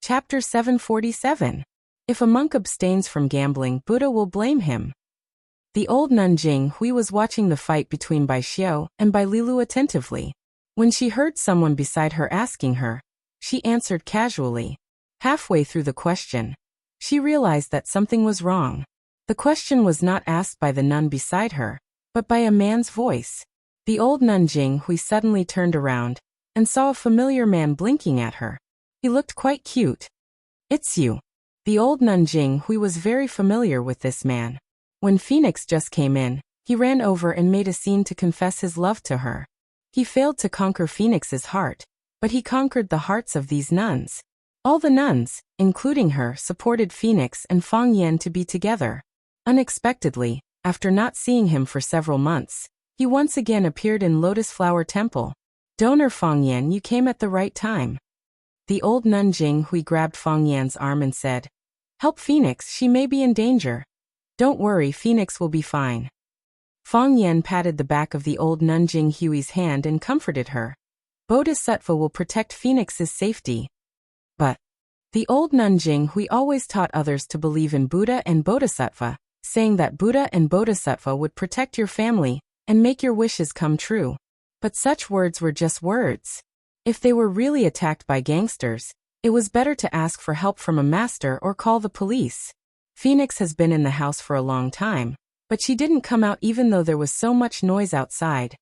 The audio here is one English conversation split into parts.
Chapter 747. If a monk abstains from gambling, Buddha will blame him. The old nun Jing Hui was watching the fight between Bai Xiao and Bai Lilu attentively. When she heard someone beside her asking her, she answered casually. Halfway through the question, she realized that something was wrong. The question was not asked by the nun beside her, but by a man's voice. The old nun Jing Hui suddenly turned around and saw a familiar man blinking at her. He looked quite cute. It's you. The old nun Jing Hui was very familiar with this man. When Phoenix just came in, he ran over and made a scene to confess his love to her. He failed to conquer Phoenix's heart, but he conquered the hearts of these nuns. All the nuns, including her, supported Phoenix and Fang Yan to be together. Unexpectedly, after not seeing him for several months, he once again appeared in Lotus Flower Temple. Donor Fang Yan, you came at the right time. The old nun Jing Hui grabbed Fang Yan's arm and said, "Help Phoenix, she may be in danger." "Don't worry, Phoenix will be fine." Fang Yan patted the back of the old nun Jing Hui's hand and comforted her. "Bodhisattva will protect Phoenix's safety." But the old nun Jing Hui always taught others to believe in Buddha and Bodhisattva, saying that Buddha and Bodhisattva would protect your family and make your wishes come true. But such words were just words. If they were really attacked by gangsters, it was better to ask for help from a master or call the police. Phoenix has been in the house for a long time, but she didn't come out even though there was so much noise outside.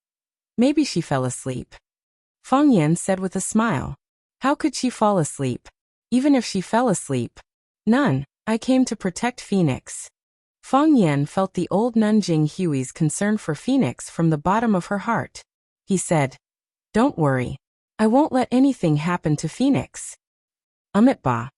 Maybe she fell asleep. Fang Yan said with a smile. How could she fall asleep? Even if she fell asleep. None, I came to protect Phoenix. Fang Yan felt the old nun Jing Hui's concern for Phoenix from the bottom of her heart. He said, "Don't worry. I won't let anything happen to Phoenix." Amitabha.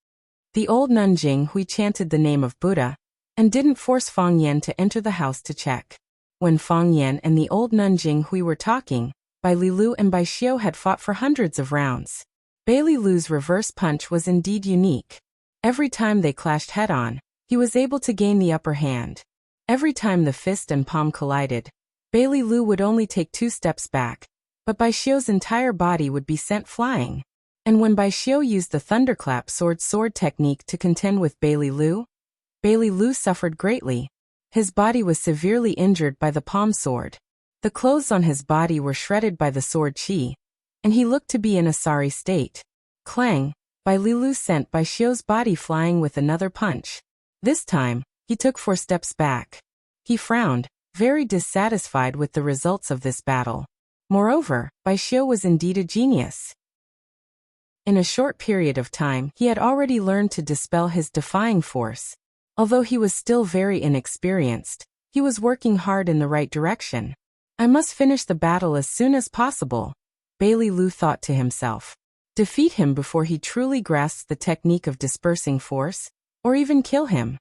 The old nun Jing Hui chanted the name of Buddha and didn't force Fang Yan to enter the house to check. When Fang Yan and the old nun Jing Hui were talking, Bai Lilu and Bai Xiao had fought for hundreds of rounds. Bai Lilu's reverse punch was indeed unique. Every time they clashed head-on, he was able to gain the upper hand. Every time the fist and palm collided, Bai Lilu would only take 2 steps back, but Bai Xiao's entire body would be sent flying. And when Bai Xiao used the thunderclap sword technique to contend with Bai Lilu suffered greatly. His body was severely injured by the palm sword. The clothes on his body were shredded by the sword chi, and he looked to be in a sorry state. Clang! Bai Lilu sent Bai Xiao's body flying with another punch. This time, he took 4 steps back. He frowned, very dissatisfied with the results of this battle. Moreover, Bai Xiao was indeed a genius. In a short period of time, he had already learned to dispel his defying force. Although he was still very inexperienced, he was working hard in the right direction. I must finish the battle as soon as possible, Bai Lilu thought to himself. Defeat him before he truly grasps the technique of dispersing force, or even kill him.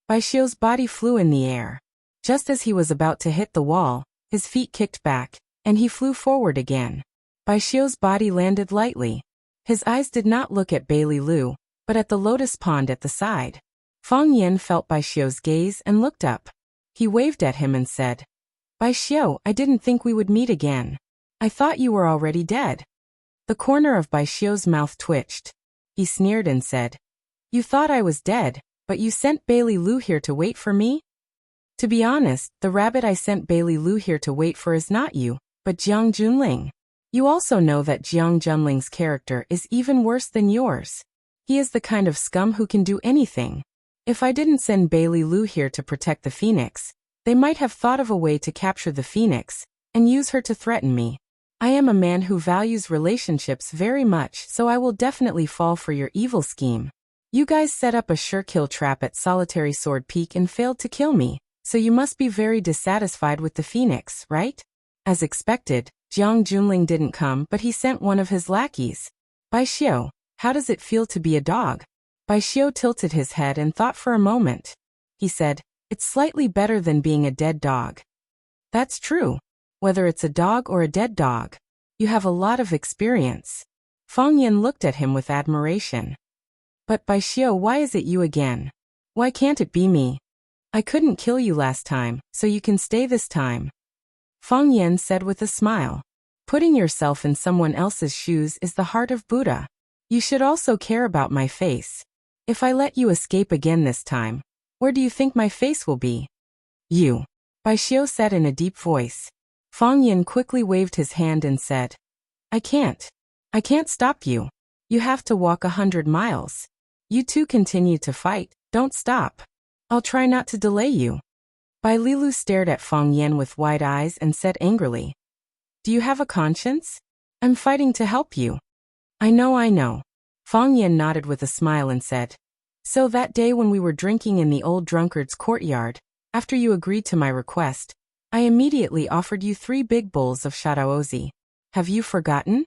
Bai Xiao's body flew in the air. Just as he was about to hit the wall, his feet kicked back, and he flew forward again. Bai Xiao's body landed lightly. His eyes did not look at Bai Lilu, but at the lotus pond at the side. Fang Yan felt Bai Xiao's gaze and looked up. He waved at him and said, "Bai Xiao, I didn't think we would meet again. I thought you were already dead." The corner of Bai Xiao's mouth twitched. He sneered and said, "You thought I was dead, but you sent Bai Lilu here to wait for me?" "To be honest, the rabbit I sent Bai Lilu here to wait for is not you, but Jiang Junling. You also know that Jiang Junling's character is even worse than yours. He is the kind of scum who can do anything. If I didn't send Bai Lilu here to protect the Phoenix, they might have thought of a way to capture the Phoenix and use her to threaten me. I am a man who values relationships very much, so I will definitely fall for your evil scheme. You guys set up a sure kill trap at Solitary Sword Peak and failed to kill me, so you must be very dissatisfied with the Phoenix, right?" As expected, Jiang Junling didn't come, but he sent one of his lackeys. "Bai Xiao, how does it feel to be a dog?" Bai Xiao tilted his head and thought for a moment. He said, "It's slightly better than being a dead dog." "That's true. Whether it's a dog or a dead dog, you have a lot of experience." Fang Yan looked at him with admiration. "But Bai Xiao, why is it you again? Why can't it be me? I couldn't kill you last time, so you can stay this time." Fang Yan said with a smile. "Putting yourself in someone else's shoes is the heart of Buddha. You should also care about my face. If I let you escape again this time, where do you think my face will be? You. Bai Xiu said in a deep voice. Fang Yin quickly waved his hand and said, I can't. I can't stop you. You have to walk 100 miles. You two continue to fight, don't stop. I'll try not to delay you. Bai Lilu stared at Fang Yin with wide eyes and said angrily, Do you have a conscience? I'm fighting to help you. I know. Fang Yin nodded with a smile and said, So that day when we were drinking in the old drunkard's courtyard, after you agreed to my request, I immediately offered you 3 big bowls of Shadaozi. Have you forgotten?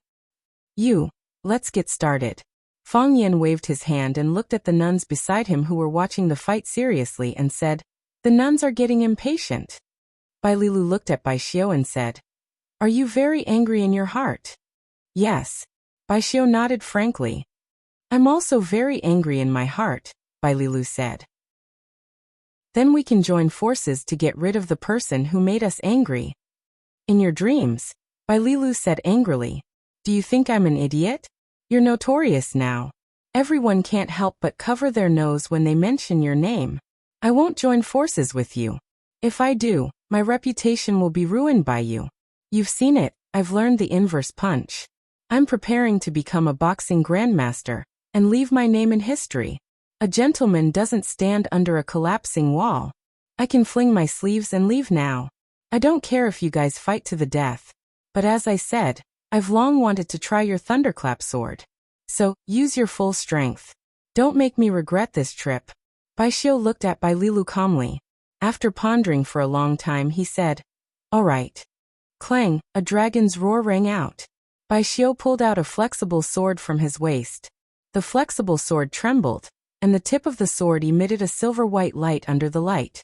Let's get started. Fang Yin waved his hand and looked at the nuns beside him who were watching the fight seriously and said, The nuns are getting impatient. Bai Lilu looked at Bai Xiu and said, Are you very angry in your heart? Yes. Bai Xiu nodded frankly. I'm also very angry in my heart, Bai Lilu said. Then we can join forces to get rid of the person who made us angry. In your dreams, Bai Lilu said angrily. Do you think I'm an idiot? You're notorious now. Everyone can't help but cover their nose when they mention your name. I won't join forces with you. If I do, my reputation will be ruined by you. You've seen it, I've learned the inverse punch. I'm preparing to become a boxing grandmaster and leave my name in history. A gentleman doesn't stand under a collapsing wall. I can fling my sleeves and leave now. I don't care if you guys fight to the death. But as I said, I've long wanted to try your thunderclap sword. So, use your full strength. Don't make me regret this trip. Bai Xiu looked at Bai Lilu calmly. After pondering for a long time he said, All right. Clang, a dragon's roar rang out. Bai Xiu pulled out a flexible sword from his waist. The flexible sword trembled, and the tip of the sword emitted a silver-white light under the light.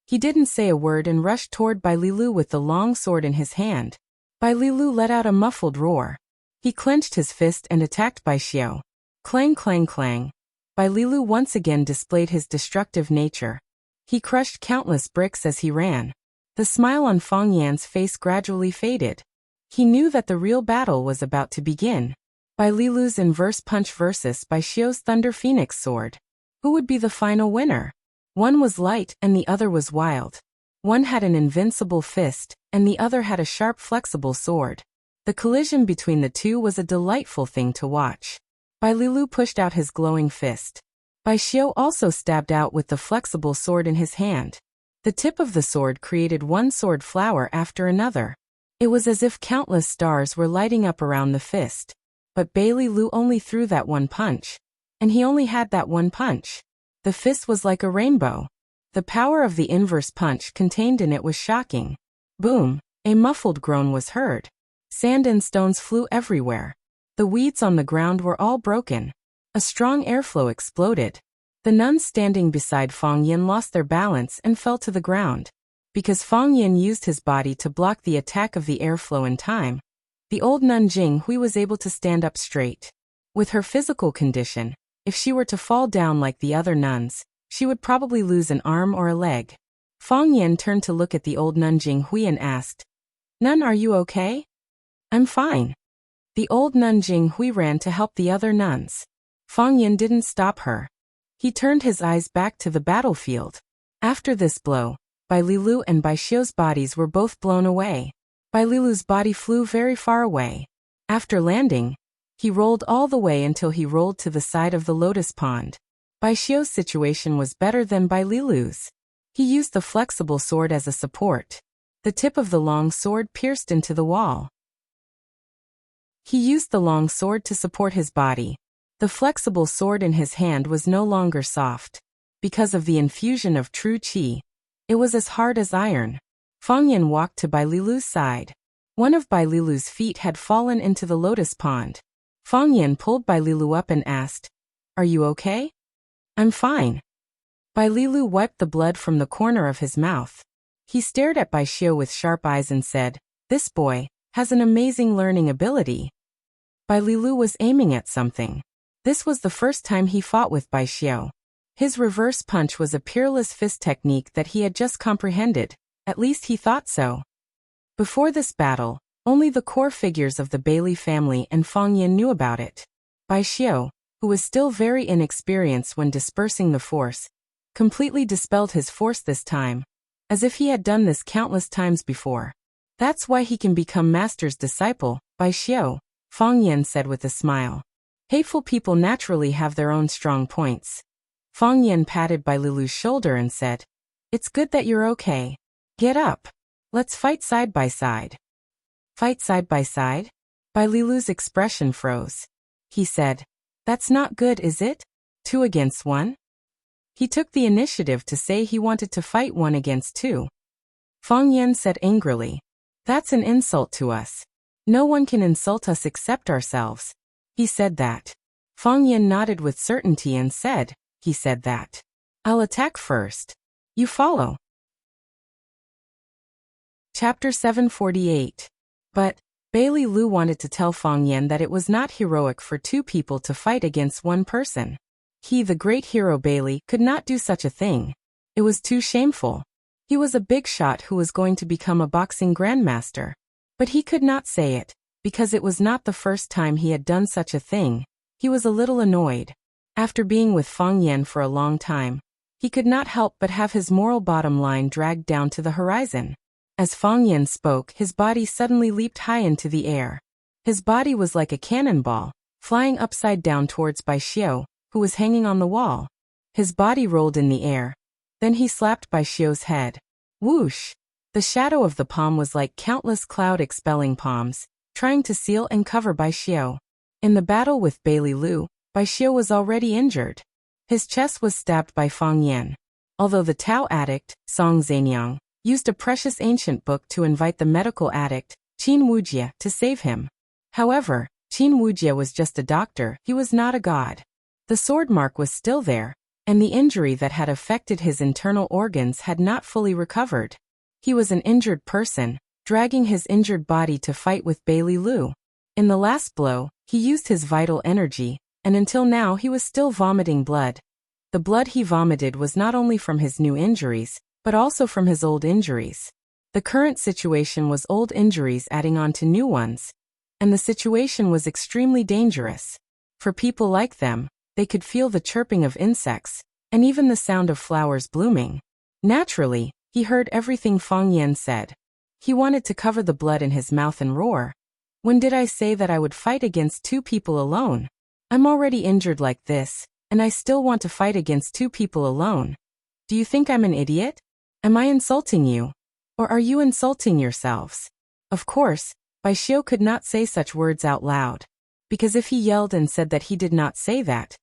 He didn't say a word and rushed toward Bai Lilu with the long sword in his hand. Bai Lilu let out a muffled roar. He clenched his fist and attacked Bai Xiu. Clang, clang, clang. Bai Lilu once again displayed his destructive nature. He crushed countless bricks as he ran. The smile on Fang Yan's face gradually faded. He knew that the real battle was about to begin. Bai Lilu's inverse punch versus Bai Xiu's Thunder Phoenix sword. Who would be the final winner? One was light and the other was wild. One had an invincible fist, and the other had a sharp flexible sword. The collision between the two was a delightful thing to watch. Bai Lilu pushed out his glowing fist. Bai Xiu also stabbed out with the flexible sword in his hand. The tip of the sword created one sword flower after another. It was as if countless stars were lighting up around the fist. But Bai Lilu only threw that one punch. And he only had that one punch. The fist was like a rainbow. The power of the inverse punch contained in it was shocking. Boom! A muffled groan was heard. Sand and stones flew everywhere. The weeds on the ground were all broken. A strong airflow exploded. The nuns standing beside Fang Yin lost their balance and fell to the ground. Because Fang Yin used his body to block the attack of the airflow in time, the old nun Jinghui was able to stand up straight. With her physical condition, if she were to fall down like the other nuns, she would probably lose an arm or a leg. Fang Yin turned to look at the old nun Jinghui and asked, Nun, are you okay? I'm fine. The old nun Jinghui ran to help the other nuns. Fang Yin didn't stop her. He turned his eyes back to the battlefield. After this blow, Bai Lilu and Bai Xiu's bodies were both blown away. Bai Lilu's body flew very far away. After landing, he rolled all the way until he rolled to the side of the lotus pond. Bai Xiu's situation was better than Bai Lilu's. He used the flexible sword as a support. The tip of the long sword pierced into the wall. He used the long sword to support his body. The flexible sword in his hand was no longer soft. Because of the infusion of true qi, it was as hard as iron. Fang Yin walked to Bai Lilu's side. One of Bai Lilu's feet had fallen into the lotus pond. Fang Yin pulled Bai Lilu up and asked, Are you okay? I'm fine. Bai Lilu wiped the blood from the corner of his mouth. He stared at Bai Xiu with sharp eyes and said, This boy has an amazing learning ability. Bai Lilu was aiming at something. This was the first time he fought with Bai Xiu. His reverse punch was a peerless fist technique that he had just comprehended, at least he thought so. Before this battle, only the core figures of the Bailey family and Fang Yin knew about it. Bai Xiu, who was still very inexperienced when dispersing the force, completely dispelled his force this time, as if he had done this countless times before. That's why he can become master's disciple, Bai Xiu, Fang Yan said with a smile. Hateful people naturally have their own strong points. Fang Yan patted Bai Lilu's shoulder and said, "It's good that you're okay. Get up. Let's fight side by side." Fight side by side? Bai Lilu's expression froze. He said, "That's not good, is it? 2 against 1? He took the initiative to say he wanted to fight 1 against 2. Fang Yan said angrily, "That's an insult to us. No one can insult us except ourselves." He said that. Fang Yan nodded with certainty and said, "He said that. I'll attack first. You follow." Chapter 748. But Bailey Lu wanted to tell Fang Yan that it was not heroic for 2 people to fight against 1 person. He, the great hero Bailey, could not do such a thing. It was too shameful. He was a big shot who was going to become a boxing grandmaster. But he could not say it, because it was not the first time he had done such a thing. He was a little annoyed. After being with Fang Yan for a long time, he could not help but have his moral bottom line dragged down to the horizon. As Fang Yan spoke, his body suddenly leaped high into the air. His body was like a cannonball, flying upside down towards Bai Xiu, who was hanging on the wall. His body rolled in the air. Then he slapped Bai Xiu's head. Whoosh! The shadow of the palm was like countless cloud-expelling palms, trying to seal and cover Bai Xiu. In the battle with Bailey Lu, Bai Xiu was already injured. His chest was stabbed by Fang Yan. Although the Tao addict, Song Zhenyang, used a precious ancient book to invite the medical addict, Qin Wuxia, to save him. However, Qin Wuxia was just a doctor, he was not a god. The sword mark was still there, and the injury that had affected his internal organs had not fully recovered. He was an injured person, dragging his injured body to fight with Bailey Lu. In the last blow, he used his vital energy, and until now he was still vomiting blood. The blood he vomited was not only from his new injuries, but also from his old injuries. The current situation was old injuries adding on to new ones, and the situation was extremely dangerous. For people like them, they could feel the chirping of insects, and even the sound of flowers blooming. Naturally, he heard everything Fang Yan said. He wanted to cover the blood in his mouth and roar. "When did I say that I would fight against 2 people alone? I'm already injured like this, and I still want to fight against 2 people alone. Do you think I'm an idiot? Am I insulting you? Or are you insulting yourselves?" Of course, Bai Xiu could not say such words out loud. Because if he yelled and said that he did not say that,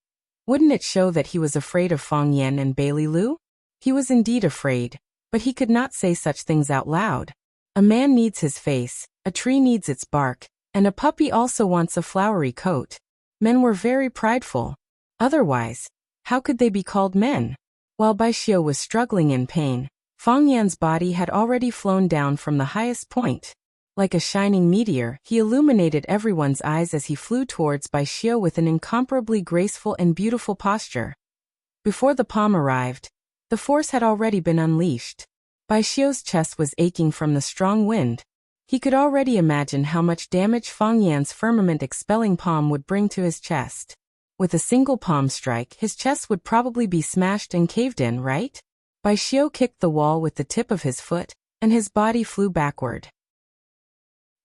wouldn't it show that he was afraid of Fang Yan and Bailey Lu? He was indeed afraid, but he could not say such things out loud. A man needs his face, a tree needs its bark, and a puppy also wants a flowery coat. Men were very prideful. Otherwise, how could they be called men? While Bai Xiu was struggling in pain, Fang Yan's body had already flown down from the highest point. Like a shining meteor, he illuminated everyone's eyes as he flew towards Bai Xiu with an incomparably graceful and beautiful posture. Before the palm arrived, the force had already been unleashed. Bai Xiu's chest was aching from the strong wind. He could already imagine how much damage Fang Yan's firmament-expelling palm would bring to his chest. With a single palm strike, his chest would probably be smashed and caved in, right? Bai Xiu kicked the wall with the tip of his foot, and his body flew backward.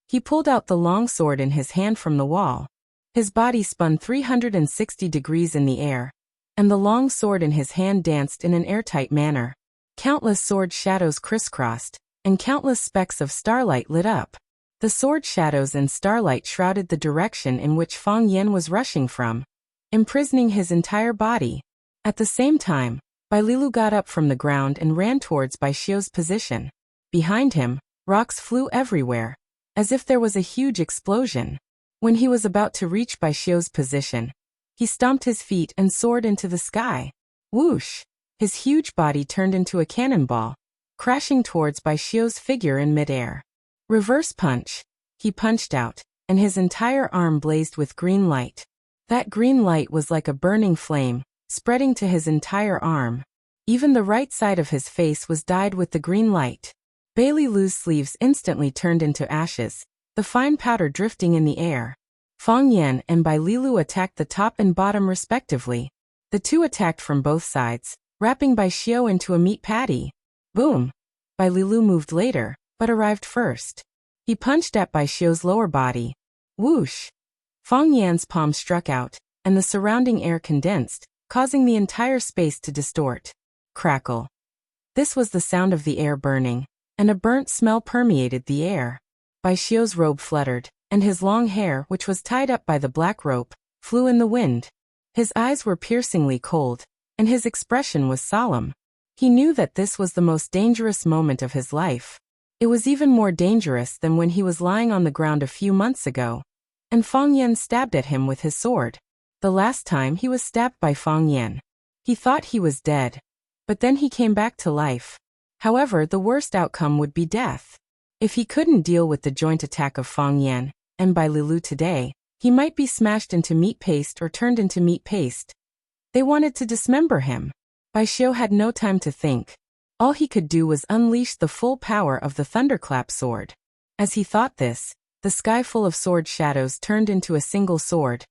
He pulled out the long sword in his hand from the wall. His body spun 360 degrees in the air, and the long sword in his hand danced in an airtight manner. Countless sword shadows crisscrossed, and countless specks of starlight lit up. The sword shadows and starlight shrouded the direction in which Fang Yan was rushing from, imprisoning his entire body. At the same time, Bai Lilu got up from the ground and ran towards Bai Xiu's position. Behind him, rocks flew everywhere, as if there was a huge explosion. When he was about to reach Bai Xiu's position, he stomped his feet and soared into the sky. Whoosh! His huge body turned into a cannonball, crashing towards Bai Xiu's figure in midair. Reverse punch. He punched out, and his entire arm blazed with green light. That green light was like a burning flame, spreading to his entire arm. Even the right side of his face was dyed with the green light. Bailey Lu's sleeves instantly turned into ashes, the fine powder drifting in the air. Fang Yan and Bai Lilu attacked the top and bottom respectively. The two attacked from both sides, wrapping Bai Xiao into a meat patty. Boom! Bai Lilu moved later, but arrived first. He punched at Bai Xiao's lower body. Whoosh! Fang Yan's palm struck out, and the surrounding air condensed, causing the entire space to distort. Crackle. This was the sound of the air burning, and a burnt smell permeated the air. Bai Xiao's robe fluttered, and his long hair, which was tied up by the black rope, flew in the wind. His eyes were piercingly cold, and his expression was solemn. He knew that this was the most dangerous moment of his life. It was even more dangerous than when he was lying on the ground a few months ago, and Fang Yan stabbed at him with his sword. The last time he was stabbed by Fang Yan, he thought he was dead, but then he came back to life. However, the worst outcome would be death. If he couldn't deal with the joint attack of Fang Yan and Bai Lilu today, he might be smashed into meat paste or turned into meat paste. They wanted to dismember him. Bai Xiao had no time to think. All he could do was unleash the full power of the thunderclap sword. As he thought this, the sky full of sword shadows turned into a single sword,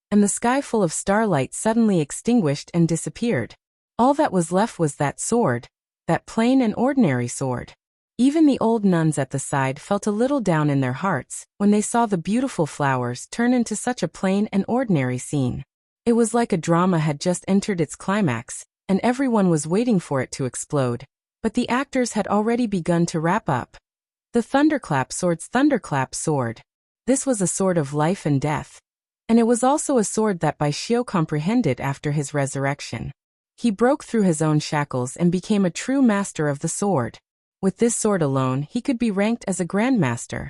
and the sky full of starlight suddenly extinguished and disappeared. All that was left was that sword, that plain and ordinary sword. Even the old nuns at the side felt a little down in their hearts when they saw the beautiful flowers turn into such a plain and ordinary scene. It was like a drama had just entered its climax, and everyone was waiting for it to explode, but the actors had already begun to wrap up. The thunderclap sword's thunderclap sword. This was a sword of life and death. And it was also a sword that Bai Xiao comprehended after his resurrection. He broke through his own shackles and became a true master of the sword. With this sword alone, he could be ranked as a grandmaster.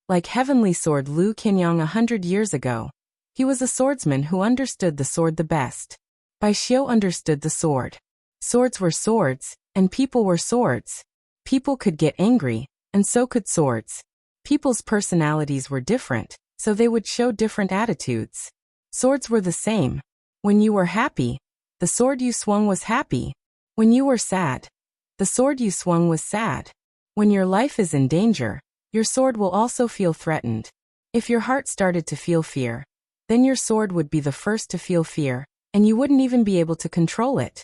Like heavenly sword Lu Qinyang 100 years ago, he was a swordsman who understood the sword the best. Bai Xiao understood the sword. Swords were swords, and people were swords. People could get angry, and so could swords. People's personalities were different, so they would show different attitudes. Swords were the same. When you were happy, the sword you swung was happy. When you were sad, the sword you swung was sad. When your life is in danger, your sword will also feel threatened. If your heart started to feel fear, then your sword would be the first to feel fear, and you wouldn't even be able to control it.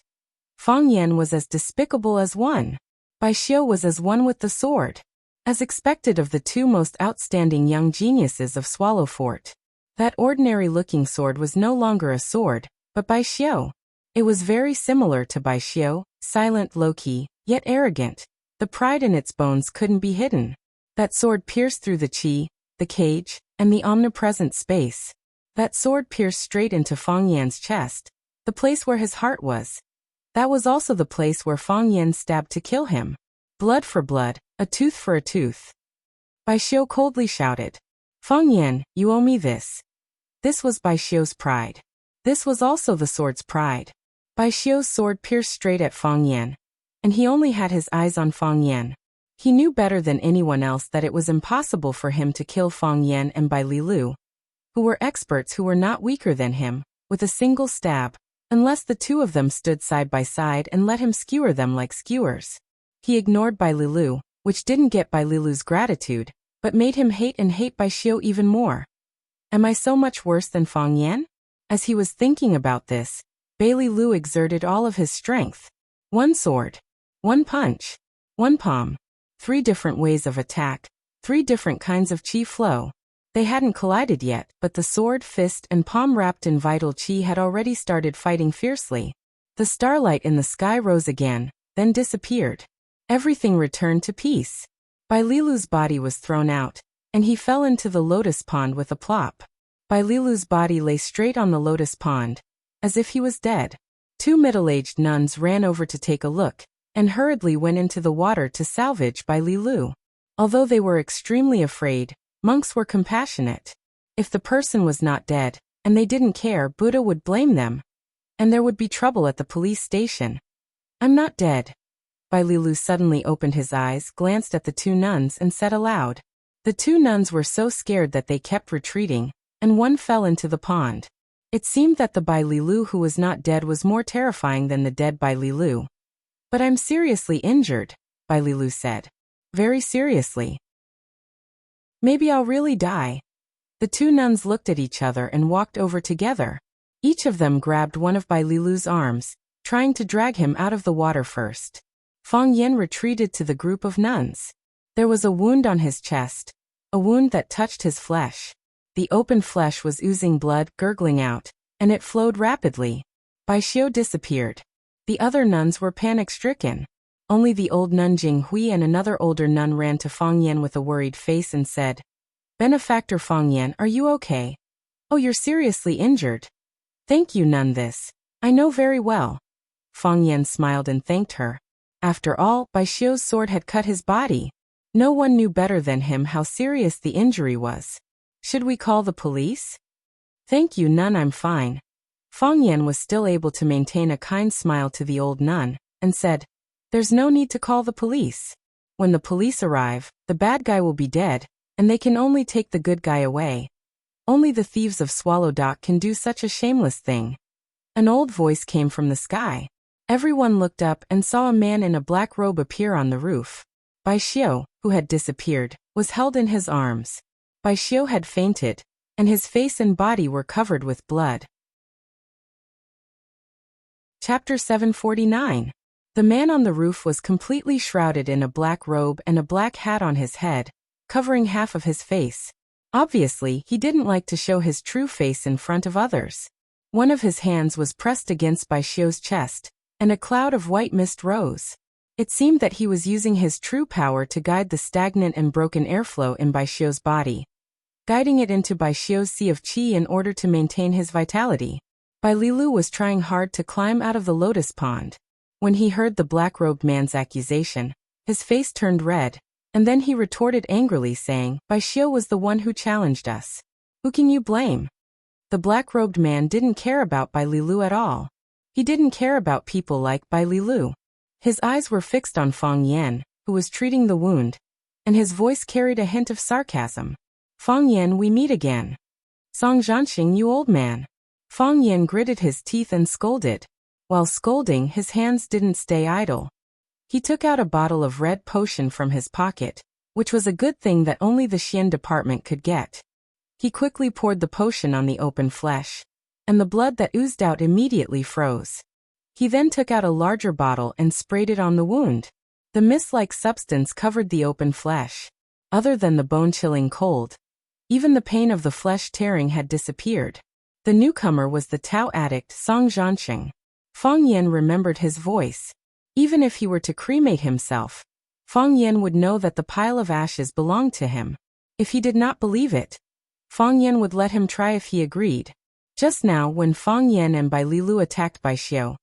Fang Yan was as despicable as one. Bai Xiao was as one with the sword. As expected of the two most outstanding young geniuses of Swallow Fort. That ordinary-looking sword was no longer a sword, but Bai Xiao. It was very similar to Bai Xiao, silent, low-key, yet arrogant. The pride in its bones couldn't be hidden. That sword pierced through the qi, the cage, and the omnipresent space. That sword pierced straight into Fang Yan's chest, the place where his heart was. That was also the place where Fang Yan stabbed to kill him. Blood for blood, a tooth for a tooth. Bai Xiao coldly shouted. Fang Yan, you owe me this. This was Bai Xiao's pride. This was also the sword's pride. Bai Xiao's sword pierced straight at Fang Yan, and he only had his eyes on Fang Yan. He knew better than anyone else that it was impossible for him to kill Fang Yan and Bai Lilu, who were experts who were not weaker than him, with a single stab, unless the two of them stood side by side and let him skewer them like skewers. He ignored Bai Lilu, which didn't get Bai Lilu's gratitude, but made him hate Bai Xiao even more. Am I so much worse than Fang Yan? As he was thinking about this, Bai Lilu exerted all of his strength. One sword, one punch, one palm, 3 different ways of attack, 3 different kinds of qi flow. They hadn't collided yet, but the sword, fist, and palm wrapped in vital qi had already started fighting fiercely. The starlight in the sky rose again, then disappeared. Everything returned to peace. Bai Lilu's body was thrown out, and he fell into the lotus pond with a plop. Bai Lilu's body lay straight on the lotus pond, as if he was dead. 2 middle-aged nuns ran over to take a look, and hurriedly went into the water to salvage Bai Lilu. Although they were extremely afraid, monks were compassionate. If the person was not dead, and they didn't care, Buddha would blame them, and there would be trouble at the police station. I'm not dead. Bai Lilu suddenly opened his eyes, glanced at the 2 nuns, and said aloud. The 2 nuns were so scared that they kept retreating, and one fell into the pond. It seemed that the Bai Lilu who was not dead was more terrifying than the dead Bai Lilu. But I'm seriously injured, Bai Lilu said. Very seriously. Maybe I'll really die. The The two nuns looked at each other and walked over together. Each of them grabbed one of Bai Lilu's arms, trying to drag him out of the water first. Fang Yan retreated to the group of nuns. There was a wound on his chest, a wound that touched his flesh. The open flesh was oozing blood, gurgling out, and it flowed rapidly. Bai Xiu disappeared. The other nuns were panic-stricken. Only the old nun Jinghui and another older nun ran to Fang Yan with a worried face and said, "Benefactor Fang Yan, are you okay? Oh, you're seriously injured." "Thank you, nun, this I know very well." Fang Yan smiled and thanked her. After all, Bai Xiu's sword had cut his body. No one knew better than him how serious the injury was. "Should we call the police?" "Thank you, nun, I'm fine." Fang Yan was still able to maintain a kind smile to the old nun, and said, "There's no need to call the police. When the police arrive, the bad guy will be dead, and they can only take the good guy away. Only the thieves of Swallow Dock can do such a shameless thing." An old voice came from the sky. Everyone looked up and saw a man in a black robe appear on the roof. Bai Xiu, who had disappeared, was held in his arms. Bai Xiu had fainted, and his face and body were covered with blood. Chapter 749. The man on the roof was completely shrouded in a black robe and a black hat on his head, covering half of his face. Obviously, he didn't like to show his true face in front of others. One of his hands was pressed against Bai Xiu's chest, and a cloud of white mist rose. It seemed that he was using his true power to guide the stagnant and broken airflow in Bai Xiu's body, guiding it into Bai Xiu's sea of qi in order to maintain his vitality. Bai Lilu was trying hard to climb out of the lotus pond. When he heard the black-robed man's accusation, his face turned red, and then he retorted angrily saying, "Bai Xiu was the one who challenged us. Who can you blame?" The black-robed man didn't care about Bai Lilu at all. He didn't care about people like Bai Lilu. His eyes were fixed on Fang Yan, who was treating the wound, and his voice carried a hint of sarcasm. "Fang Yan, we meet again. Song Zhanxing, you old man." Fang Yan gritted his teeth and scolded. While scolding, his hands didn't stay idle. He took out a bottle of red potion from his pocket, which was a good thing that only the Xian department could get. He quickly poured the potion on the open flesh, and the blood that oozed out immediately froze. He then took out a larger bottle and sprayed it on the wound. The mist-like substance covered the open flesh. Other than the bone-chilling cold, even the pain of the flesh tearing had disappeared. The newcomer was the Tao addict Song Zhanxing. Fang Yan remembered his voice. Even if he were to cremate himself, Fang Yan would know that the pile of ashes belonged to him. If he did not believe it, Fang Yan would let him try if he agreed. Just now, when Fang Yan and Bai Lilu attacked Bai Xiu,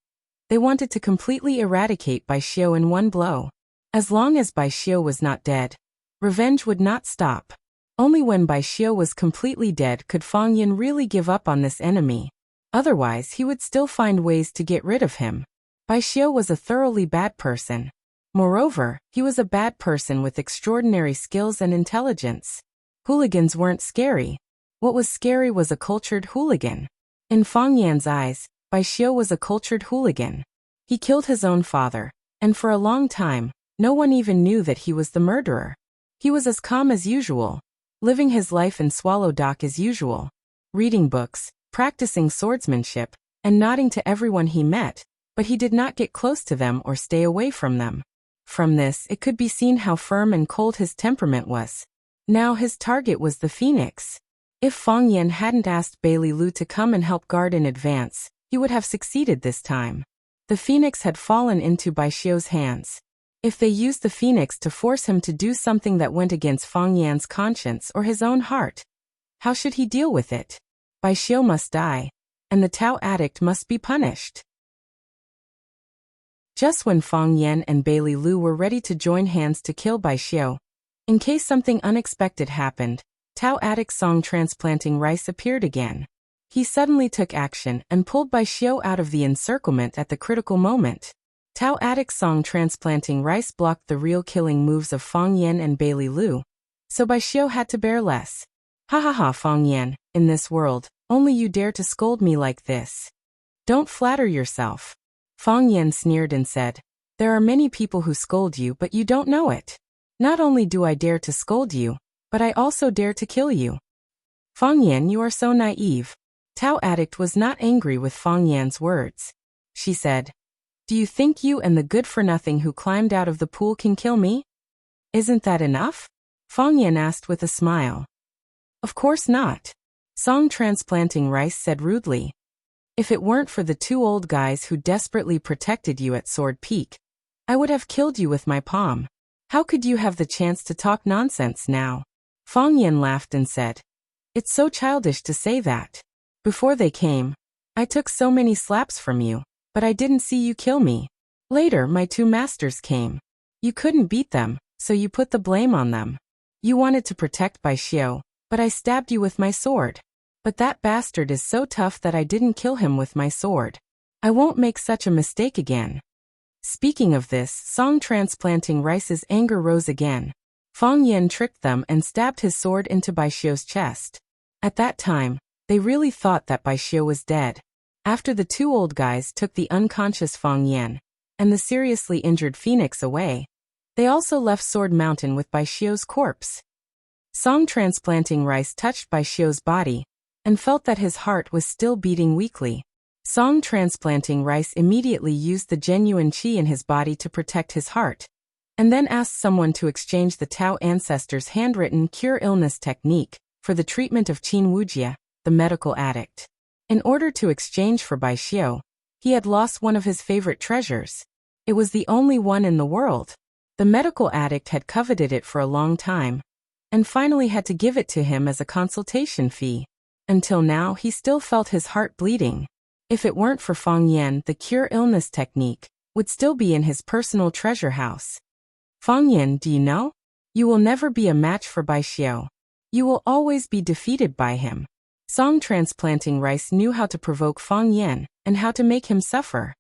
they wanted to completely eradicate Bai Xiu in one blow. As long as Bai Xiu was not dead, revenge would not stop. Only when Bai Xiu was completely dead could Fang Yan really give up on this enemy. Otherwise, he would still find ways to get rid of him. Bai Xiu was a thoroughly bad person. Moreover, he was a bad person with extraordinary skills and intelligence. Hooligans weren't scary. What was scary was a cultured hooligan. In Fang Yan's eyes, Bai Xiu was a cultured hooligan. He killed his own father, and for a long time, no one even knew that he was the murderer. He was as calm as usual, living his life in Swallow Dock as usual, reading books, practicing swordsmanship, and nodding to everyone he met, but he did not get close to them or stay away from them. From this, it could be seen how firm and cold his temperament was. Now his target was the phoenix. If Fang Yan hadn't asked Bai Lilu to come and help guard in advance, he would have succeeded this time. The phoenix had fallen into Bai Xiu's hands. If they used the phoenix to force him to do something that went against Fang Yan's conscience or his own heart, how should he deal with it? Bai Xiu must die, and the Tao addict must be punished. Just when Fang Yan and Bai Lilu were ready to join hands to kill Bai Xiu, in case something unexpected happened, Tao addict Song transplanting rice appeared again. He suddenly took action and pulled Bai Xiu out of the encirclement at the critical moment. Tao addict Song transplanting rice blocked the real killing moves of Fang Yan and Bai Lilu, so Bai Xiu had to bear less. "Ha ha ha, Fang Yan, in this world, only you dare to scold me like this. Don't flatter yourself." Fang Yan sneered and said, "There are many people who scold you, but you don't know it. Not only do I dare to scold you, but I also dare to kill you." Fang Yan, you are so naive. Tao addict was not angry with Fang Yan's words. She said, do you think you and the good-for-nothing who climbed out of the pool can kill me? Isn't that enough? Fang Yan asked with a smile. Of course not. Song transplanting rice said rudely. If it weren't for the two old guys who desperately protected you at Sword Peak, I would have killed you with my palm. How could you have the chance to talk nonsense now? Fang Yan laughed and said, it's so childish to say that. Before they came, I took so many slaps from you, but I didn't see you kill me. Later, my two masters came. You couldn't beat them, so you put the blame on them. You wanted to protect Bai Xiu, but I stabbed you with my sword. But that bastard is so tough that I didn't kill him with my sword. I won't make such a mistake again. Speaking of this, Song transplanting rice's anger rose again. Fang Yan tricked them and stabbed his sword into Bai Xiu's chest. At that time, they really thought that Bai Xiu was dead. After the two old guys took the unconscious Fang Yan and the seriously injured Phoenix away, they also left Sword Mountain with Bai Xiu's corpse. Song transplanting rice touched Bai Xiu's body and felt that his heart was still beating weakly. Song transplanting rice immediately used the genuine qi in his body to protect his heart, and then asked someone to exchange the Tao ancestors' handwritten cure illness technique for the treatment of Qin Wuxia, the medical addict. In order to exchange for Bai Xiu, he had lost one of his favorite treasures. It was the only one in the world. The medical addict had coveted it for a long time, and finally had to give it to him as a consultation fee. Until now, he still felt his heart bleeding. If it weren't for Fang Yan, the cure illness technique would still be in his personal treasure house. Fang Yan, do you know? You will never be a match for Bai Xiu. You will always be defeated by him. Song transplanting rice knew how to provoke Fang Yan and how to make him suffer.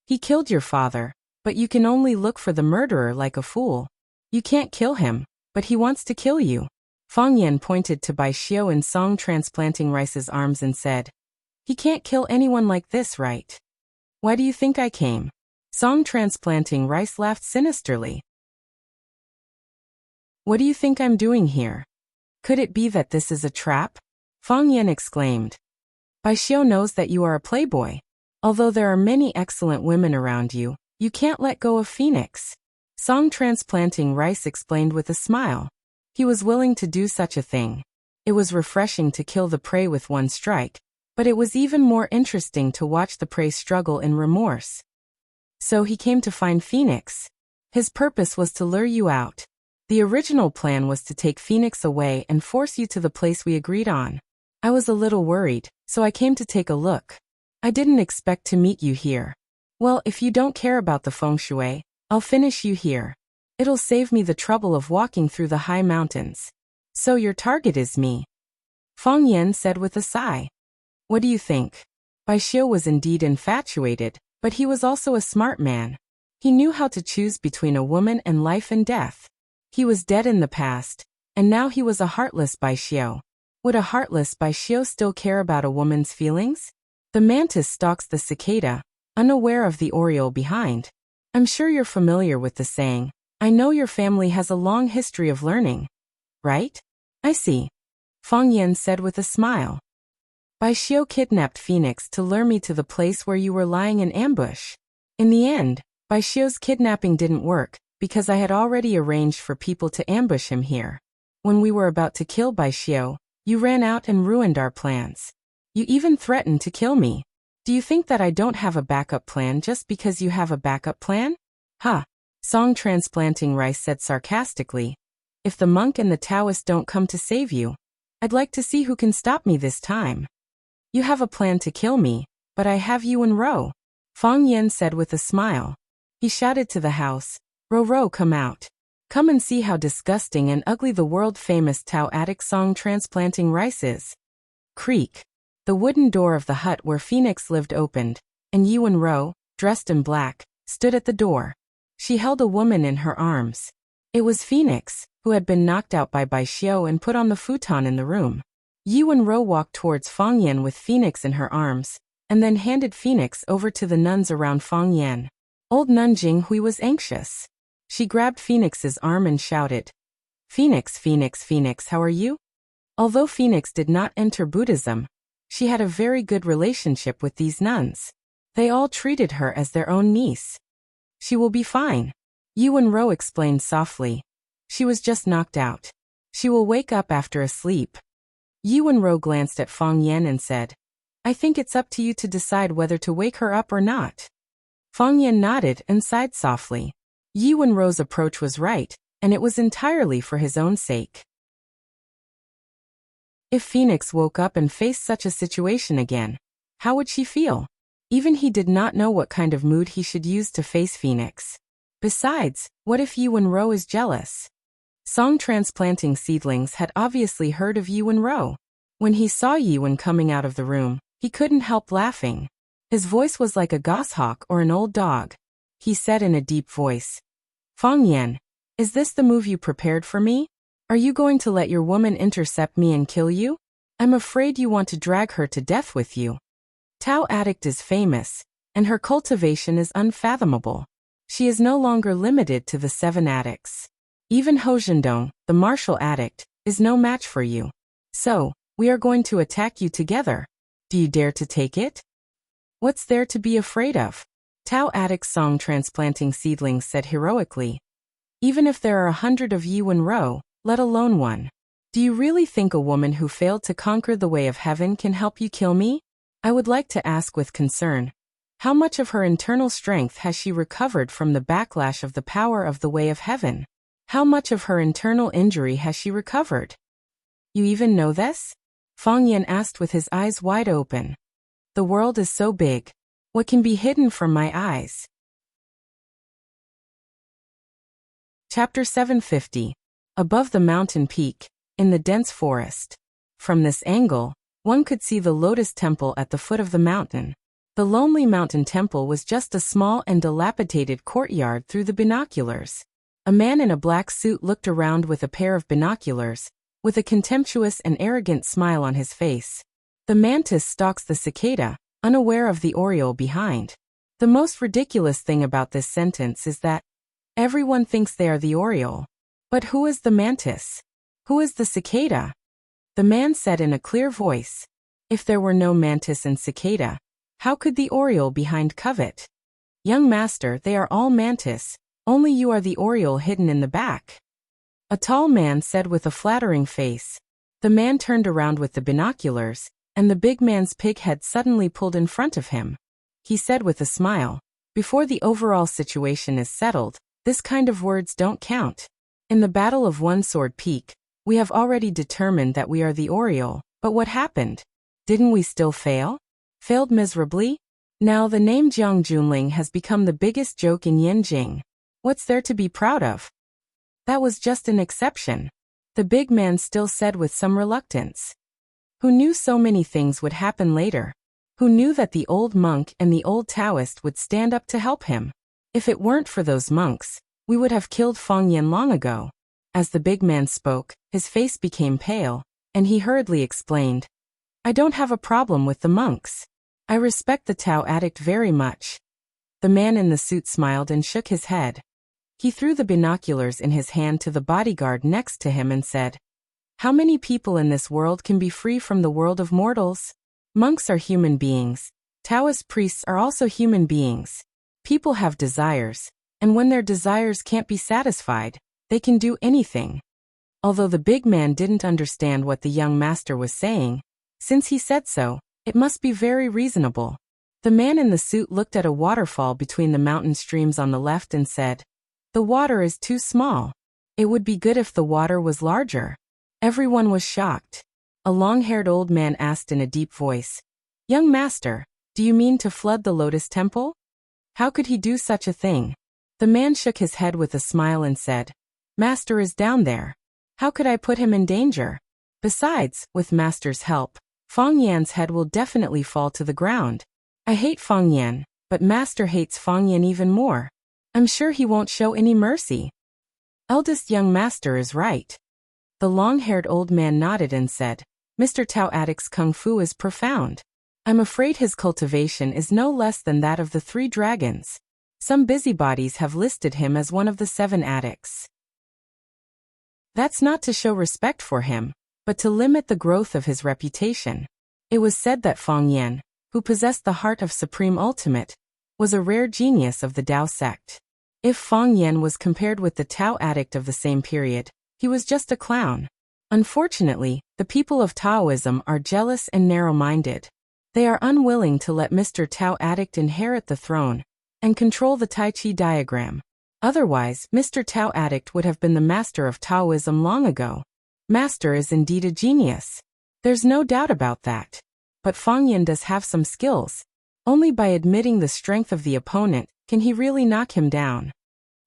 He killed your father, but you can only look for the murderer like a fool. You can't kill him, but he wants to kill you. Fang Yan pointed to Bai Xiu in Song transplanting rice's arms and said, he can't kill anyone like this, right? Why do you think I came? Song transplanting rice laughed sinisterly. What do you think I'm doing here? Could it be that this is a trap? Fang Yan exclaimed. Bai Xiu knows that you are a playboy. Although there are many excellent women around you, you can't let go of Phoenix. Song transplanting rice explained with a smile. He was willing to do such a thing. It was refreshing to kill the prey with one strike, but it was even more interesting to watch the prey struggle in remorse. So he came to find Phoenix. His purpose was to lure you out. The original plan was to take Phoenix away and force you to the place we agreed on. I was a little worried, so I came to take a look. I didn't expect to meet you here. Well, if you don't care about the feng shui, I'll finish you here. It'll save me the trouble of walking through the high mountains. So your target is me. Fang Yan said with a sigh. What do you think? Bai Xiu was indeed infatuated, but he was also a smart man. He knew how to choose between a woman and life and death. He was dead in the past, and now he was a heartless Bai Xiu. Would a heartless Bai Xiu still care about a woman's feelings? The mantis stalks the cicada, unaware of the oriole behind. I'm sure you're familiar with the saying, I know your family has a long history of learning. Right? I see. Fang Yan said with a smile. Bai Xiu kidnapped Phoenix to lure me to the place where you were lying in ambush. In the end, Bai Xiu's kidnapping didn't work, because I had already arranged for people to ambush him here. When we were about to kill Bai Xiu, you ran out and ruined our plans. You even threatened to kill me. Do you think that I don't have a backup plan just because you have a backup plan? Ha! Song transplanting rice said sarcastically. If the monk and the Taoist don't come to save you, I'd like to see who can stop me this time. You have a plan to kill me, but I have you in Ro. Fang Yan said with a smile. He shouted to the house, Ro, come out. Come and see how disgusting and ugly the world-famous Tao addict Song transplanting rice is. Creak. The wooden door of the hut where Phoenix lived opened, and Yuan Ro, dressed in black, stood at the door. She held a woman in her arms. It was Phoenix, who had been knocked out by Bai Xiu and put on the futon in the room. Yuan Ro walked towards Fang Yan with Phoenix in her arms, and then handed Phoenix over to the nuns around Fang Yan. Old Nun Jinghui was anxious. She grabbed Phoenix's arm and shouted, Phoenix, Phoenix, Phoenix, how are you? Although Phoenix did not enter Buddhism, she had a very good relationship with these nuns. They all treated her as their own niece. She will be fine, Yuan-ro explained softly. She was just knocked out. She will wake up after a sleep. Yuan-ro glanced at Fang Yan and said, I think it's up to you to decide whether to wake her up or not. Fang Yan nodded and sighed softly. Yuan-ro's approach was right, and it was entirely for his own sake. If Phoenix woke up and faced such a situation again, how would she feel? Even he did not know what kind of mood he should use to face Phoenix. Besides, what if Yuan-ro is jealous? Song transplanting seedlings had obviously heard of Yuan-ro. When he saw Yuan coming out of the room, he couldn't help laughing. His voice was like a goshawk or an old dog. He said in a deep voice, Fang Yan, is this the move you prepared for me? Are you going to let your woman intercept me and kill you? I'm afraid you want to drag her to death with you. Tao Addict is famous, and her cultivation is unfathomable. She is no longer limited to the 7 addicts. Even Ho Zhendong, the martial addict, is no match for you. So, we are going to attack you together. Do you dare to take it? What's there to be afraid of? Tao Addict Song transplanting seedlings said heroically. Even if there are 100 of Yuan-ro, let alone one. Do you really think a woman who failed to conquer the way of heaven can help you kill me? I would like to ask with concern. How much of her internal strength has she recovered from the backlash of the power of the way of heaven? How much of her internal injury has she recovered? You even know this? Fang Yan asked with his eyes wide open. The world is so big. What can be hidden from my eyes? Chapter 750. Above the mountain peak, in the dense forest. From this angle, one could see the Lotus Temple at the foot of the mountain. The lonely mountain temple was just a small and dilapidated courtyard through the binoculars. A man in a black suit looked around with a pair of binoculars, with a contemptuous and arrogant smile on his face. The mantis stalks the cicada, unaware of the oriole behind. The most ridiculous thing about this sentence is that everyone thinks they are the oriole. But who is the mantis? Who is the cicada? The man said in a clear voice, if there were no mantis and cicada, how could the oriole behind covet? Young master, they are all mantis, only you are the oriole hidden in the back. A tall man said with a flattering face. The man turned around with the binoculars, and the big man's pig head suddenly pulled in front of him. He said with a smile, before the overall situation is settled, this kind of words don't count. In the Battle of One Sword Peak, we have already determined that we are the oriole, but what happened? Didn't we still fail? Failed miserably? Now the name Jiang Junling has become the biggest joke in Yanjing. What's there to be proud of? That was just an exception. The big man still said with some reluctance. Who knew so many things would happen later? Who knew that the old monk and the old Taoist would stand up to help him? If it weren't for those monks, we would have killed Fang Yan long ago. As the big man spoke, his face became pale, and he hurriedly explained, I don't have a problem with the monks. I respect the Tao Addict very much. The man in the suit smiled and shook his head. He threw the binoculars in his hand to the bodyguard next to him and said, how many people in this world can be free from the world of mortals? Monks are human beings. Taoist priests are also human beings. People have desires, and when their desires can't be satisfied, they can do anything. Although the big man didn't understand what the young master was saying, since he said so, it must be very reasonable. The man in the suit looked at a waterfall between the mountain streams on the left and said, the water is too small. It would be good if the water was larger. Everyone was shocked. A long-haired old man asked in a deep voice, young master, do you mean to flood the Lotus Temple? How could he do such a thing? The man shook his head with a smile and said, Master is down there. How could I put him in danger? Besides, with Master's help, Fang Yan's head will definitely fall to the ground. I hate Fang Yan, but Master hates Fang Yan even more. I'm sure he won't show any mercy. Eldest young master is right. The long-haired old man nodded and said, Mr. Tao Addict's kung fu is profound. I'm afraid his cultivation is no less than that of the 3 dragons. Some busybodies have listed him as one of the 7 addicts. That's not to show respect for him. but to limit the growth of his reputation. It was said that Fang Yan, who possessed the heart of Supreme Ultimate, was a rare genius of the Tao sect. If Fang Yan was compared with the Tao addict of the same period, he was just a clown. Unfortunately, the people of Taoism are jealous and narrow-minded. They are unwilling to let Mr. Tao addict inherit the throne and control the Tai Chi diagram. Otherwise, Mr. Tao addict would have been the master of Taoism long ago. Master is indeed a genius. There's no doubt about that. But Fang Yan does have some skills. Only by admitting the strength of the opponent can he really knock him down.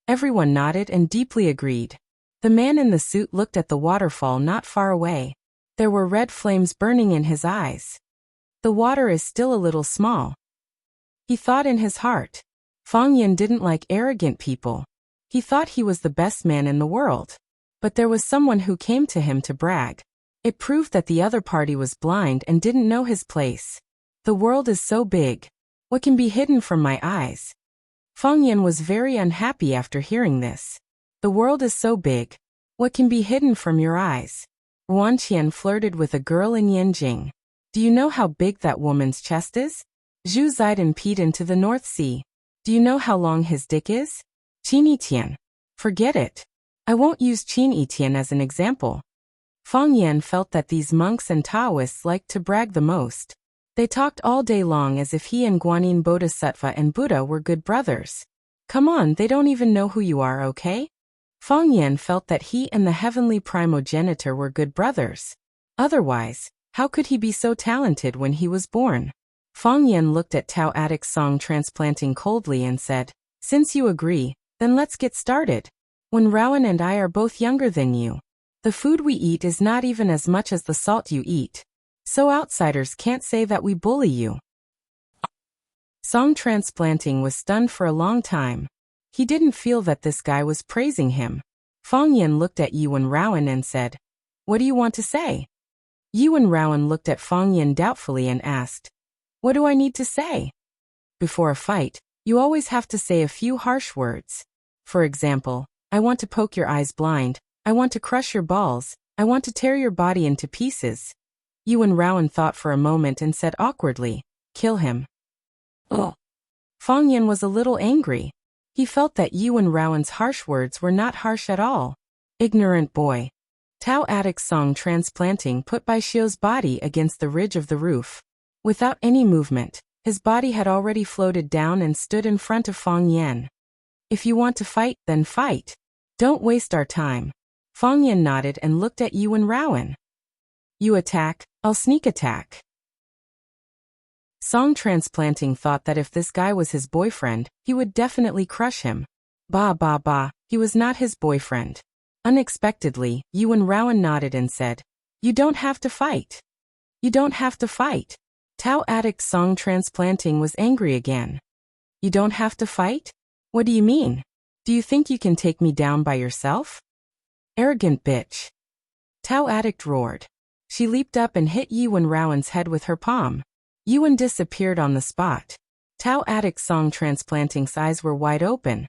Everyone nodded and deeply agreed. The man in the suit looked at the waterfall not far away. There were red flames burning in his eyes. The water is still a little small, he thought in his heart. Fang Yan didn't like arrogant people. He thought he was the best man in the world. But there was someone who came to him to brag. It proved that the other party was blind and didn't know his place. The world is so big. What can be hidden from my eyes? Fang Yan was very unhappy after hearing this. The world is so big. What can be hidden from your eyes? Ruan Qian flirted with a girl in Yanjing. Do you know how big that woman's chest is? Zhu Zaidan peed into the North Sea. Do you know how long his dick is? Qin Yitian. Forget it. I won't use Qin Yitian as an example. Fang Yan felt that these monks and Taoists liked to brag the most. They talked all day long as if he and Guanyin Bodhisattva and Buddha were good brothers. Come on, they don't even know who you are, okay? Fang Yan felt that he and the heavenly primogenitor were good brothers. Otherwise, how could he be so talented when he was born? Fang Yan looked at Tao addict Song transplanting coldly and said, since you agree, then let's get started. When Rowan and I are both younger than you, the food we eat is not even as much as the salt you eat. So outsiders can't say that we bully you. Song transplanting was stunned for a long time. He didn't feel that this guy was praising him. Fang Yan looked at Yuan Rowan and said, what do you want to say? Yuan Rowan looked at Fang Yan doubtfully and asked, what do I need to say? Before a fight, you always have to say a few harsh words. For example, I want to poke your eyes blind, I want to crush your balls, I want to tear your body into pieces. Yuan Rowan thought for a moment and said awkwardly, kill him. Ugh. Fang Yan was a little angry. He felt that Yuan Rowan's harsh words were not harsh at all. Ignorant boy. Tao addict Song transplanting put Bai Xiu's body against the ridge of the roof. Without any movement, his body had already floated down and stood in front of Fang Yan. If you want to fight, then fight. Don't waste our time. Fang Yan nodded and looked at Yuan Rowan. You attack, I'll sneak attack. Song transplanting thought that if this guy was his boyfriend, he would definitely crush him. Bah, he was not his boyfriend. Unexpectedly, Yuan Rowan nodded and said, you don't have to fight. You don't have to fight. Tao addict Song transplanting was angry again. You don't have to fight? What do you mean? Do you think you can take me down by yourself? Arrogant bitch. Tao addict roared. She leaped up and hit Yuan Rowan's head with her palm. Yuan disappeared on the spot. Tao addict Song transplanting's eyes were wide open.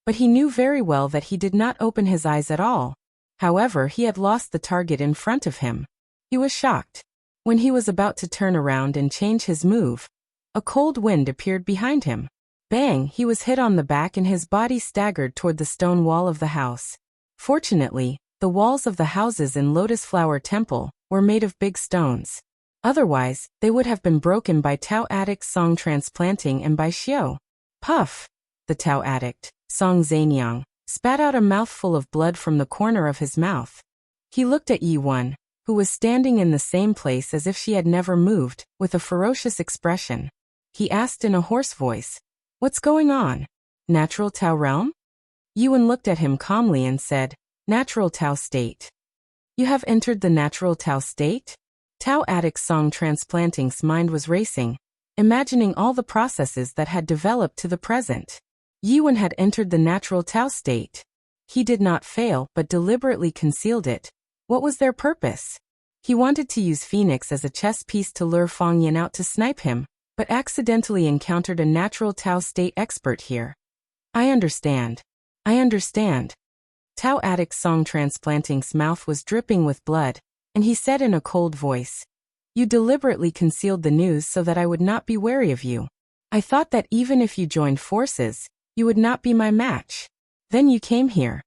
But he knew very well that he did not open his eyes at all. However, he had lost the target in front of him. He was shocked. When he was about to turn around and change his move, a cold wind appeared behind him. Bang, he was hit on the back and his body staggered toward the stone wall of the house. Fortunately, the walls of the houses in Lotus Flower Temple were made of big stones. Otherwise, they would have been broken by Tao addict Song transplanting and Bai Xiu. Puff! The Tao addict, Song Zanyang, spat out a mouthful of blood from the corner of his mouth. He looked at Yuan, who was standing in the same place as if she had never moved, with a ferocious expression. He asked in a hoarse voice, what's going on? Natural Tao realm? Yuan looked at him calmly and said, natural Tao state. You have entered the natural Tao state? Tao addict Song transplanting's mind was racing, imagining all the processes that had developed to the present. Yuan had entered the natural Tao state. He did not fail but deliberately concealed it. What was their purpose? He wanted to use Phoenix as a chess piece to lure Fang Yan out to snipe him, but accidentally encountered a natural Tao state expert here. I understand. I understand. Tao addict Song transplanting's mouth was dripping with blood, and he said in a cold voice, "You deliberately concealed the news so that I would not be wary of you. I thought that even if you joined forces, you would not be my match. Then you came here."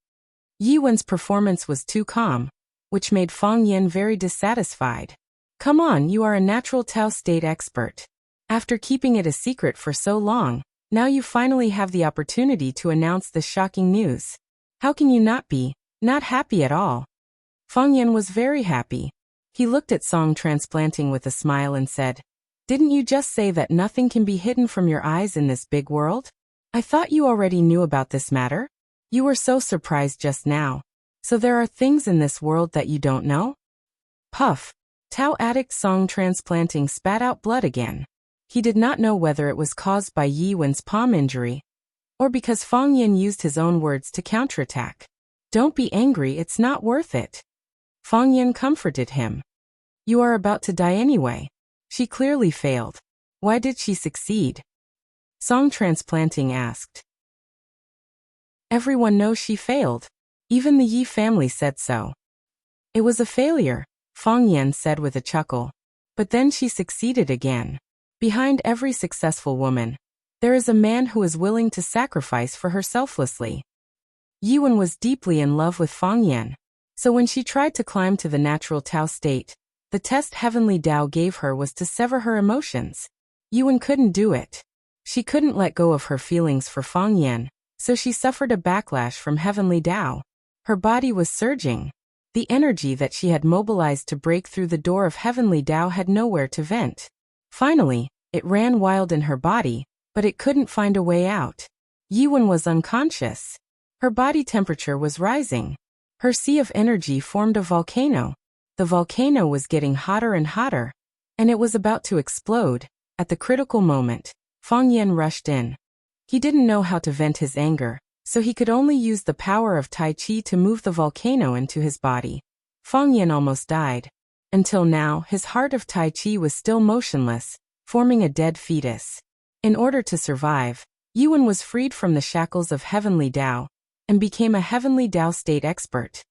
Yi Wen's performance was too calm, which made Fang Yan very dissatisfied. "Come on, you are a natural Tao state expert. After keeping it a secret for so long, now you finally have the opportunity to announce this shocking news. How can you not happy at all?" Fang Yan was very happy. He looked at Song Transplanting with a smile and said, "Didn't you just say that nothing can be hidden from your eyes in this big world? I thought you already knew about this matter. You were so surprised just now. So there are things in this world that you don't know?" Puff. Tao addict Song Transplanting spat out blood again. He did not know whether it was caused by Yi Wen's palm injury, or because Fang Yan used his own words to counterattack. "Don't be angry, it's not worth it." Fang Yan comforted him. "You are about to die anyway. She clearly failed. Why did she succeed?" Song Transplanting asked. "Everyone knows she failed. Even the Yi family said so." "It was a failure," Fang Yan said with a chuckle. "But then she succeeded again. Behind every successful woman, there is a man who is willing to sacrifice for her selflessly." Yi Wen was deeply in love with Fang Yan. So when she tried to climb to the natural Tao state, the test Heavenly Tao gave her was to sever her emotions. Yi Wen couldn't do it. She couldn't let go of her feelings for Fang Yan, so she suffered a backlash from Heavenly Tao. Her body was surging. The energy that she had mobilized to break through the door of Heavenly Tao had nowhere to vent. Finally, it ran wild in her body, but it couldn't find a way out. Yi Wen was unconscious. Her body temperature was rising. Her sea of energy formed a volcano. The volcano was getting hotter and hotter, and it was about to explode. At the critical moment, Fang Yan rushed in. He didn't know how to vent his anger, so he could only use the power of Tai Chi to move the volcano into his body. Fang Yan almost died. Until now, his heart of Tai Chi was still motionless, forming a dead fetus. In order to survive, Yi Wen was freed from the shackles of Heavenly Tao and became a Heavenly Tao state expert.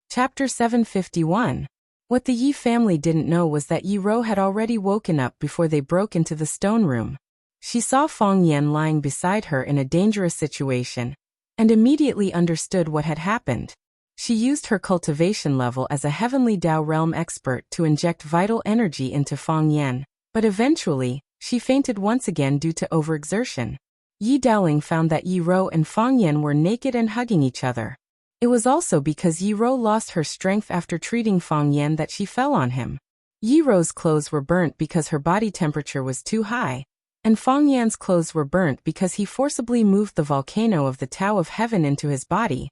Chapter 751. What the Yi family didn't know was that Yi Ro had already woken up before they broke into the stone room. She saw Fang Yan lying beside her in a dangerous situation, and immediately understood what had happened. She used her cultivation level as a Heavenly Tao realm expert to inject vital energy into Fang Yan, but eventually, she fainted once again due to overexertion. Yi Daoling found that Yi Ro and Fang Yan were naked and hugging each other. It was also because Yi Ro lost her strength after treating Fang Yan that she fell on him. Yi Ro's clothes were burnt because her body temperature was too high, and Fang Yan's clothes were burnt because he forcibly moved the volcano of the Tao of Heaven into his body.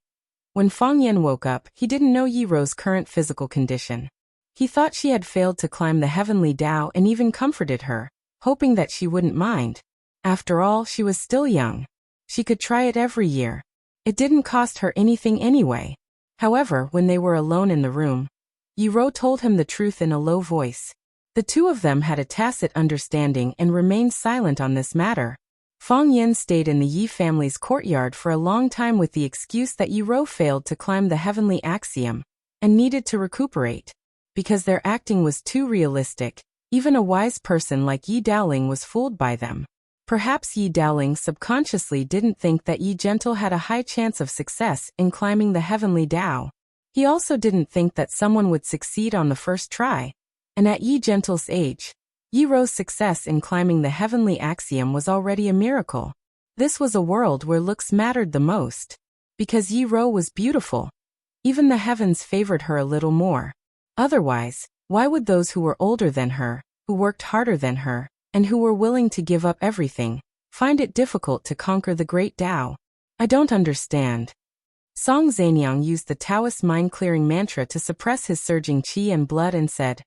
When Fang Yan woke up, he didn't know Yi Ro's current physical condition. He thought she had failed to climb the Heavenly Tao and even comforted her, hoping that she wouldn't mind. After all, she was still young. She could try it every year. It didn't cost her anything anyway. However, when they were alone in the room, Yi Ro told him the truth in a low voice. The two of them had a tacit understanding and remained silent on this matter. Fang Yan stayed in the Yi family's courtyard for a long time with the excuse that Yi Ro failed to climb the heavenly axiom and needed to recuperate. Because their acting was too realistic, even a wise person like Yi Daoling was fooled by them. Perhaps Yi Daoling subconsciously didn't think that Yi Gentle had a high chance of success in climbing the Heavenly Tao. He also didn't think that someone would succeed on the first try. And at Yi Gentle's age, Yi Ro's success in climbing the Heavenly Axiom was already a miracle. This was a world where looks mattered the most. Because Yi Ro was beautiful, even the heavens favored her a little more. Otherwise, why would those who were older than her, who worked harder than her, and who were willing to give up everything, find it difficult to conquer the great Tao? I don't understand. Song Zanyang used the Taoist mind-clearing mantra to suppress his surging qi and blood and said,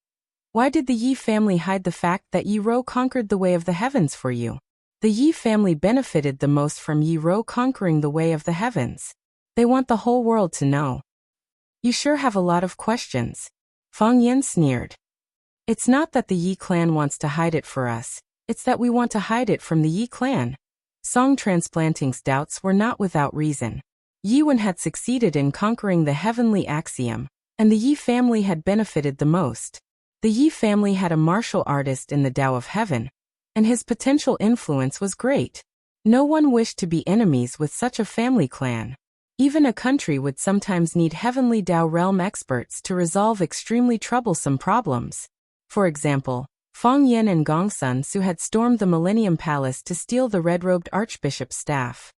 "Why did the Yi family hide the fact that Yi Ro conquered the way of the heavens for you? The Yi family benefited the most from Yi Ro conquering the way of the heavens. They want the whole world to know." "You sure have a lot of questions," Fang Yan sneered. "It's not that the Yi clan wants to hide it for us, it's that we want to hide it from the Yi clan." Song Transplanting's doubts were not without reason. Yi Wen had succeeded in conquering the heavenly axiom, and the Yi family had benefited the most. The Yi family had a martial artist in the Tao of Heaven, and his potential influence was great. No one wished to be enemies with such a family clan. Even a country would sometimes need heavenly Tao realm experts to resolve extremely troublesome problems. For example, Fang Yan and Gong Sun Su had stormed the Millennium Palace to steal the red-robed archbishop's staff.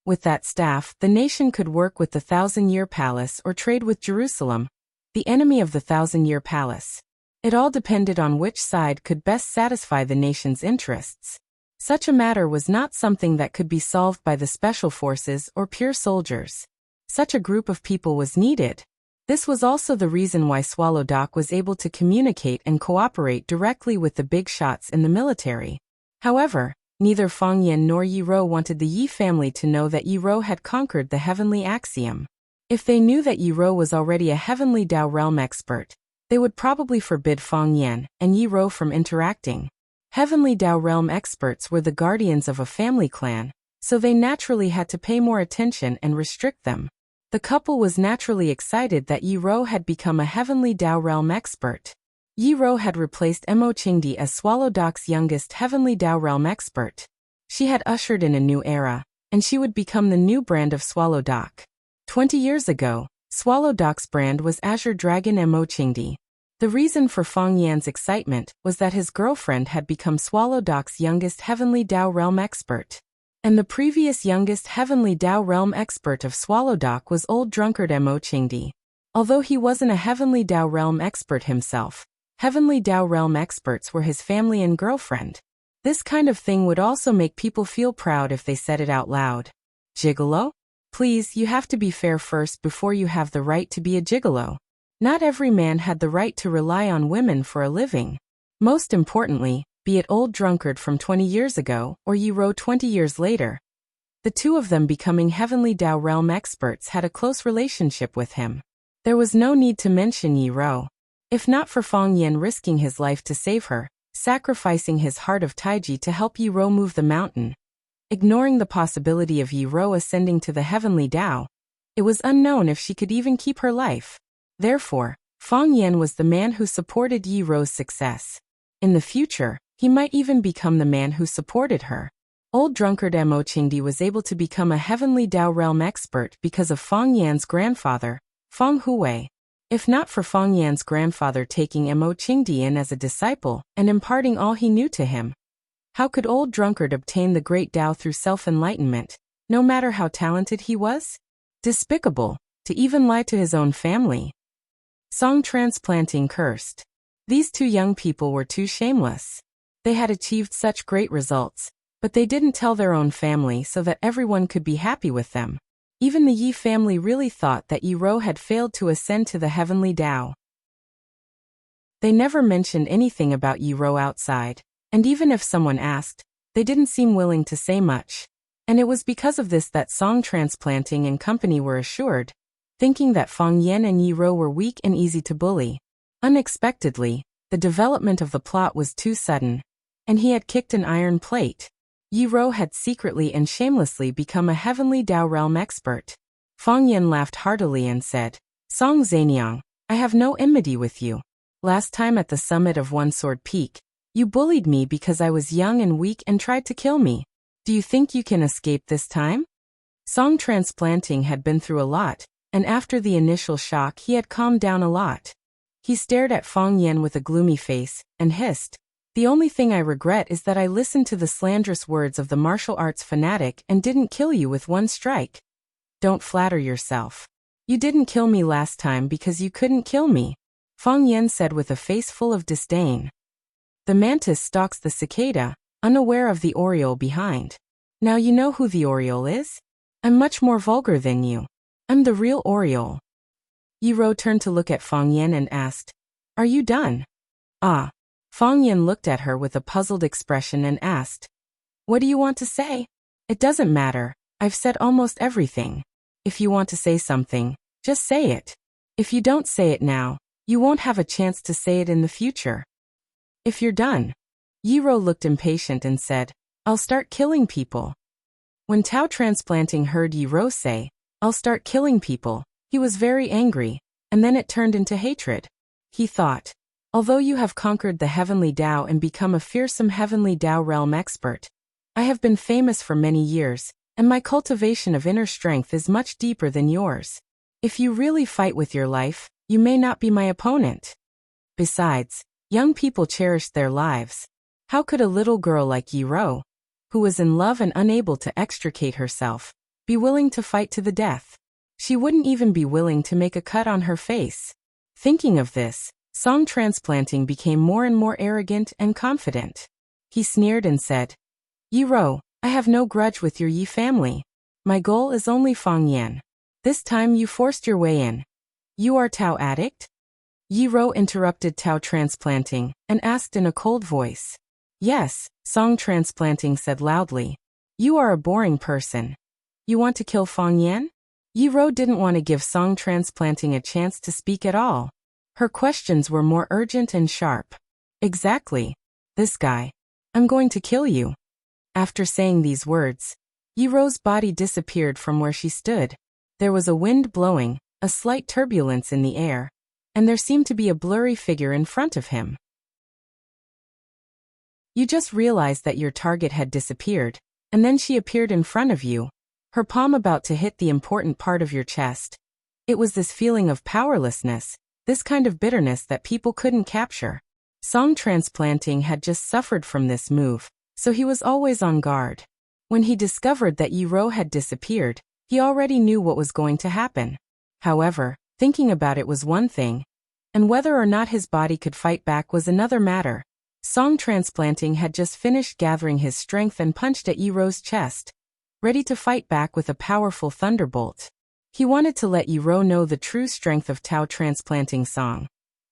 With that staff, the nation could work with the Thousand-Year Palace or trade with Jerusalem, the enemy of the Thousand-Year Palace. It all depended on which side could best satisfy the nation's interests. Such a matter was not something that could be solved by the special forces or pure soldiers. Such a group of people was needed. This was also the reason why Swallow Dock was able to communicate and cooperate directly with the big shots in the military. However, neither Fang Yan nor Yi Ro wanted the Yi family to know that Yi Ro had conquered the heavenly axiom. If they knew that Yi Ro was already a heavenly Tao realm expert, they would probably forbid Fang Yan and Yi Ro from interacting. Heavenly Tao realm experts were the guardians of a family clan, so they naturally had to pay more attention and restrict them. The couple was naturally excited that Yi Ro had become a heavenly Tao realm expert. Yi Ro had replaced Mo Qingdi as Swallow Dock's youngest heavenly Tao realm expert. She had ushered in a new era, and she would become the new brand of Swallow Dock. 20 years ago, Swallow Dock's brand was Azure Dragon Mo Qingdi. The reason for Fang Yan's excitement was that his girlfriend had become Swallow Dock's youngest heavenly Tao realm expert. And the previous youngest heavenly Tao realm expert of Swallow Dock was old drunkard Mo Qingdi. Although he wasn't a heavenly Tao realm expert himself, heavenly Tao realm experts were his family and girlfriend. This kind of thing would also make people feel proud if they said it out loud. Gigolo? Please, you have to be fair first before you have the right to be a gigolo. Not every man had the right to rely on women for a living. Most importantly, be it old drunkard from 20 years ago or Yi Ro 20 years later. The two of them becoming heavenly Tao realm experts had a close relationship with him. There was no need to mention Yi Ro. If not for Fang Yan risking his life to save her, sacrificing his heart of Taiji to help Yi Ro move the mountain, ignoring the possibility of Yi Ro ascending to the heavenly Tao, it was unknown if she could even keep her life. Therefore, Fang Yan was the man who supported Yi Ro's success. In the future, he might even become the man who supported her. Old drunkard Mo Qingdi was able to become a heavenly Tao realm expert because of Fang Yan's grandfather, Fang Huwei. If not for Fang Yan's grandfather taking Mo Qingdi in as a disciple and imparting all he knew to him, how could old drunkard obtain the great Tao through self-enlightenment, no matter how talented he was? Despicable, to even lie to his own family. Song transplanting cursed. These two young people were too shameless. They had achieved such great results, but they didn't tell their own family so that everyone could be happy with them. Even the Yi family really thought that Yi Ro had failed to ascend to the heavenly Tao. They never mentioned anything about Yi Ro outside, and even if someone asked, they didn't seem willing to say much. And it was because of this that Song Transplanting and company were assured, thinking that Fang Yan and Yi Ro were weak and easy to bully. Unexpectedly, the development of the plot was too sudden, and he had kicked an iron plate. Yi Ro had secretly and shamelessly become a heavenly Tao realm expert. Fang Yan laughed heartily and said, Song Zaniang, I have no enmity with you. Last time at the summit of One Sword Peak, you bullied me because I was young and weak and tried to kill me. Do you think you can escape this time? Song Transplanting had been through a lot, and after the initial shock he had calmed down a lot. He stared at Fang Yan with a gloomy face, and hissed, The only thing I regret is that I listened to the slanderous words of the martial arts fanatic and didn't kill you with one strike. Don't flatter yourself. You didn't kill me last time because you couldn't kill me, Fang Yan said with a face full of disdain. The mantis stalks the cicada, unaware of the oriole behind. Now you know who the oriole is? I'm much more vulgar than you. I'm the real oriole. Yi Ro turned to look at Fang Yan and asked, Are you done? Ah. Fang Yan looked at her with a puzzled expression and asked, What do you want to say? It doesn't matter, I've said almost everything. If you want to say something, just say it. If you don't say it now, you won't have a chance to say it in the future. If you're done. Yi Ro looked impatient and said, I'll start killing people. When Tao Transplanting heard Yi Rou say, "I'll start killing people," he was very angry, and then it turned into hatred. He thought, although you have conquered the heavenly Tao and become a fearsome heavenly Tao realm expert, I have been famous for many years, and my cultivation of inner strength is much deeper than yours. If you really fight with your life, you may not be my opponent. Besides, young people cherish their lives. How could a little girl like Yi Rou, who was in love and unable to extricate herself, be willing to fight to the death? She wouldn't even be willing to make a cut on her face. Thinking of this, Song Transplanting became more and more arrogant and confident. He sneered and said, "Yi Rou, I have no grudge with your Yi family. My goal is only Fang Yan. This time you forced your way in. You are Tao addict?" Yi Rou interrupted Tao Transplanting and asked in a cold voice. "Yes," Song Transplanting said loudly. "You are a boring person. You want to kill Fang Yan?" Yi Rou didn't want to give Song Transplanting a chance to speak at all. Her questions were more urgent and sharp. "Exactly. This guy. I'm going to kill you." After saying these words, Yi Rou's body disappeared from where she stood. There was a wind blowing, a slight turbulence in the air, and there seemed to be a blurry figure in front of him. You just realized that your target had disappeared, and then she appeared in front of you, her palm about to hit the important part of your chest. It was this feeling of powerlessness, this kind of bitterness that people couldn't capture. Song Transplanting had just suffered from this move, so he was always on guard. When he discovered that Yi Rou had disappeared, he already knew what was going to happen. However, thinking about it was one thing, and whether or not his body could fight back was another matter. Song Transplanting had just finished gathering his strength and punched at Yi Rou's chest, ready to fight back with a powerful thunderbolt. He wanted to let Yi Rou know the true strength of Tao Transplanting Song.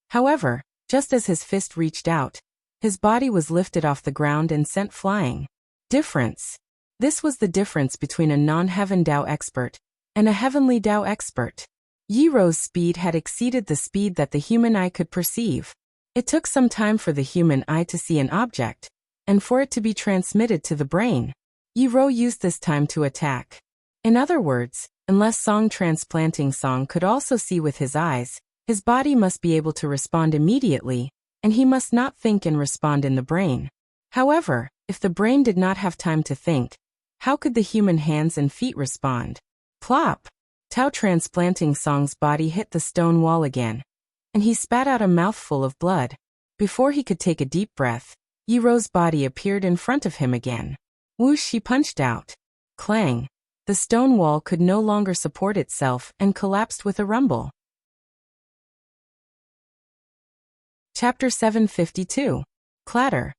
However, just as his fist reached out, his body was lifted off the ground and sent flying. Difference. This was the difference between a non-heaven Tao expert and a heavenly Tao expert. Yi Rou's speed had exceeded the speed that the human eye could perceive. It took some time for the human eye to see an object, and for it to be transmitted to the brain. Yi Rou used this time to attack. In other words, unless Song Transplanting Song could also see with his eyes, his body must be able to respond immediately, and he must not think and respond in the brain. However, if the brain did not have time to think, how could the human hands and feet respond? Plop! Tao Transplanting Song's body hit the stone wall again, and he spat out a mouthful of blood. Before he could take a deep breath, Yi Rou's body appeared in front of him again. Whoosh! He punched out. Clang! The stone wall could no longer support itself and collapsed with a rumble. Chapter 752. Clatter.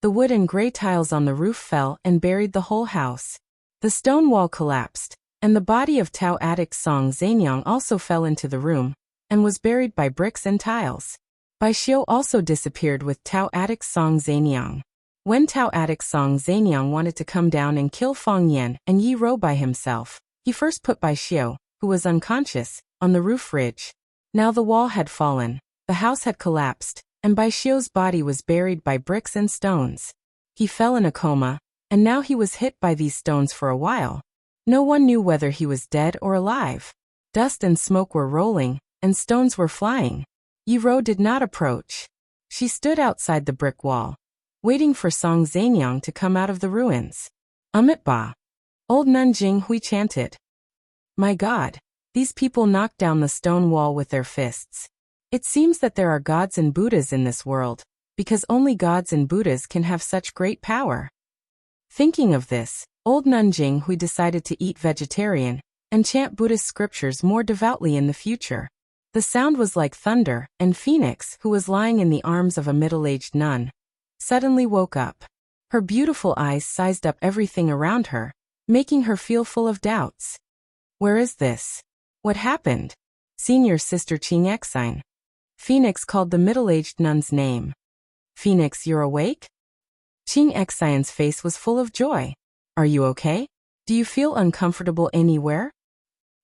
The wood and gray tiles on the roof fell and buried the whole house. The stone wall collapsed, and the body of Tao addict Song Zanyang also fell into the room, and was buried by bricks and tiles. Bai Xiu also disappeared with Tao addict Song Zanyang. When Tao addict Song Zanyang wanted to come down and kill Fang Yan and Yi Rou by himself, he first put Bai Xiu, who was unconscious, on the roof ridge. Now the wall had fallen, the house had collapsed, and Bai Xiu's body was buried by bricks and stones. He fell in a coma, and now he was hit by these stones for a while. No one knew whether he was dead or alive. Dust and smoke were rolling, and stones were flying. Yi Rou did not approach. She stood outside the brick wall, waiting for Song Zanyang to come out of the ruins. Amit Ba. Old Nanjing Hui chanted. My God, these people knocked down the stone wall with their fists. It seems that there are gods and Buddhas in this world, because only gods and Buddhas can have such great power. Thinking of this, old Nanjing Hui decided to eat vegetarian and chant Buddhist scriptures more devoutly in the future. The sound was like thunder, and Phoenix, who was lying in the arms of a middle-aged nun, suddenly woke up. Her beautiful eyes sized up everything around her, making her feel full of doubts. Where is this? What happened? Senior Sister Qing Exine. Phoenix called the middle-aged nun's name. Phoenix, you're awake? Qing Exine's face was full of joy. Are you okay? Do you feel uncomfortable anywhere?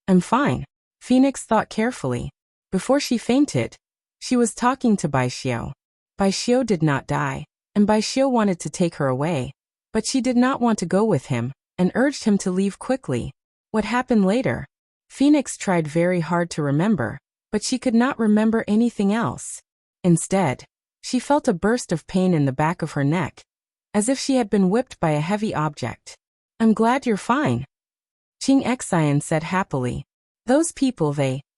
I'm fine. Phoenix thought carefully. Before she fainted, she was talking to Bai Xiu. Bai Xiu did not die, and Bai Xiu wanted to take her away, but she did not want to go with him, and urged him to leave quickly. What happened later? Phoenix tried very hard to remember, but she could not remember anything else. Instead, she felt a burst of pain in the back of her neck, as if she had been whipped by a heavy object. "I'm glad you're fine," Qing Xian said happily. "Those people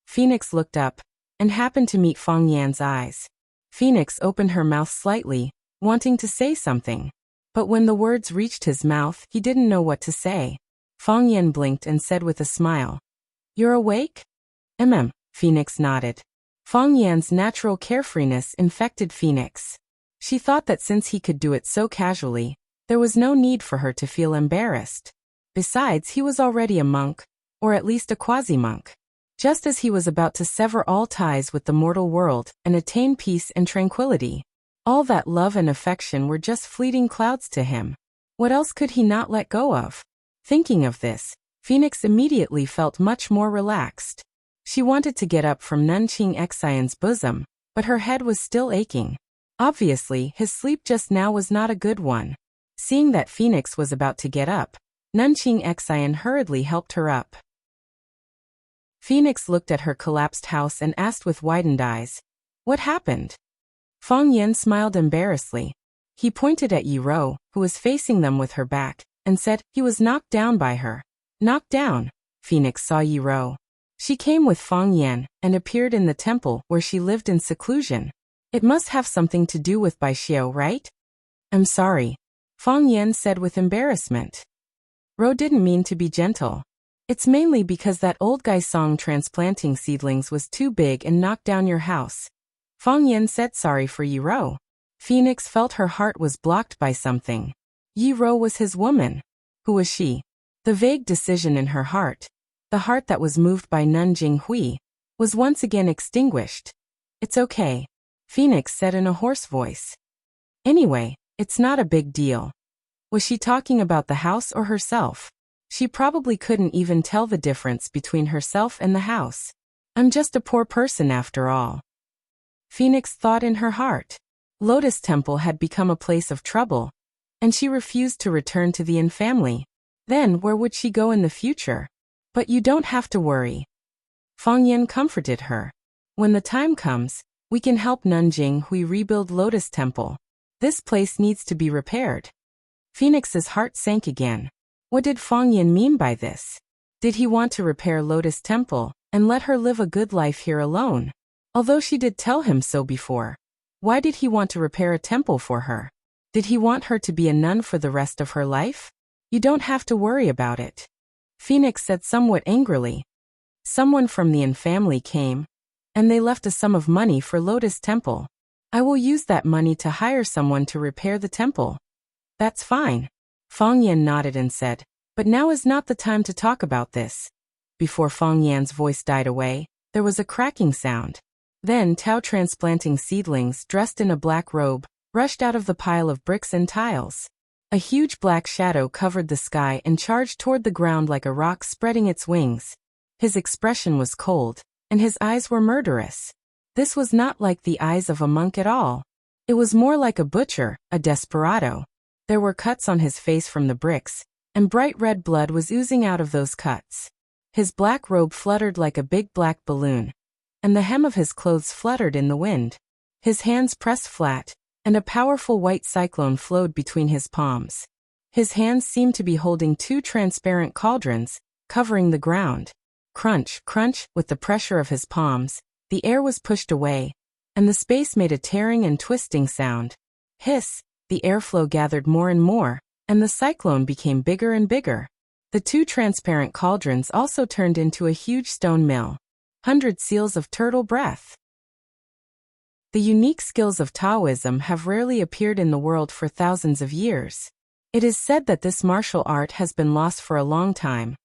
Phoenix looked up, and happened to meet Fang Yan's eyes. Phoenix opened her mouth slightly, wanting to say something. But when the words reached his mouth, he didn't know what to say. Fang Yan blinked and said with a smile, "You're awake?" Phoenix nodded. Fang Yan's natural carefreeness infected Phoenix. She thought that since he could do it so casually, there was no need for her to feel embarrassed. Besides, he was already a monk, or at least a quasi-monk. Just as he was about to sever all ties with the mortal world and attain peace and tranquility, all that love and affection were just fleeting clouds to him. What else could he not let go of? Thinking of this, Phoenix immediately felt much more relaxed. She wanted to get up from Qing Xian's bosom, but her head was still aching. Obviously, his sleep just now was not a good one. Seeing that Phoenix was about to get up, Qing Xian hurriedly helped her up. Phoenix looked at her collapsed house and asked with widened eyes, "What happened?" Fang Yan smiled embarrassedly. He pointed at Yi Rou, who was facing them with her back, and said he was knocked down by her. Knocked down? Phoenix saw Yi Rou. She came with Fang Yan and appeared in the temple where she lived in seclusion. It must have something to do with Bai Xiao, right? "I'm sorry," Fang Yan said with embarrassment. Rou didn't mean to be gentle. "It's mainly because that old guy song transplanting seedlings was too big and knocked down your house." Fang Yan said sorry for Yi Rou. Phoenix felt her heart was blocked by something. Yi Rou was his woman. Who was she? The vague decision in her heart, the heart that was moved by Nanjing Hui, was once again extinguished. "It's okay," Phoenix said in a hoarse voice. "Anyway, it's not a big deal." Was she talking about the house or herself? She probably couldn't even tell the difference between herself and the house. "I'm just a poor person after all," Phoenix thought in her heart. Lotus Temple had become a place of trouble, and she refused to return to the Yin family. Then where would she go in the future? "But you don't have to worry," Fang Yan comforted her. "When the time comes, we can help Nanjing Hui rebuild Lotus Temple. This place needs to be repaired." Phoenix's heart sank again. What did Fang Yan mean by this? Did he want to repair Lotus Temple and let her live a good life here alone? Although she did tell him so before. Why did he want to repair a temple for her? Did he want her to be a nun for the rest of her life? "You don't have to worry about it," Phoenix said somewhat angrily. "Someone from the Yin family came, and they left a sum of money for Lotus Temple. I will use that money to hire someone to repair the temple." "That's fine," Fang Yan nodded and said, "but now is not the time to talk about this." Before Fang Yan's voice died away, there was a cracking sound. Then Tao transplanting seedlings dressed in a black robe rushed out of the pile of bricks and tiles. A huge black shadow covered the sky and charged toward the ground like a rock spreading its wings. His expression was cold, and his eyes were murderous. This was not like the eyes of a monk at all. It was more like a butcher, a desperado. There were cuts on his face from the bricks, and bright red blood was oozing out of those cuts. His black robe fluttered like a big black balloon, and the hem of his clothes fluttered in the wind. His hands pressed flat, and a powerful white cyclone flowed between his palms. His hands seemed to be holding two transparent cauldrons, covering the ground. Crunch, crunch, with the pressure of his palms, the air was pushed away, and the space made a tearing and twisting sound. Hiss, the airflow gathered more and more, and the cyclone became bigger and bigger. The two transparent cauldrons also turned into a huge stone mill. 100 seals of turtle breath. The unique skills of Taoism have rarely appeared in the world for thousands of years. It is said that this martial art has been lost for a long time,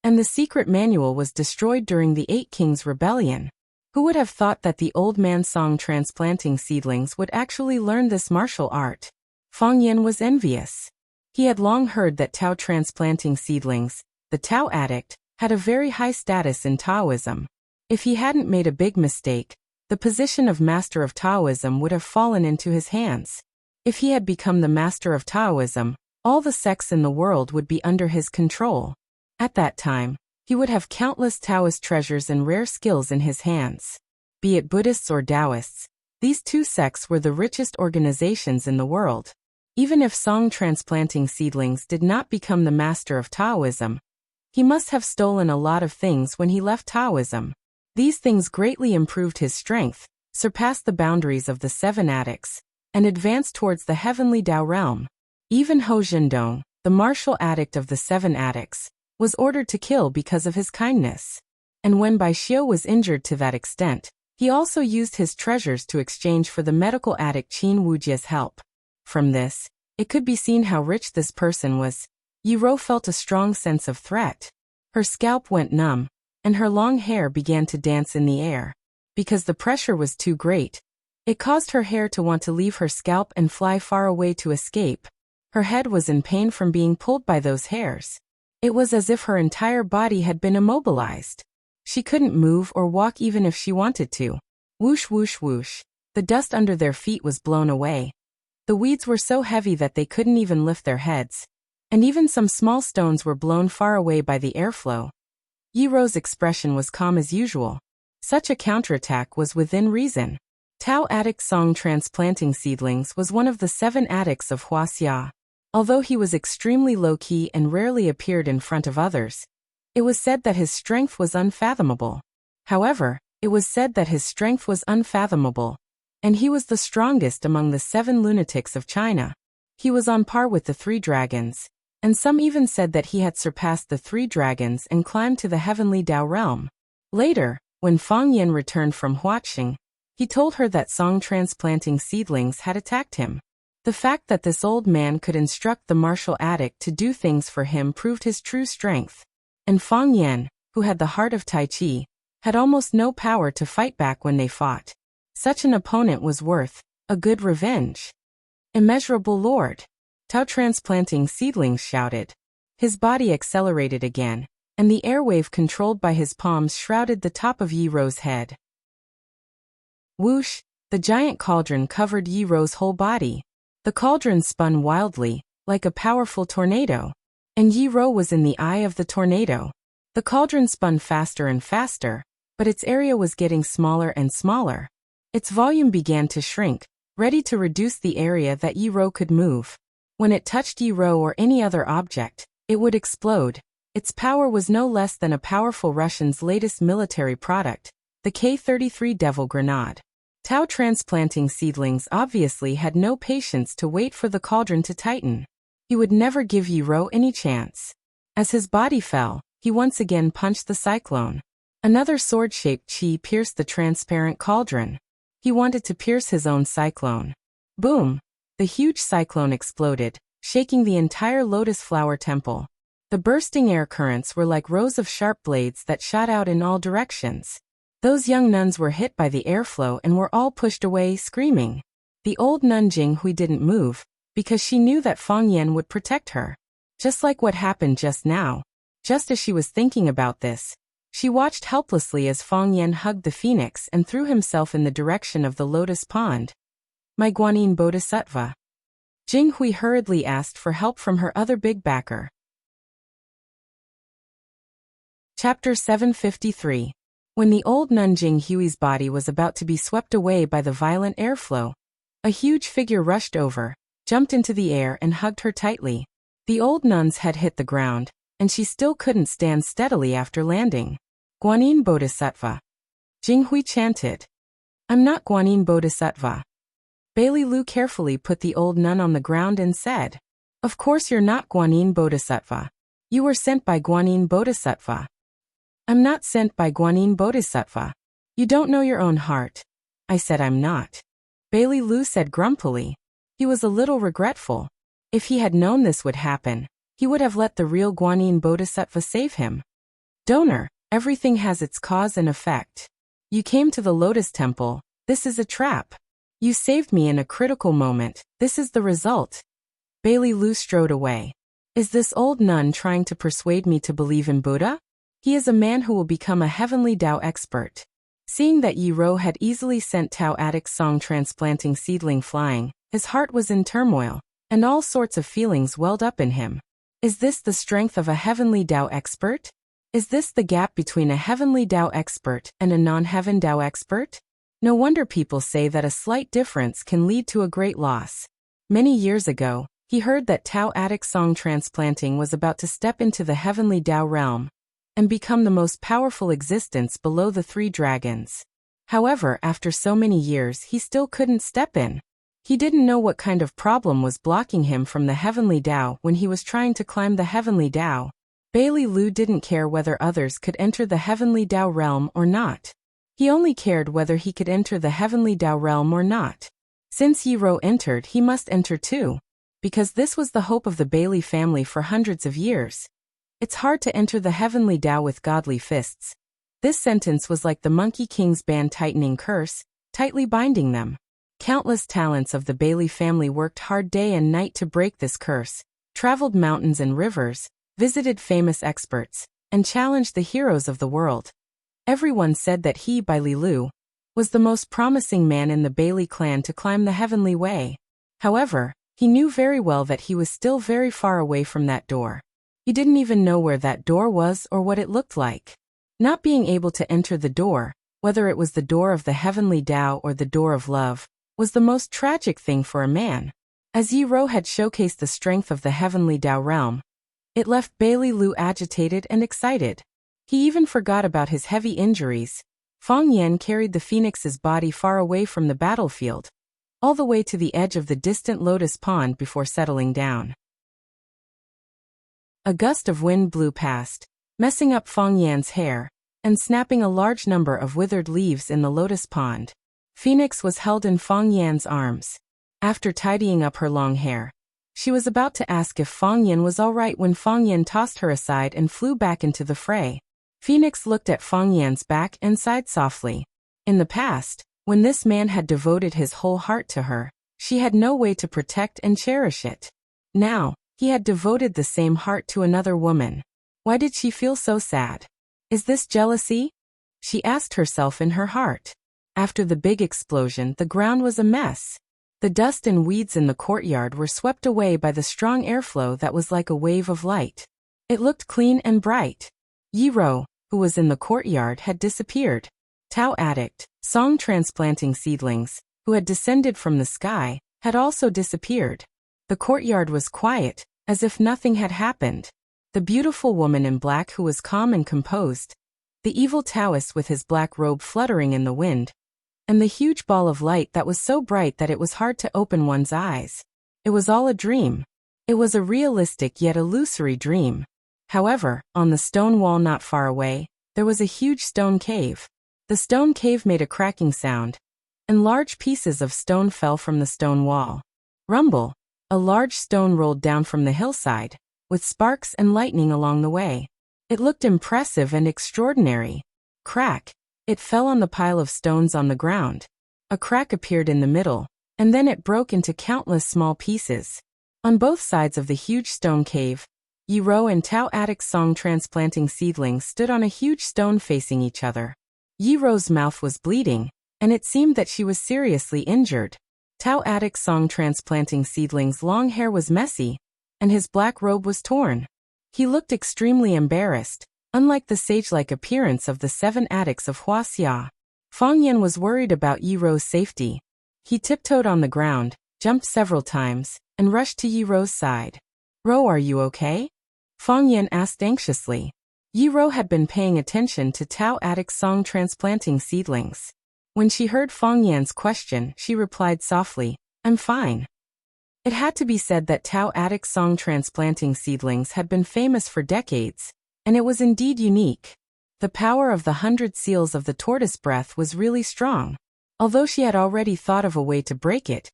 and the secret manual was destroyed during the Eight Kings Rebellion. Who would have thought that the old man song transplanting seedlings would actually learn this martial art? Fang Yan was envious. He had long heard that Tao transplanting seedlings, the Tao addict, had a very high status in Taoism. If he hadn't made a big mistake, the position of Master of Taoism would have fallen into his hands. If he had become the Master of Taoism, All the sects in the world would be under his control. At that time, he would have countless Taoist treasures and rare skills in his hands. Be it Buddhists or Taoists, these two sects were the richest organizations in the world. Even if Song transplanting seedlings did not become the master of Taoism, he must have stolen a lot of things when he left Taoism. These things greatly improved his strength, surpassed the boundaries of the 7 addicts, and advanced towards the heavenly Tao realm. Even Ho Zhendong, the martial addict of the 7 addicts, was ordered to kill because of his kindness. And when Bai Xiu was injured to that extent, he also used his treasures to exchange for the medical addict Qin Wujia's help. From this, it could be seen how rich this person was. Yi Ro felt a strong sense of threat. Her scalp went numb, and her long hair began to dance in the air. Because the pressure was too great, it caused her hair to want to leave her scalp and fly far away to escape. Her head was in pain from being pulled by those hairs. It was as if her entire body had been immobilized. She couldn't move or walk even if she wanted to. Whoosh whoosh whoosh. The dust under their feet was blown away. The weeds were so heavy that they couldn't even lift their heads. And even some small stones were blown far away by the airflow. Yi Ro's expression was calm as usual. Such a counterattack was within reason. Tao addict Song transplanting seedlings was one of the 7 addicts of Wuxia. Although he was extremely low-key and rarely appeared in front of others, it was said that his strength was unfathomable. However, it was said that his strength was unfathomable, and he was the strongest among the 7 lunatics of China. He was on par with the 3 dragons, and some even said that he had surpassed the 3 dragons and climbed to the heavenly Tao realm. Later, when Fang Yan returned from Huaqing, he told her that Song transplanting seedlings had attacked him. The fact that this old man could instruct the martial addict to do things for him proved his true strength. And Fang Yan, who had the heart of Tai Chi, had almost no power to fight back when they fought. Such an opponent was worth a good revenge. Immeasurable Lord! Tao transplanting seedlings shouted. His body accelerated again, and the airwave controlled by his palms shrouded the top of Yi Ro's head. Whoosh! The giant cauldron covered Yi Ro's whole body. The cauldron spun wildly, like a powerful tornado. And Yi Ro was in the eye of the tornado. The cauldron spun faster and faster, but its area was getting smaller and smaller. Its volume began to shrink, ready to reduce the area that Yi Ro could move. When it touched Yi Ro or any other object, it would explode. Its power was no less than a powerful Russian's latest military product, the K-33 Devil Grenade. Tao transplanting seedlings obviously had no patience to wait for the cauldron to tighten. He would never give Yi Ro any chance. As his body fell, he once again punched the cyclone. Another sword-shaped chi pierced the transparent cauldron. He wanted to pierce his own cyclone. Boom! The huge cyclone exploded, shaking the entire lotus flower temple. The bursting air currents were like rows of sharp blades that shot out in all directions. Those young nuns were hit by the airflow and were all pushed away, screaming. The old nun Jinghui didn't move, because she knew that Fang Yan would protect her. Just like what happened just now. Just as she was thinking about this, she watched helplessly as Fang Yan hugged the phoenix and threw himself in the direction of the lotus pond. My Guanyin Bodhisattva. Jinghui hurriedly asked for help from her other big backer. Chapter 753. When the old nun Jinghui's body was about to be swept away by the violent airflow, a huge figure rushed over, jumped into the air and hugged her tightly. The old nun's head hit the ground, and she still couldn't stand steadily after landing. Guanyin Bodhisattva. Jinghui chanted. I'm not Guanyin Bodhisattva. Bailey Lu carefully put the old nun on the ground and said, Of course you're not Guanyin Bodhisattva. You were sent by Guanyin Bodhisattva. I'm not sent by Guanyin Bodhisattva. You don't know your own heart. I said I'm not. Bailey Lu said grumpily. He was a little regretful. If he had known this would happen, he would have let the real Guanyin Bodhisattva save him. Donor, everything has its cause and effect. You came to the Lotus Temple, this is a trap. You saved me in a critical moment, this is the result. Bailey Lu strode away. Is this old nun trying to persuade me to believe in Buddha? He is a man who will become a heavenly Tao expert. Seeing that Yi Ro had easily sent Tao addict Song transplanting seedling flying, his heart was in turmoil. and all sorts of feelings welled up in him. Is this the strength of a heavenly Tao expert? Is this the gap between a heavenly Tao expert and a non-heaven Tao expert? No wonder people say that a slight difference can lead to a great loss. Many years ago, he heard that Tao Attic song transplanting was about to step into the heavenly Tao realm and become the most powerful existence below the three dragons. However, after so many years, he still couldn't step in. He didn't know what kind of problem was blocking him from the heavenly Tao when he was trying to climb the heavenly Tao. Bailey Lu didn't care whether others could enter the heavenly Tao realm or not. He only cared whether he could enter the heavenly Tao realm or not. Since Yi Rou entered, he must enter too, because this was the hope of the Bailey family for hundreds of years. It's hard to enter the heavenly Tao with godly fists. This sentence was like the Monkey King's band tightening curse, tightly binding them. Countless talents of the Bailey family worked hard day and night to break this curse, traveled mountains and rivers, visited famous experts, and challenged the heroes of the world. Everyone said that he, Bailey Lu, was the most promising man in the Bailey clan to climb the heavenly way. However, he knew very well that he was still very far away from that door. He didn't even know where that door was or what it looked like. Not being able to enter the door, whether it was the door of the heavenly Tao or the door of love, was the most tragic thing for a man. As Yi Rou had showcased the strength of the heavenly Tao realm, it left Bailey Lu agitated and excited. He even forgot about his heavy injuries. Fang Yan carried the phoenix's body far away from the battlefield, all the way to the edge of the distant lotus pond before settling down. A gust of wind blew past, messing up Fang Yan's hair, and snapping a large number of withered leaves in the lotus pond. Phoenix was held in Fang Yan's arms. After tidying up her long hair, she was about to ask if Fang Yan was all right when Fang Yan tossed her aside and flew back into the fray. Phoenix looked at Fang Yan's back and sighed softly. In the past, when this man had devoted his whole heart to her, she had no way to protect and cherish it. Now, he had devoted the same heart to another woman. Why did she feel so sad? Is this jealousy? She asked herself in her heart. After the big explosion, the ground was a mess. The dust and weeds in the courtyard were swept away by the strong airflow that was like a wave of light. It looked clean and bright. Yi Rou, who was in the courtyard, had disappeared. Tao Addict, song transplanting seedlings, who had descended from the sky, had also disappeared. The courtyard was quiet, as if nothing had happened. The beautiful woman in black who was calm and composed, the evil Taoist with his black robe fluttering in the wind, and the huge ball of light that was so bright that it was hard to open one's eyes. It was all a dream. It was a realistic yet illusory dream. However, on the stone wall not far away, there was a huge stone cave. The stone cave made a cracking sound, and large pieces of stone fell from the stone wall. Rumble! A large stone rolled down from the hillside, with sparks and lightning along the way. It looked impressive and extraordinary. Crack! It fell on the pile of stones on the ground. A crack appeared in the middle, and then it broke into countless small pieces. On both sides of the huge stone cave, Yi Rou and Tao Addict's song transplanting seedlings stood on a huge stone facing each other. Yi Rou's mouth was bleeding, and it seemed that she was seriously injured. Tao Addict's song transplanting seedling's long hair was messy, and his black robe was torn. He looked extremely embarrassed, unlike the sage-like appearance of the 7 addicts of Wuxia. Fang Yan was worried about Yi Rou's safety. He tiptoed on the ground, jumped several times, and rushed to Yi Rou's side. "Rou, are you okay?" Fang Yan asked anxiously. Yi Rou had been paying attention to Tao Addict's song transplanting seedlings. When she heard Fang Yan's question, she replied softly, "I'm fine." It had to be said that Tao Addict's song transplanting seedlings had been famous for decades, and it was indeed unique. The power of the 100 seals of the tortoise breath was really strong. Although she had already thought of a way to break it,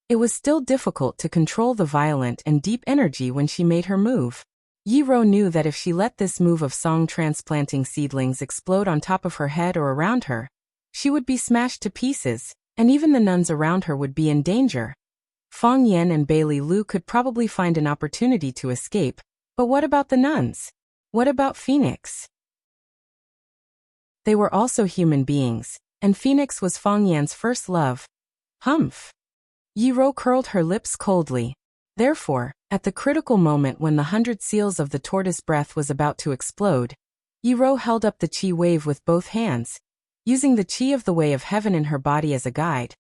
it was still difficult to control the violent and deep energy when she made her move. Yi Rou knew that if she let this move of song transplanting seedlings explode on top of her head or around her, she would be smashed to pieces, and even the nuns around her would be in danger. Fang Yan and Bailey Lu could probably find an opportunity to escape, but what about the nuns? What about Phoenix? They were also human beings, and Phoenix was Fang Yan's first love. Humph! Yi Rou curled her lips coldly. Therefore, at the critical moment when the 100 seals of the tortoise breath was about to explode, Yi-Ro held up the Qi wave with both hands, using the Qi of the way of heaven in her body as a guide,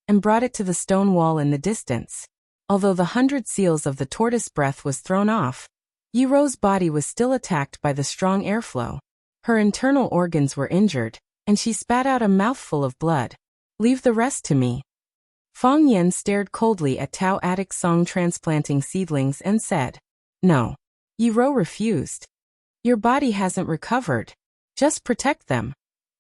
and brought it to the stone wall in the distance. Although the 100 seals of the tortoise breath was thrown off, Yi-Ro's body was still attacked by the strong airflow. Her internal organs were injured, and she spat out a mouthful of blood. "Leave the rest to me." Fang Yan stared coldly at Tao Attic Song transplanting seedlings and said, "No." Yi-Ro refused. "Your body hasn't recovered. Just protect them."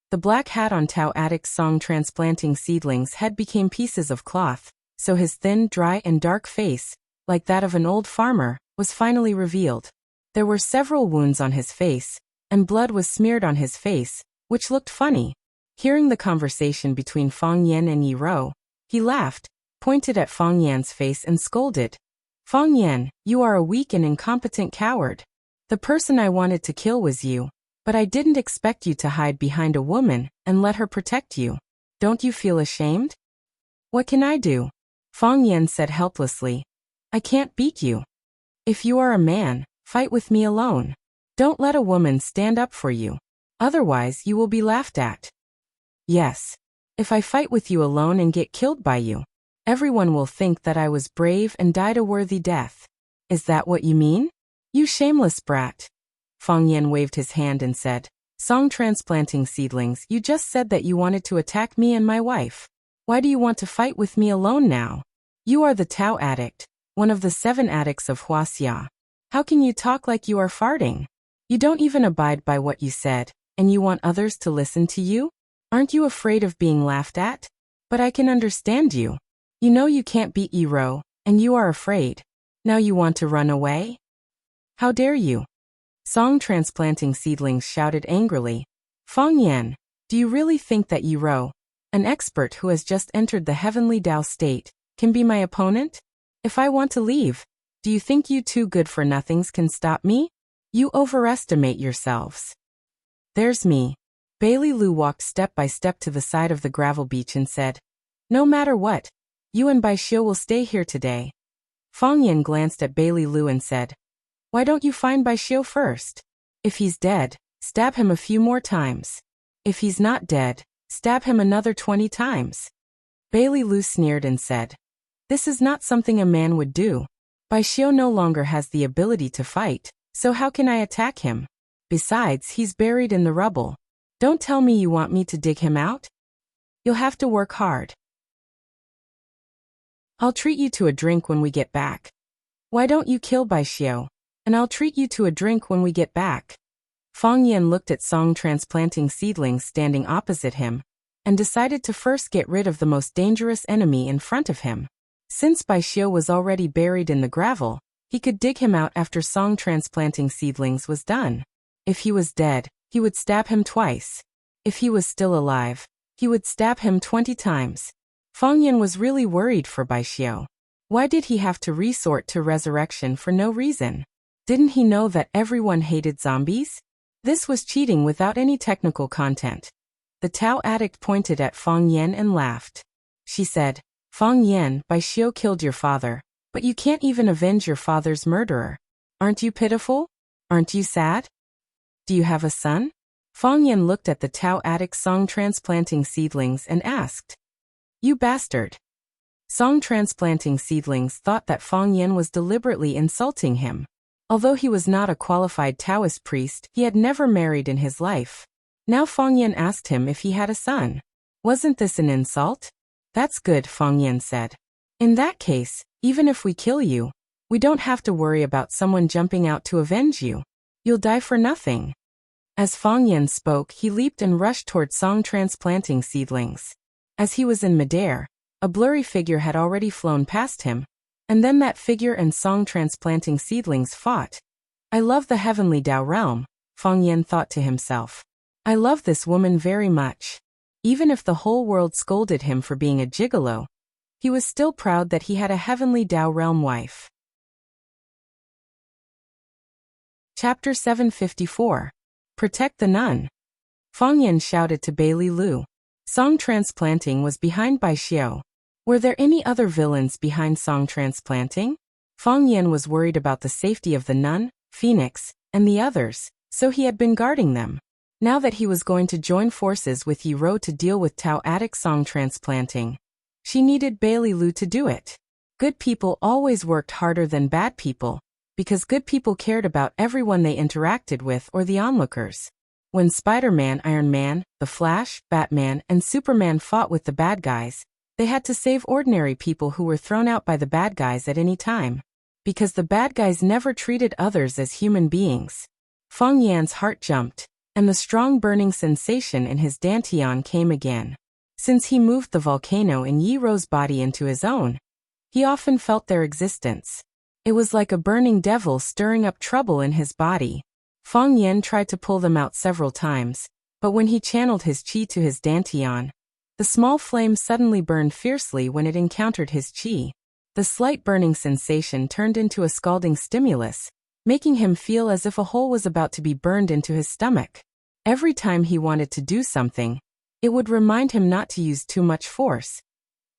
The black hat on Tao Attic's song transplanting seedling's head became pieces of cloth, so his thin, dry, and dark face, like that of an old farmer, was finally revealed. There were several wounds on his face, and blood was smeared on his face, which looked funny. Hearing the conversation between Fang Yan and Yi-Ro, he laughed, pointed at Fang Yan's face and scolded. "Fang Yan, you are a weak and incompetent coward. The person I wanted to kill was you, but I didn't expect you to hide behind a woman and let her protect you. Don't you feel ashamed?" "What can I do?" Fang Yan said helplessly. "I can't beat you. If you are a man, fight with me alone. Don't let a woman stand up for you. Otherwise you will be laughed at." "Yes. If I fight with you alone and get killed by you, everyone will think that I was brave and died a worthy death. Is that what you mean? You shameless brat." Fang Yan waved his hand and said, "Song transplanting seedlings, you just said that you wanted to attack me and my wife. Why do you want to fight with me alone now? You are the Tao addict, one of the 7 addicts of Wuxia. How can you talk like you are farting? You don't even abide by what you said, and you want others to listen to you? Aren't you afraid of being laughed at? But I can understand you. You know you can't beat Yi-Ro, and you are afraid. Now you want to run away? How dare you?" Song transplanting seedlings shouted angrily. "Fang Yan, do you really think that Yi-Ro, an expert who has just entered the heavenly Tao state, can be my opponent? If I want to leave, do you think you two good-for-nothings can stop me? You overestimate yourselves." "There's me." Bailey Lu walked step by step to the side of the gravel beach and said, "No matter what, you and Bai Xiu will stay here today." Fang Yan glanced at Bailey Lu and said, "Why don't you find Bai Xiu first? If he's dead, stab him a few more times. If he's not dead, stab him another 20 times." Bailey Lu sneered and said, "This is not something a man would do. Bai Xiu no longer has the ability to fight, so how can I attack him? Besides, he's buried in the rubble. Don't tell me you want me to dig him out. You'll have to work hard. I'll treat you to a drink when we get back. Why don't you kill Bai Xiu, and I'll treat you to a drink when we get back." Fang Yan looked at Song transplanting seedlings standing opposite him, and decided to first get rid of the most dangerous enemy in front of him. Since Bai Xiu was already buried in the gravel, he could dig him out after Song transplanting seedlings was done. If he was dead, he would stab him twice. If he was still alive, he would stab him 20 times. Fang Yan was really worried for Bai Xiu. Why did he have to resort to resurrection for no reason? Didn't he know that everyone hated zombies? This was cheating without any technical content. The Tao addict pointed at Fang Yan and laughed. She said, "Fang Yan, Bai Xiu killed your father, but you can't even avenge your father's murderer. Aren't you pitiful? Aren't you sad? Do you have a son?" Fang Yan looked at the Tao addict Song transplanting seedlings and asked, "You bastard." Song transplanting seedlings thought that Fang Yan was deliberately insulting him. Although he was not a qualified Taoist priest, he had never married in his life. Now Fang Yan asked him if he had a son. Wasn't this an insult? "That's good," Fang Yan said. "In that case, even if we kill you, we don't have to worry about someone jumping out to avenge you. You'll die for nothing." As Fang Yan spoke, he leaped and rushed toward Song transplanting seedlings. As he was in midair, a blurry figure had already flown past him, and then that figure and Song transplanting seedlings fought. "I love the heavenly Tao realm," Fang Yan thought to himself. "I love this woman very much." Even if the whole world scolded him for being a gigolo, he was still proud that he had a heavenly Tao realm wife. Chapter 754. Protect the Nun. Fang Yan shouted to Bailey Lu. Song transplanting was behind Bai Xiu. Were there any other villains behind Song transplanting? Fang Yan was worried about the safety of the nun, Phoenix, and the others, so he had been guarding them. Now that he was going to join forces with Yi Ro to deal with Tao Attic song transplanting, she needed Bailey Lu to do it. Good people always worked harder than bad people, because good people cared about everyone they interacted with or the onlookers. When Spider-Man, Iron Man, The Flash, Batman, and Superman fought with the bad guys, they had to save ordinary people who were thrown out by the bad guys at any time, because the bad guys never treated others as human beings. Fang Yan's heart jumped, and the strong burning sensation in his dantian came again. Since he moved the volcano in Yi Ro's body into his own, he often felt their existence. It was like a burning devil stirring up trouble in his body. Fang Yan tried to pull them out several times, but when he channeled his qi to his dantian, the small flame suddenly burned fiercely when it encountered his qi. The slight burning sensation turned into a scalding stimulus, making him feel as if a hole was about to be burned into his stomach. Every time he wanted to do something, it would remind him not to use too much force.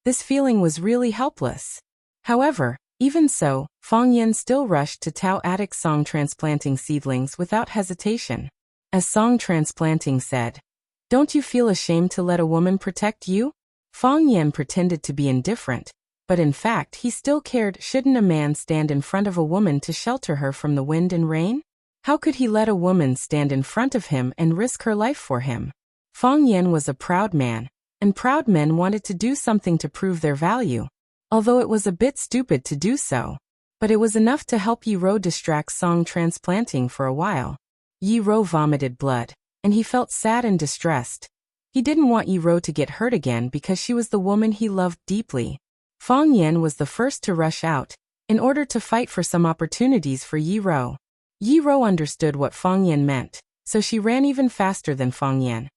This feeling was really helpless. However, even so, Fang Yan still rushed to Tao Attic song transplanting seedlings without hesitation. As song transplanting said, "Don't you feel ashamed to let a woman protect you?" Fang Yan pretended to be indifferent, but in fact he still cared. Shouldn't a man stand in front of a woman to shelter her from the wind and rain? How could he let a woman stand in front of him and risk her life for him? Fang Yan was a proud man, and proud men wanted to do something to prove their value, although it was a bit stupid to do so. But it was enough to help Yi Ro distract song transplanting for a while. Yi Ro vomited blood, and he felt sad and distressed. He didn't want Yi Ro to get hurt again because she was the woman he loved deeply. Fang Yan was the first to rush out, in order to fight for some opportunities for Yi Ro. Yi Ro understood what Fang Yan meant, so she ran even faster than Fang Yan.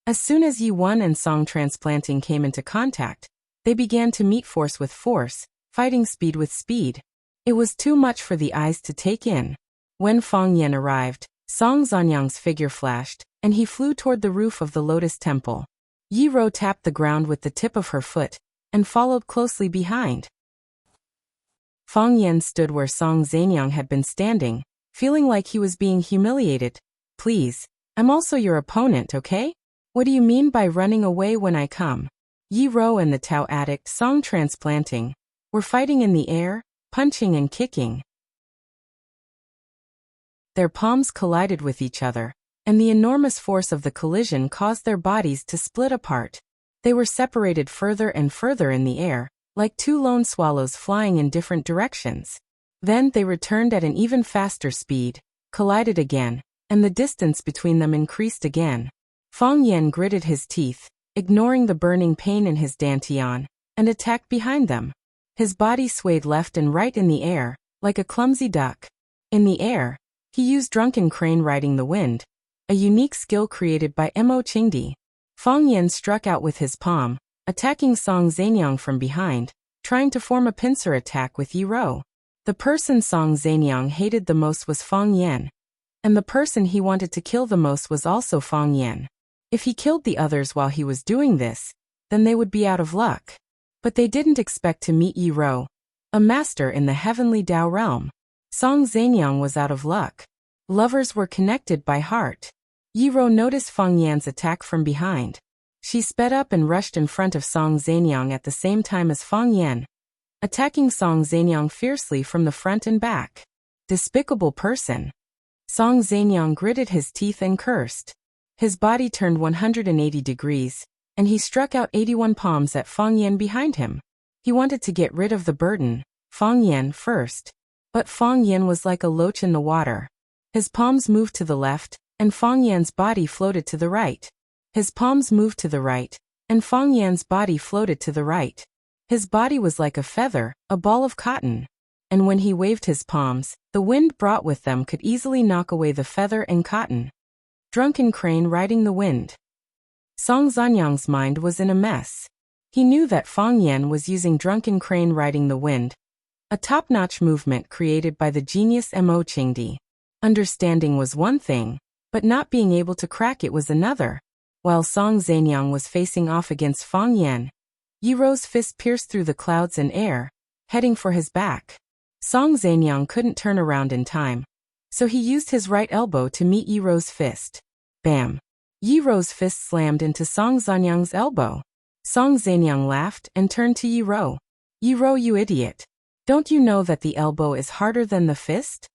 As soon as Yi Wan and song transplanting came into contact, they began to meet force with force, fighting speed with speed. It was too much for the eyes to take in. When Fang Yan arrived, Song Zanyang's figure flashed, and he flew toward the roof of the Lotus Temple. Yi Ro tapped the ground with the tip of her foot, and followed closely behind. Fang Yan stood where Song Zanyang had been standing, feeling like he was being humiliated. "Please, I'm also your opponent, okay? What do you mean by running away when I come?" Yi Ro and the Tao addict song transplanting were fighting in the air, punching and kicking. Their palms collided with each other, and the enormous force of the collision caused their bodies to split apart. They were separated further and further in the air, like two lone swallows flying in different directions. Then they returned at an even faster speed, collided again, and the distance between them increased again. Fang Yan gritted his teeth, ignoring the burning pain in his dantian, and attacked behind them. His body swayed left and right in the air, like a clumsy duck. In the air, he used drunken crane riding the wind, a unique skill created by Mo Qingdi. Fang Yan struck out with his palm, attacking Song Zanyang from behind, trying to form a pincer attack with Yi Ro. The person Song Zanyang hated the most was Fang Yan, and the person he wanted to kill the most was also Fang Yan. If he killed the others while he was doing this, then they would be out of luck. But they didn't expect to meet Yi Ro, a master in the heavenly Dao realm. Song Zanyang was out of luck. Lovers were connected by heart. Yi Ro noticed Fang Yan's attack from behind. She sped up and rushed in front of Song Zanyang at the same time as Fang Yan, attacking Song Zanyang fiercely from the front and back. Despicable person. Song Zanyang gritted his teeth and cursed. His body turned 180 degrees, and he struck out 81 palms at Fang Yan behind him. He wanted to get rid of the burden, Fang Yan first. But Fang Yan was like a loach in the water. His palms moved to the left, and Fang Yan's body floated to the right. His palms moved to the right, and Fang Yan's body floated to the right. His body was like a feather, a ball of cotton. And when he waved his palms, the wind brought with them could easily knock away the feather and cotton. Drunken crane riding the wind. Song Zanyang's mind was in a mess. He knew that Fang Yan was using drunken crane riding the wind, a top-notch movement created by the genius Mo Qingdi. Understanding was one thing, but not being able to crack it was another. While Song Zanyang was facing off against Fang Yan, Yi Ro's fist pierced through the clouds and air, heading for his back. Song Zanyang couldn't turn around in time, so he used his right elbow to meet Yi Ro's fist. Bam! Yi Ro's fist slammed into Song Zanyang's elbow. Song Zanyang laughed and turned to Yi Ro. Yi Ro, you idiot. Don't you know that the elbow is harder than the fist?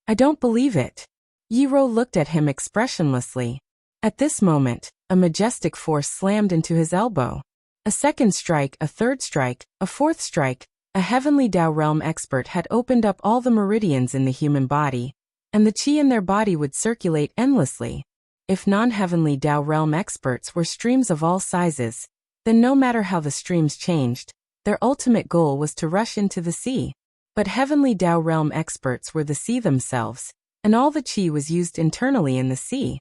I don't believe it. Yi Ro looked at him expressionlessly. At this moment, a majestic force slammed into his elbow. A second strike, a third strike, a fourth strike. A heavenly Tao realm expert had opened up all the meridians in the human body, and the qi in their body would circulate endlessly. If non-heavenly Tao realm experts were streams of all sizes, then no matter how the streams changed, their ultimate goal was to rush into the sea. But heavenly Tao realm experts were the sea themselves, and all the qi was used internally in the sea.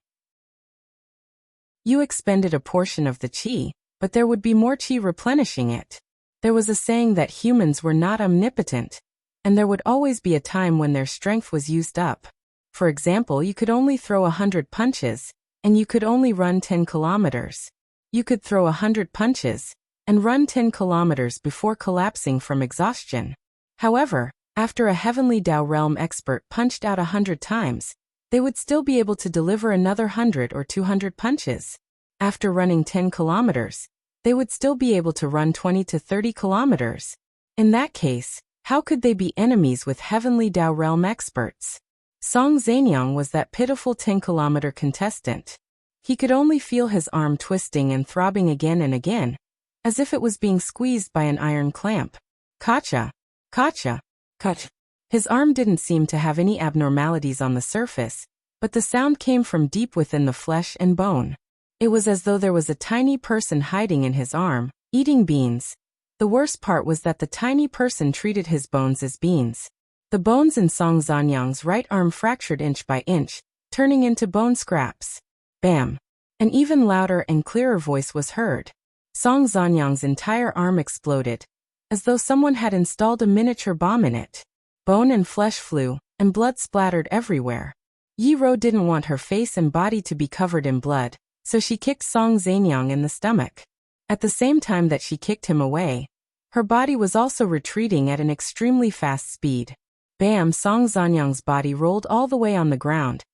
You expended a portion of the qi, but there would be more qi replenishing it. There was a saying that humans were not omnipotent, and there would always be a time when their strength was used up. For example, you could only throw 100 punches, and you could only run 10 kilometers. You could throw 100 punches, and run 10 kilometers before collapsing from exhaustion. However, after a heavenly Tao realm expert punched out 100 times, they would still be able to deliver another 100 or 200 punches. After running 10 kilometers, they would still be able to run 20 to 30 kilometers. In that case, how could they be enemies with heavenly Tao realm experts? Song Zanyang was that pitiful 10-kilometer contestant. He could only feel his arm twisting and throbbing again and again, as if it was being squeezed by an iron clamp. Kacha! Kacha! Kacha! His arm didn't seem to have any abnormalities on the surface, but the sound came from deep within the flesh and bone. It was as though there was a tiny person hiding in his arm, eating beans. The worst part was that the tiny person treated his bones as beans. The bones in Song Zanyang's right arm fractured inch by inch, turning into bone scraps. Bam! An even louder and clearer voice was heard. Song Zanyang's entire arm exploded, as though someone had installed a miniature bomb in it. Bone and flesh flew, and blood splattered everywhere. Yi Ro didn't want her face and body to be covered in blood, so she kicked Song Zanyang in the stomach. At the same time that she kicked him away, her body was also retreating at an extremely fast speed. Bam! Song Zanyang's body rolled all the way on the ground,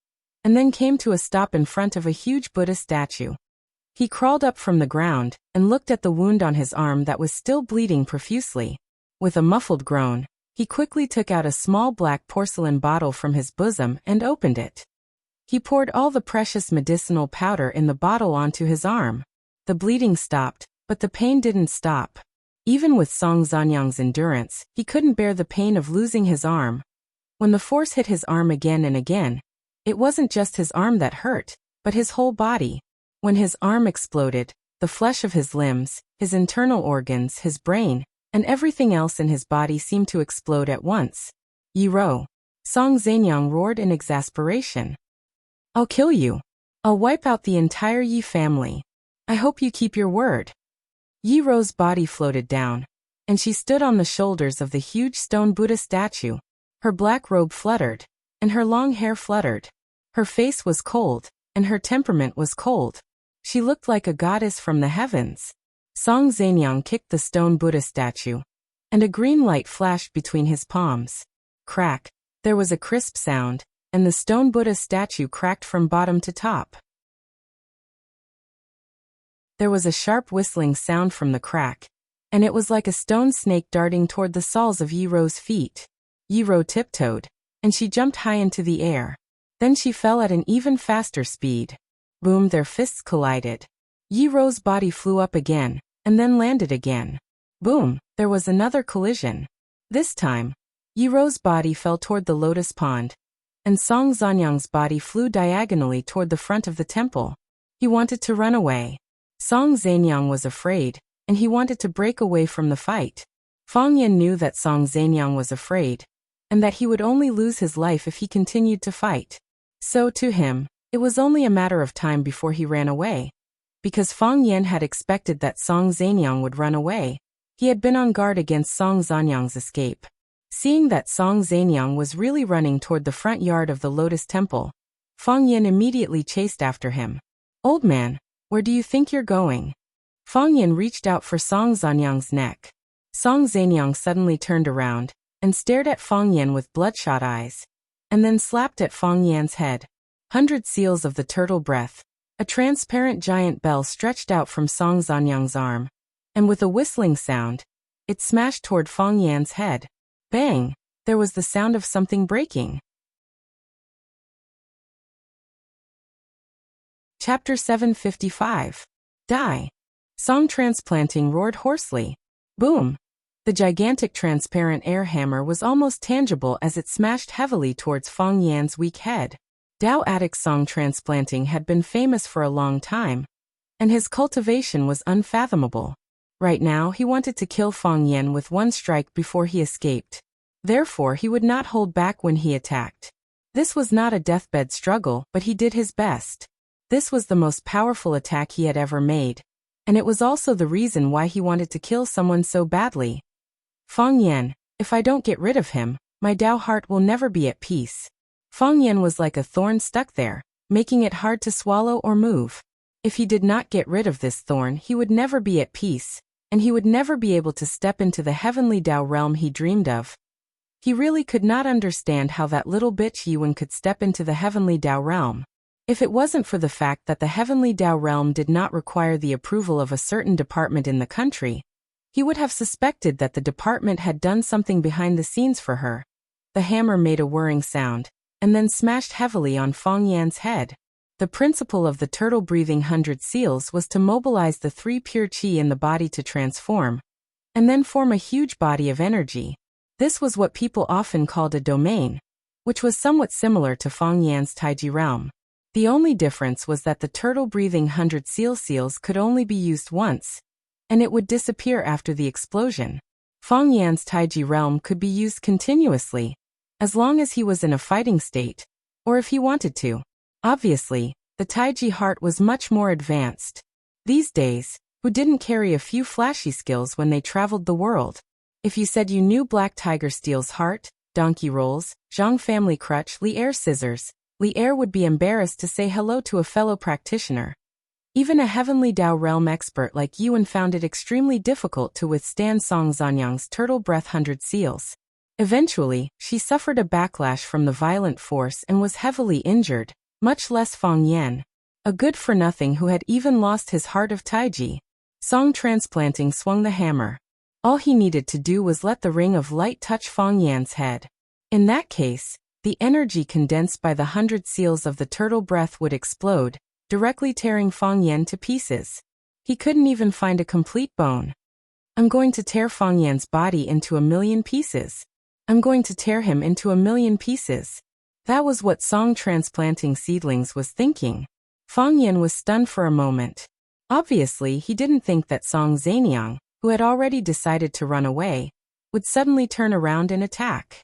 and then came to a stop in front of a huge Buddha statue. He crawled up from the ground, and looked at the wound on his arm that was still bleeding profusely. With a muffled groan, he quickly took out a small black porcelain bottle from his bosom and opened it. He poured all the precious medicinal powder in the bottle onto his arm. The bleeding stopped, but the pain didn't stop. Even with Song Zanyang's endurance, he couldn't bear the pain of losing his arm. When the force hit his arm again and again, it wasn't just his arm that hurt, but his whole body. When his arm exploded, the flesh of his limbs, his internal organs, his brain, and everything else in his body seemed to explode at once. Yi Ro! Song Zanyang roared in exasperation. I'll kill you. I'll wipe out the entire Yi family. I hope you keep your word. Yi Ro's body floated down, and she stood on the shoulders of the huge stone Buddha statue. Her black robe fluttered, and her long hair fluttered. Her face was cold, and her temperament was cold. She looked like a goddess from the heavens. Song Zanyang kicked the stone Buddha statue, and a green light flashed between his palms. Crack! There was a crisp sound, and the stone Buddha statue cracked from bottom to top. There was a sharp whistling sound from the crack, and it was like a stone snake darting toward the soles of Yi Ro's feet. Yi Ro tiptoed, and she jumped high into the air. Then she fell at an even faster speed. Boom! Their fists collided. Yi Ro's body flew up again, and then landed again. Boom! There was another collision. This time, Yi Ro's body fell toward the lotus pond, and Song Zanyang's body flew diagonally toward the front of the temple. He wanted to run away. Song Zanyang was afraid, and he wanted to break away from the fight. Fang Yin knew that Song Zanyang was afraid, and that he would only lose his life if he continued to fight. So to him, it was only a matter of time before he ran away. Because Fang Yin had expected that Song Zanyang would run away, he had been on guard against Song Zanyang's escape. Seeing that Song Zanyang was really running toward the front yard of the Lotus Temple, Fang Yin immediately chased after him. Old man, where do you think you're going? Fang Yin reached out for Song Zanyang's neck. Song Zanyang suddenly turned around, and stared at Fang Yan with bloodshot eyes, and then slapped at Fang Yan's head. 100 seals of the turtle breath. A transparent giant bell stretched out from Song Zanyang's arm, and with a whistling sound, it smashed toward Fang Yan's head. Bang! There was the sound of something breaking. Chapter 755. Die. Song transplanting roared hoarsely. Boom! The gigantic transparent air hammer was almost tangible as it smashed heavily towards Fang Yan's weak head. Dao Attic song transplanting had been famous for a long time, and his cultivation was unfathomable. Right now he wanted to kill Fang Yan with one strike before he escaped. Therefore he would not hold back when he attacked. This was not a deathbed struggle, but he did his best. This was the most powerful attack he had ever made, and it was also the reason why he wanted to kill someone so badly. Fang Yan, if I don't get rid of him, my Dao heart will never be at peace. Fang Yan was like a thorn stuck there, making it hard to swallow or move. If he did not get rid of this thorn, he would never be at peace, and he would never be able to step into the heavenly Dao realm he dreamed of. He really could not understand how that little bitch Yiwen could step into the heavenly Dao realm. If it wasn't for the fact that the heavenly Dao realm did not require the approval of a certain department in the country, he would have suspected that the department had done something behind the scenes for her. The hammer made a whirring sound, and then smashed heavily on Fang Yan's head. The principle of the turtle-breathing 100 seals was to mobilize the 3 pure qi in the body to transform, and then form a huge body of energy. This was what people often called a domain, which was somewhat similar to Fang Yan's Taiji realm. The only difference was that the turtle-breathing 100 seals could only be used once, and it would disappear after the explosion. Fang Yan's Taiji realm could be used continuously, as long as he was in a fighting state, or if he wanted to. Obviously, the Taiji heart was much more advanced. These days, who didn't carry a few flashy skills when they traveled the world? If you said you knew Black Tiger Steel's heart, donkey rolls, Zhang family crutch, Li Air scissors, Li Air would be embarrassed to say hello to a fellow practitioner. Even a heavenly Dao realm expert like Yuan found it extremely difficult to withstand Song Zanyang's turtle breath 100 seals. Eventually, she suffered a backlash from the violent force and was heavily injured, much less Fang Yan, a good-for-nothing who had even lost his heart of Taiji. Song transplanting swung the hammer. All he needed to do was let the ring of light touch Fang Yan's head. In that case, the energy condensed by the 100 seals of the turtle breath would explode, directly tearing Fang Yan to pieces. He couldn't even find a complete bone. I'm going to tear Fang Yan's body into 1,000,000 pieces. I'm going to tear him into 1,000,000 pieces. That was what Song transplanting seedlings was thinking. Fang Yan was stunned for a moment. Obviously, he didn't think that Song Zanyang, who had already decided to run away, would suddenly turn around and attack.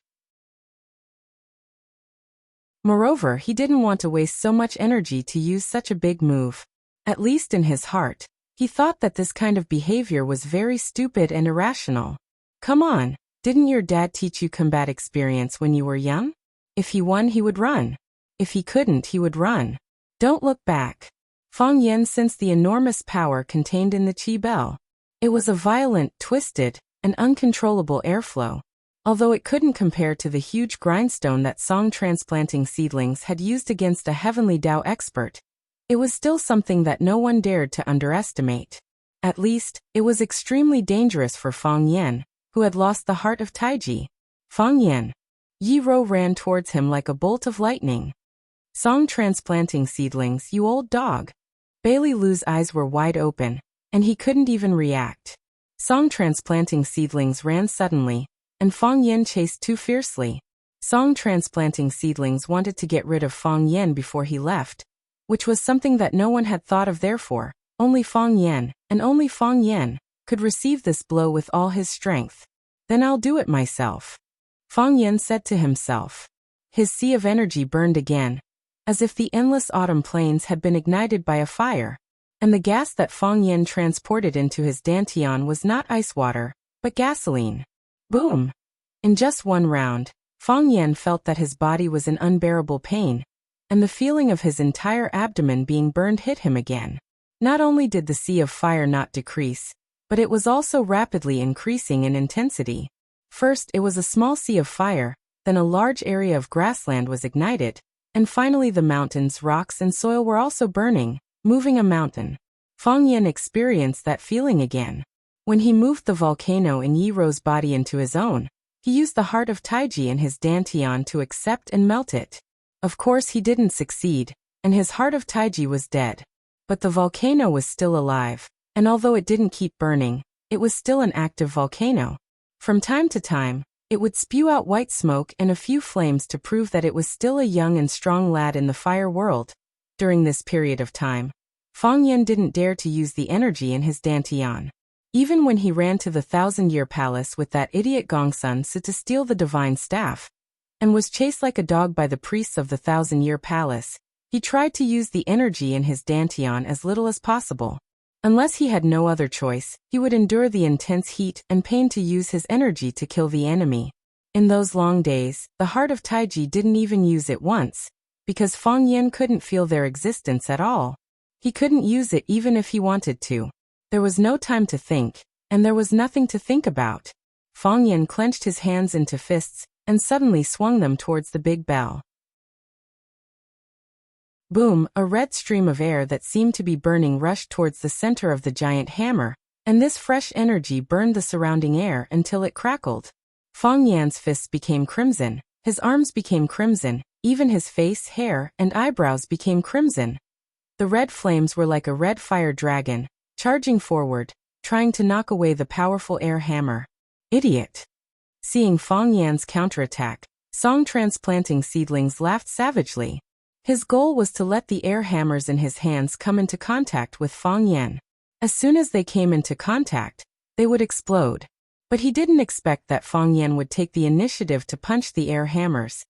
Moreover, he didn't want to waste so much energy to use such a big move. At least in his heart, he thought that this kind of behavior was very stupid and irrational. Come on, didn't your dad teach you combat experience when you were young? If he won, he would run. If he couldn't, he would run. Don't look back. Fang Yan sensed the enormous power contained in the qi bell. It was a violent, twisted, and uncontrollable airflow. Although it couldn't compare to the huge grindstone that Song transplanting seedlings had used against a heavenly Dao expert, it was still something that no one dared to underestimate. At least, it was extremely dangerous for Fang Yan, who had lost the heart of Taiji. Fang Yan. Yi Ro ran towards him like a bolt of lightning. Song transplanting seedlings, you old dog. Bailey Lu's eyes were wide open, and he couldn't even react. Song transplanting seedlings ran suddenly, and Fang Yan chased too fiercely. Song transplanting seedlings wanted to get rid of Fang Yan before he left, which was something that no one had thought of. Therefore, only Fang Yan, and only Fang Yan, could receive this blow with all his strength. Then I'll do it myself, Fang Yan said to himself. His sea of energy burned again, as if the endless autumn plains had been ignited by a fire, and the gas that Fang Yan transported into his dantian was not ice water, but gasoline. Boom! In just one round, Fang Yan felt that his body was in unbearable pain, and the feeling of his entire abdomen being burned hit him again. Not only did the sea of fire not decrease, but it was also rapidly increasing in intensity. First, it was a small sea of fire, then a large area of grassland was ignited, and finally the mountains, rocks, and soil were also burning, moving a mountain. Fang Yan experienced that feeling again. When he moved the volcano in Yi Ro's body into his own, he used the heart of Taiji in his dantian to accept and melt it. Of course he didn't succeed, and his heart of Taiji was dead. But the volcano was still alive, and although it didn't keep burning, it was still an active volcano. From time to time, it would spew out white smoke and a few flames to prove that it was still a young and strong lad in the fire world. During this period of time, Fang Yan didn't dare to use the energy in his dantian. Even when he ran to the 1,000-year palace with that idiot Gongsun Su to steal the divine staff, and was chased like a dog by the priests of the 1,000-year palace, he tried to use the energy in his dantian as little as possible. Unless he had no other choice, he would endure the intense heat and pain to use his energy to kill the enemy. In those long days, the heart of Taiji didn't even use it once, because Fang Yan couldn't feel their existence at all. He couldn't use it even if he wanted to. There was no time to think, and there was nothing to think about. Fang Yan clenched his hands into fists, and suddenly swung them towards the big bell. Boom, a red stream of air that seemed to be burning rushed towards the center of the giant hammer, and this fresh energy burned the surrounding air until it crackled. Fang Yan's fists became crimson, his arms became crimson, even his face, hair, and eyebrows became crimson. The red flames were like a red fire dragon, charging forward, trying to knock away the powerful air hammer. Idiot! Seeing Fang Yan's counterattack, Song transplanting seedlings laughed savagely. His goal was to let the air hammers in his hands come into contact with Fang Yan. As soon as they came into contact, they would explode. But he didn't expect that Fang Yan would take the initiative to punch the air hammers.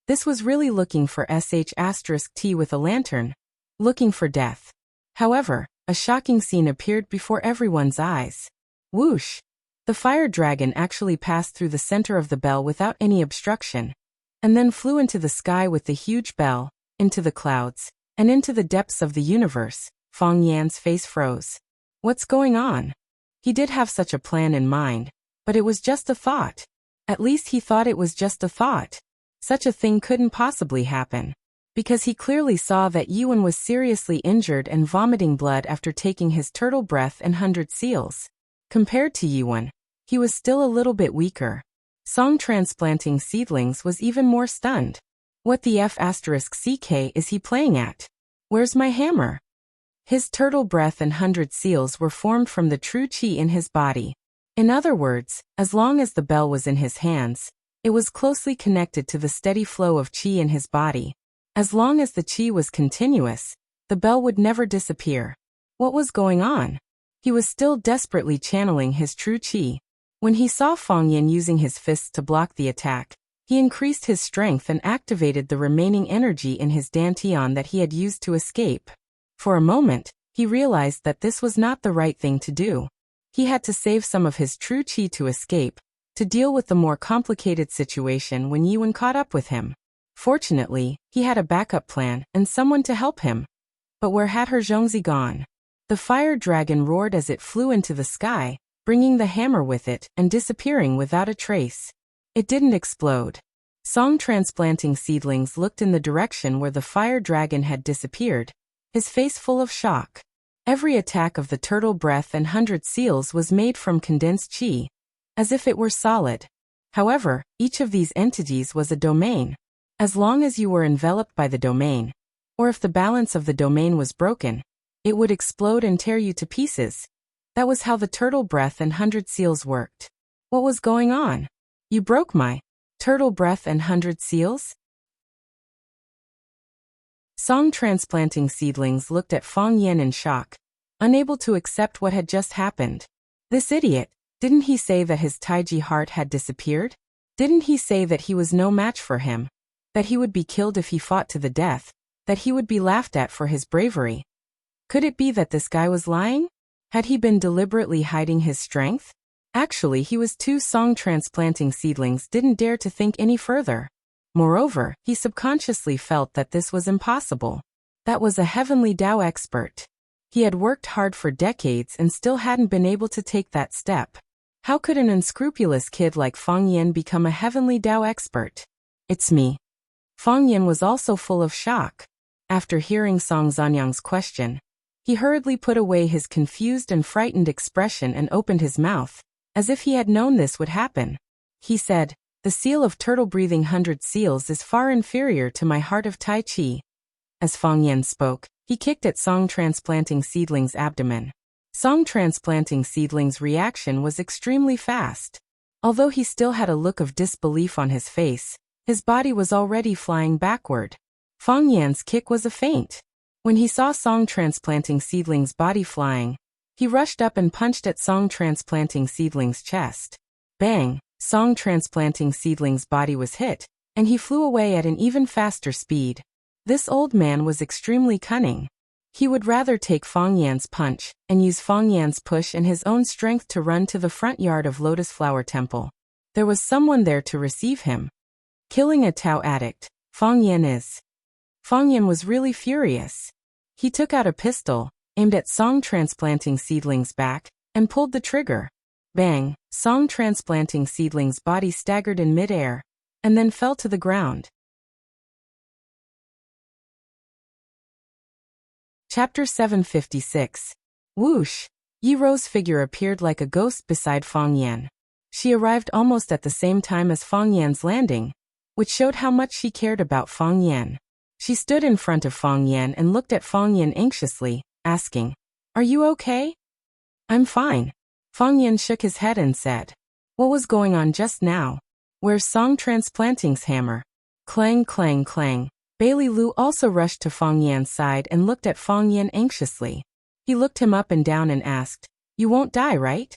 This was really looking for *T with a lantern, looking for death. However, a shocking scene appeared before everyone's eyes. Whoosh! The fire dragon actually passed through the center of the bell without any obstruction, and then flew into the sky with the huge bell, into the clouds, and into the depths of the universe. Fang Yan's face froze. What's going on? He did have such a plan in mind, but it was just a thought. At least he thought it was just a thought. Such a thing couldn't possibly happen. Because he clearly saw that Yuan was seriously injured and vomiting blood after taking his turtle breath and 100 seals. Compared to Yuan, he was still a little bit weaker. Song transplanting seedlings was even more stunned. What the F***ck is he playing at? Where's my hammer? His turtle breath and 100 seals were formed from the true qi in his body. In other words, as long as the bell was in his hands, it was closely connected to the steady flow of qi in his body. As long as the qi was continuous, the bell would never disappear. What was going on? He was still desperately channeling his true qi. When he saw Fang Yan using his fists to block the attack, he increased his strength and activated the remaining energy in his dantian that he had used to escape. For a moment, he realized that this was not the right thing to do. He had to save some of his true qi to escape, to deal with the more complicated situation when Yuan caught up with him. Fortunately, he had a backup plan and someone to help him. But where had her Zhongzi gone? The fire dragon roared as it flew into the sky, bringing the hammer with it and disappearing without a trace. It didn't explode. Song transplanting seedlings looked in the direction where the fire dragon had disappeared, his face full of shock. Every attack of the turtle breath and 100 seals was made from condensed qi, as if it were solid. However, each of these entities was a domain. As long as you were enveloped by the domain, or if the balance of the domain was broken, it would explode and tear you to pieces. That was how the turtle breath and 100 seals worked. What was going on? You broke my turtle breath and 100 seals? Song transplanting seedlings looked at Fang Yan in shock, unable to accept what had just happened. This idiot, didn't he say that his Taiji heart had disappeared? Didn't he say that he was no match for him? That he would be killed if he fought to the death? That he would be laughed at for his bravery? Could it be that this guy was lying? Had he been deliberately hiding his strength? Actually, he was too. Song transplanting seedlings didn't dare to think any further. Moreover, he subconsciously felt that this was impossible. That was a heavenly Dao expert. He had worked hard for decades and still hadn't been able to take that step. How could an unscrupulous kid like Fang Yan become a heavenly Dao expert? It's me. Fang Yan was also full of shock. After hearing Song Zanyang's question, he hurriedly put away his confused and frightened expression and opened his mouth, as if he had known this would happen. He said, "The seal of turtle-breathing 100 seals is far inferior to my heart of Tai Chi." As Fang Yan spoke, he kicked at Song Transplanting Seedling's abdomen. Song Transplanting Seedling's reaction was extremely fast. Although he still had a look of disbelief on his face, his body was already flying backward. Fang Yan's kick was a feint. When he saw Song Transplanting Seedling's body flying, he rushed up and punched at Song Transplanting Seedling's chest. Bang! Song Transplanting Seedling's body was hit, and he flew away at an even faster speed. This old man was extremely cunning. He would rather take Fang Yan's punch and use Fang Yan's push and his own strength to run to the front yard of Lotus Flower Temple. There was someone there to receive him. Killing a Tao addict, Fang Yan is. Fang Yan was really furious. He took out a pistol, aimed at Song Transplanting Seedling's back, and pulled the trigger. Bang! Song Transplanting Seedling's body staggered in midair, and then fell to the ground. Chapter 756. Whoosh! Yi Rou's figure appeared like a ghost beside Fang Yan. She arrived almost at the same time as Fang Yan's landing, which showed how much she cared about Fang Yan. She stood in front of Fang Yan and looked at Fang Yan anxiously, asking, "Are you okay?" "I'm fine." Fang Yan shook his head and said, "What was going on just now? Where's Song Transplanting's hammer?" Clang, clang, clang. Bailey Lu also rushed to Fang Yan's side and looked at Fang Yan anxiously. He looked him up and down and asked, "You won't die, right?"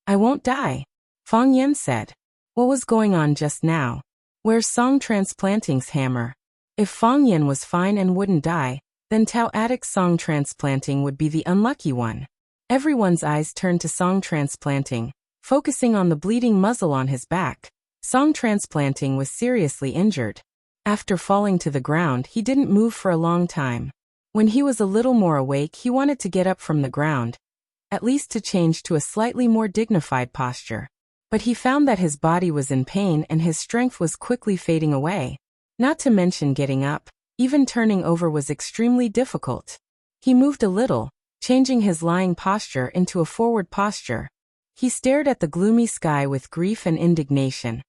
"I won't die," Fang Yan said. "What was going on just now? Where's Song Transplanting's hammer?" If Fang Yan was fine and wouldn't die, then Tao addict Song Transplanting would be the unlucky one. Everyone's eyes turned to Song Transplanting, focusing on the bleeding muzzle on his back. Song Transplanting was seriously injured. After falling to the ground, he didn't move for a long time. When he was a little more awake, he wanted to get up from the ground, at least to change to a slightly more dignified posture. But he found that his body was in pain and his strength was quickly fading away. Not to mention getting up, even turning over was extremely difficult. He moved a little, changing his lying posture into a forward posture. He stared at the gloomy sky with grief and indignation,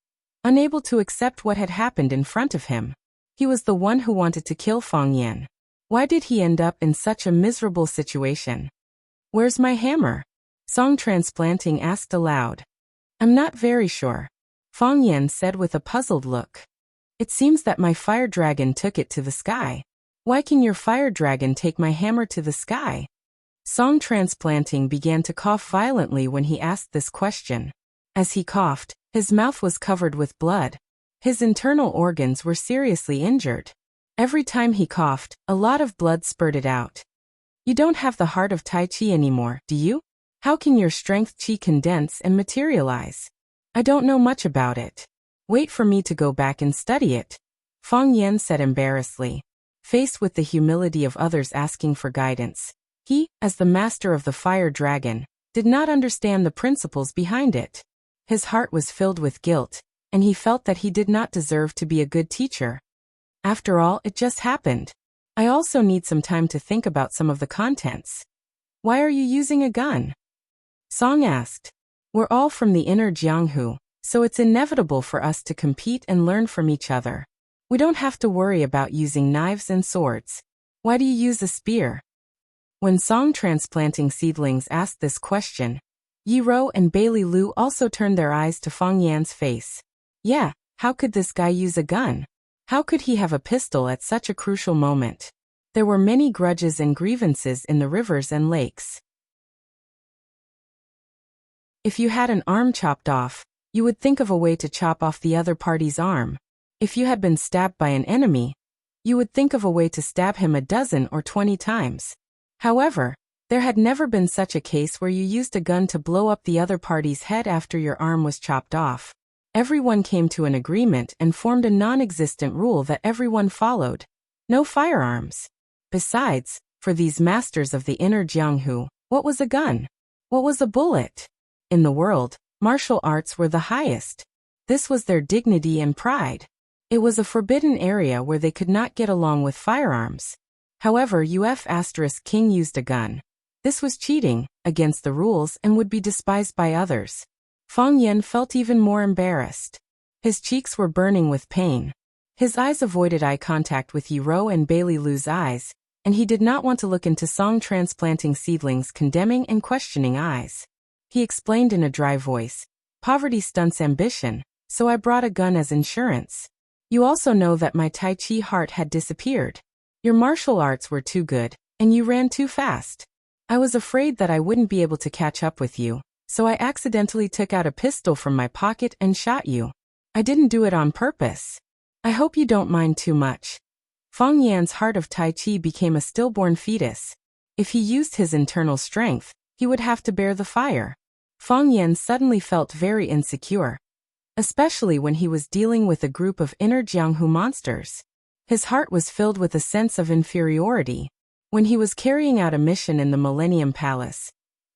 unable to accept what had happened in front of him. He was the one who wanted to kill Fang Yan. Why did he end up in such a miserable situation? "Where's my hammer?" Song Transplanting asked aloud. "I'm not very sure," Fang Yan said with a puzzled look. "It seems that my fire dragon took it to the sky. Why can your fire dragon take my hammer to the sky?" Song Transplanting began to cough violently when he asked this question. As he coughed, his mouth was covered with blood. His internal organs were seriously injured. Every time he coughed, a lot of blood spurted out. "You don't have the heart of Tai Chi anymore, do you? How can your strength Chi condense and materialize?" "I don't know much about it. Wait for me to go back and study it," Fang Yan said embarrassedly. Faced with the humility of others asking for guidance, he, as the master of the fire dragon, did not understand the principles behind it. His heart was filled with guilt, and he felt that he did not deserve to be a good teacher. After all, it just happened. I also need some time to think about some of the contents. "Why are you using a gun?" Song asked. "We're all from the inner Jianghu, so it's inevitable for us to compete and learn from each other. We don't have to worry about using knives and swords. Why do you use a spear?" When Song Transplanting Seedlings asked this question, Yi Rou and Bailey Lu also turned their eyes to Fang Yan's face. Yeah, how could this guy use a gun? How could he have a pistol at such a crucial moment? There were many grudges and grievances in the rivers and lakes. If you had an arm chopped off, you would think of a way to chop off the other party's arm. If you had been stabbed by an enemy, you would think of a way to stab him a dozen or 20 times. However, there had never been such a case where you used a gun to blow up the other party's head after your arm was chopped off. Everyone came to an agreement and formed a non-existent rule that everyone followed. No firearms. Besides, for these masters of the inner Jianghu, what was a gun? What was a bullet? In the world, Martial arts were the highest. This was their dignity and pride. It was a forbidden area where they could not get along with firearms. However, King used a gun. This was cheating, against the rules, and would be despised by others. Fang Yan felt even more embarrassed. His cheeks were burning with pain. His eyes avoided eye contact with Yiro and Bailey Lu's eyes, and he did not want to look into Song Transplanting Seedling's condemning and questioning eyes. He explained in a dry voice, "Poverty stunts ambition, so I brought a gun as insurance. You also know that my Tai Chi heart had disappeared. Your martial arts were too good, and you ran too fast. I was afraid that I wouldn't be able to catch up with you, so I accidentally took out a pistol from my pocket and shot you. I didn't do it on purpose. I hope you don't mind too much." Fang Yan's heart of Tai Chi became a stillborn fetus. If he used his internal strength, he would have to bear the fire. Fang Yan suddenly felt very insecure, especially when he was dealing with a group of inner Jianghu monsters. His heart was filled with a sense of inferiority. When he was carrying out a mission in the Millennium Palace,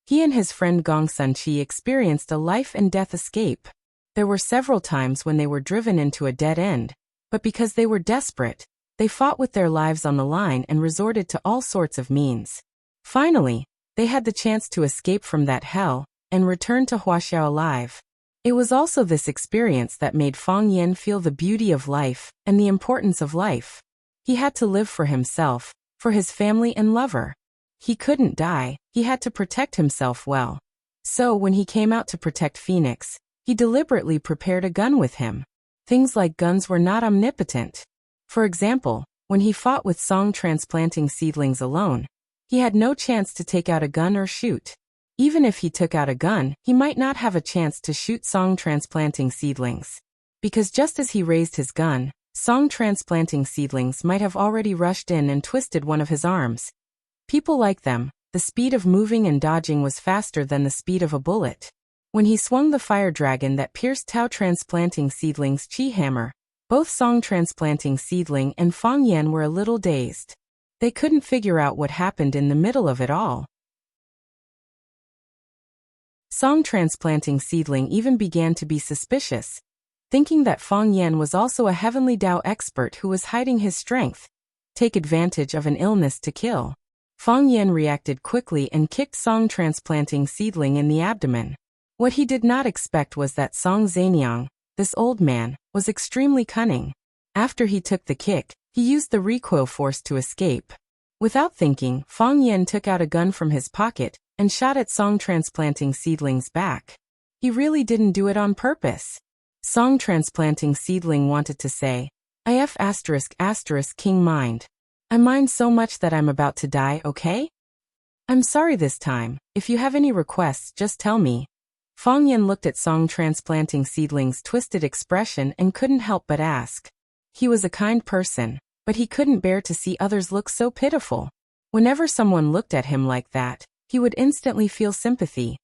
he and his friend Gong Sunqi experienced a life-and-death escape. There were several times when they were driven into a dead end, but because they were desperate, they fought with their lives on the line and resorted to all sorts of means. Finally, they had the chance to escape from that hell and return to Wuxia alive. It was also this experience that made Fang Yan feel the beauty of life and the importance of life. He had to live for himself, for his family and lover. He couldn't die, he had to protect himself well. So when he came out to protect Phoenix, he deliberately prepared a gun with him. Things like guns were not omnipotent. For example, when he fought with Song Transplanting Seedlings alone, he had no chance to take out a gun or shoot. Even if he took out a gun, he might not have a chance to shoot Song Transplanting Seedlings. Because just as he raised his gun, Song Transplanting Seedlings might have already rushed in and twisted one of his arms. People like them, the speed of moving and dodging was faster than the speed of a bullet. When he swung the fire dragon that pierced Tao Transplanting Seedling's chi hammer, both Song Transplanting Seedling and Fang Yan were a little dazed. They couldn't figure out what happened in the middle of it all. Song Transplanting Seedling even began to be suspicious, thinking that Fang Yan was also a heavenly Dao expert who was hiding his strength, take advantage of an illness to kill. Fang Yan reacted quickly and kicked Song Transplanting Seedling in the abdomen. What he did not expect was that Song Zanyang, this old man, was extremely cunning. After he took the kick, he used the recoil force to escape. Without thinking, Fang Yan took out a gun from his pocket and shot at Song Transplanting Seedling's back. He really didn't do it on purpose. Song Transplanting Seedling wanted to say, "If King mind. I mind so much that I'm about to die, okay? I'm sorry this time. If you have any requests, just tell me." Fang Yan looked at Song Transplanting Seedling's twisted expression and couldn't help but ask. He was a kind person, but he couldn't bear to see others look so pitiful. Whenever someone looked at him like that, he would instantly feel sympathy.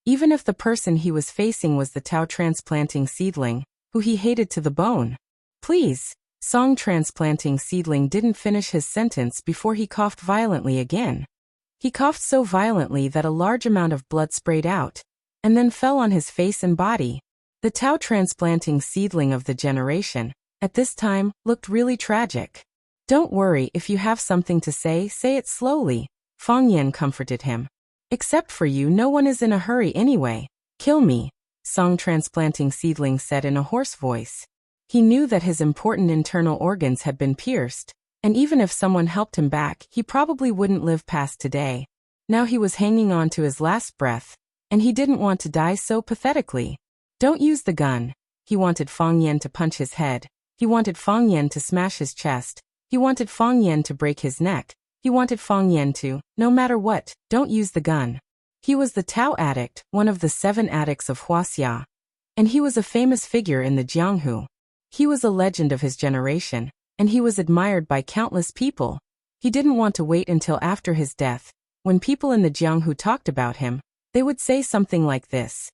Even if the person he was facing was the Tao Transplanting Seedling, who he hated to the bone. "Please." Song Transplanting Seedling didn't finish his sentence before he coughed violently again. He coughed so violently that a large amount of blood sprayed out, and then fell on his face and body. The Tao Transplanting Seedling of the generation, at this time, looked really tragic. "Don't worry, if you have something to say it slowly," Fang Yan comforted him. "Except for you, no one is in a hurry anyway. Kill me," Song Transplanting Seedling said in a hoarse voice. He knew that his important internal organs had been pierced, and even if someone helped him back, he probably wouldn't live past today. Now he was hanging on to his last breath, and he didn't want to die so pathetically. "Don't use the gun." He wanted Fang Yan to punch his head. He wanted Fang Yan to smash his chest. He wanted Fang Yan to break his neck. He wanted Fang Yan to, no matter what, don't use the gun. He was the Tao addict, one of the 7 addicts of Wuxia. And he was a famous figure in the Jianghu. He was a legend of his generation, and he was admired by countless people. He didn't want to wait until after his death. When people in the Jianghu talked about him, they would say something like this.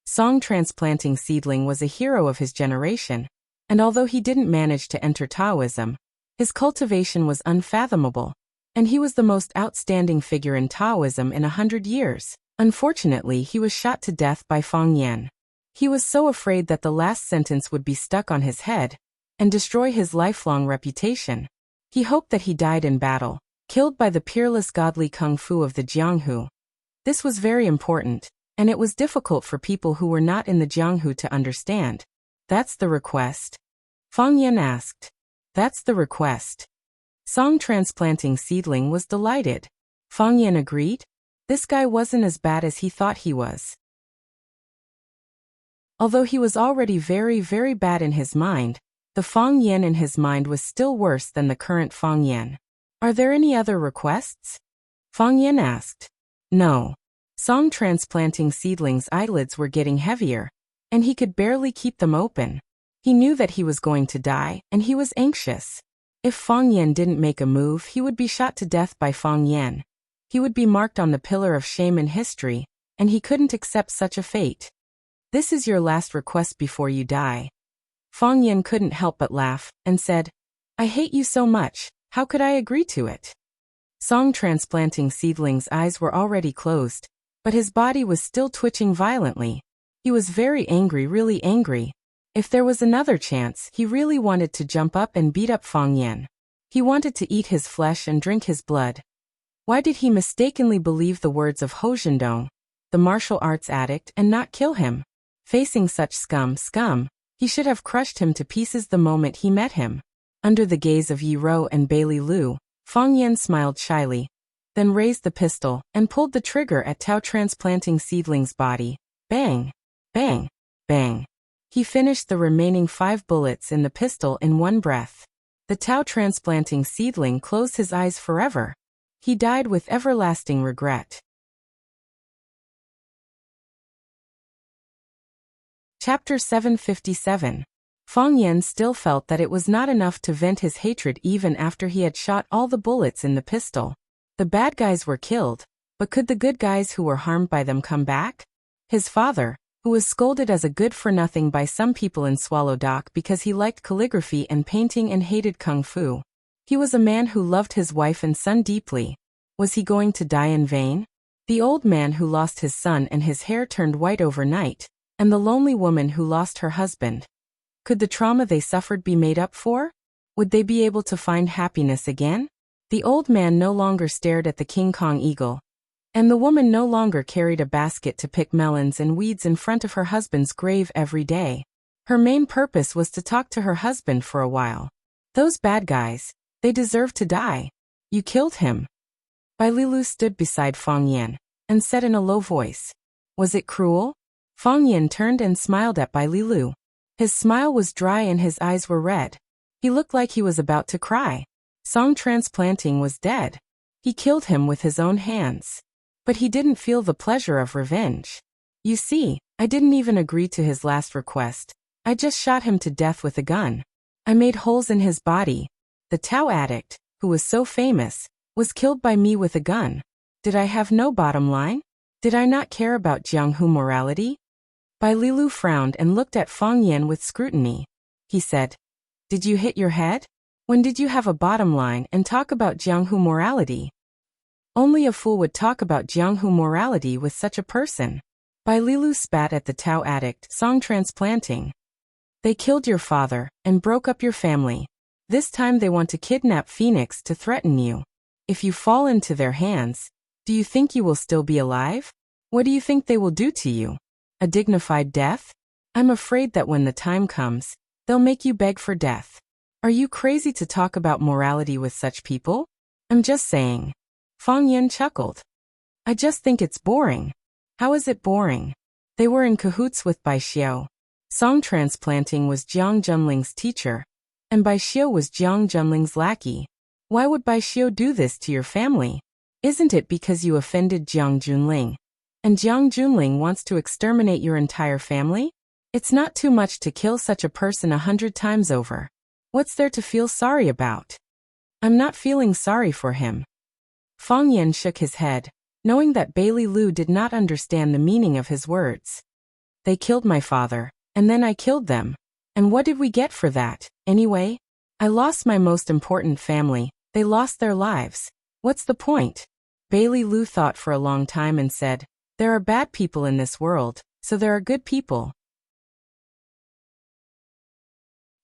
Song Transplanting Seedling was a hero of his generation, and although he didn't manage to enter Taoism, his cultivation was unfathomable. And he was the most outstanding figure in Taoism in 100 years. Unfortunately, he was shot to death by Fang Yan. He was so afraid that the last sentence would be stuck on his head and destroy his lifelong reputation. He hoped that he died in battle, killed by the peerless godly kung fu of the Jianghu. This was very important, and it was difficult for people who were not in the Jianghu to understand. That's the request? Fang Yan asked. That's the request. Song Transplanting Seedling was delighted. Fang Yan agreed. This guy wasn't as bad as he thought he was. Although he was already very, very bad in his mind, the Fang Yan in his mind was still worse than the current Fang Yan. Are there any other requests? Fang Yan asked. No. Song Transplanting Seedling's eyelids were getting heavier, and he could barely keep them open. He knew that he was going to die, and he was anxious. If Fang Yan didn't make a move, he would be shot to death by Fang Yan. He would be marked on the pillar of shame in history, and he couldn't accept such a fate. This is your last request before you die. Fang Yan couldn't help but laugh, and said, I hate you so much, how could I agree to it? Song Transplanting Seedling's eyes were already closed, but his body was still twitching violently. He was very angry, really angry. If there was another chance, he really wanted to jump up and beat up Fang Yan. He wanted to eat his flesh and drink his blood. Why did he mistakenly believe the words of Ho Zhendong, the martial arts addict, and not kill him? Facing such scum, he should have crushed him to pieces the moment he met him. Under the gaze of Yi Ro and Bailey Lu, Fang Yan smiled shyly, then raised the pistol and pulled the trigger at Tao Transplanting Seedling's body. Bang! Bang! Bang! He finished the remaining 5 bullets in the pistol in one breath. The Tao Transplanting Seedling closed his eyes forever. He died with everlasting regret. Chapter 757. Fang Yan still felt that it was not enough to vent his hatred even after he had shot all the bullets in the pistol. The bad guys were killed, but could the good guys who were harmed by them come back? His father, who was scolded as a good-for-nothing by some people in Swallow Dock because he liked calligraphy and painting and hated kung fu. He was a man who loved his wife and son deeply. Was he going to die in vain? The old man who lost his son and his hair turned white overnight, and the lonely woman who lost her husband. Could the trauma they suffered be made up for? Would they be able to find happiness again? The old man no longer stared at the King Kong eagle, and the woman no longer carried a basket to pick melons and weeds in front of her husband's grave every day. Her main purpose was to talk to her husband for a while. Those bad guys, they deserved to die. You killed him. Bai Lilu stood beside Fang Yan and said in a low voice, Was it cruel? Fang Yan turned and smiled at Bai Lilu. His smile was dry and his eyes were red. He looked like he was about to cry. Song Transplanting was dead. He killed him with his own hands. But he didn't feel the pleasure of revenge. You see, I didn't even agree to his last request. I just shot him to death with a gun. I made holes in his body. The Tao addict, who was so famous, was killed by me with a gun. Did I have no bottom line? Did I not care about Jianghu morality? Bai Lilu frowned and looked at Fang Yan with scrutiny. He said, Did you hit your head? When did you have a bottom line and talk about Jianghu morality? Only a fool would talk about Jianghu morality with such a person. Bai Lilu spat at the Tao addict, Song Transplanting. They killed your father and broke up your family. This time they want to kidnap Phoenix to threaten you. If you fall into their hands, do you think you will still be alive? What do you think they will do to you? A dignified death? I'm afraid that when the time comes, they'll make you beg for death. Are you crazy to talk about morality with such people? I'm just saying. Fang Yan chuckled. I just think it's boring. How is it boring? They were in cahoots with Bai Xiao. Song Transplanting was Jiang Junling's teacher, and Bai Xiao was Jiang Junling's lackey. Why would Bai Xiao do this to your family? Isn't it because you offended Jiang Junling? And Jiang Junling wants to exterminate your entire family? It's not too much to kill such a person 100 times over. What's there to feel sorry about? I'm not feeling sorry for him. Fang Yan shook his head, knowing that Bailey Lu did not understand the meaning of his words. They killed my father, and then I killed them. And what did we get for that, anyway? I lost my most important family. They lost their lives. What's the point? Bailey Lu thought for a long time and said, There are bad people in this world, so there are good people.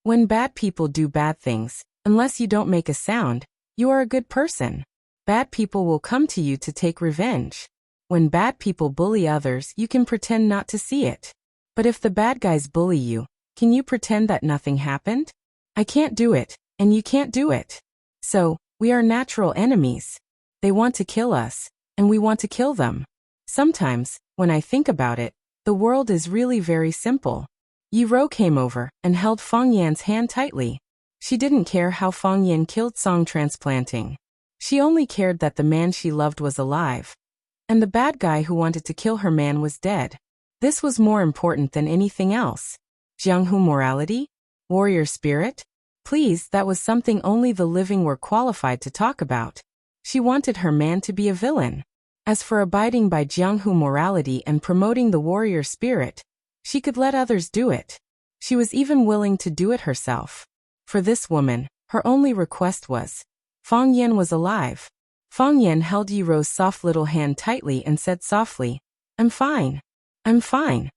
When bad people do bad things, unless you don't make a sound, you are a good person. Bad people will come to you to take revenge. When bad people bully others, you can pretend not to see it. But if the bad guys bully you, can you pretend that nothing happened? I can't do it, and you can't do it. So, we are natural enemies. They want to kill us, and we want to kill them. Sometimes, when I think about it, the world is really very simple. Yi Rou came over and held Fang Yan's hand tightly. She didn't care how Fang Yan killed Song Transplanting. She only cared that the man she loved was alive. And the bad guy who wanted to kill her man was dead. This was more important than anything else. Jianghu morality? Warrior spirit? Please, that was something only the living were qualified to talk about. She wanted her man to be a villain. As for abiding by Jianghu morality and promoting the warrior spirit, she could let others do it. She was even willing to do it herself. For this woman, her only request was, Fang Yan was alive. Fang Yan held Yi Rou's soft little hand tightly and said softly, I'm fine. I'm fine.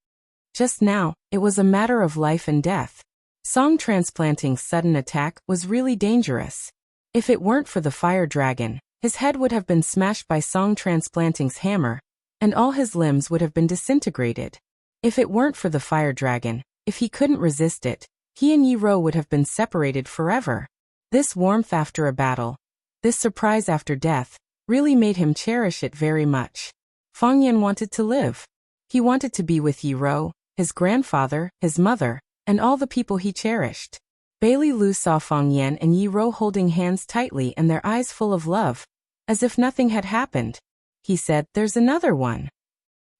Just now, it was a matter of life and death. Song Transplanting's sudden attack was really dangerous. If it weren't for the fire dragon, his head would have been smashed by Song Transplanting's hammer, and all his limbs would have been disintegrated. If it weren't for the fire dragon, if he couldn't resist it, he and Yi Rou would have been separated forever. This warmth after a battle, this surprise after death, really made him cherish it very much. Fang Yan wanted to live. He wanted to be with Yi Rou, his grandfather, his mother, and all the people he cherished. Bailey Lu saw Fang Yan and Yi Rou holding hands tightly and their eyes full of love, as if nothing had happened. He said, there's another one.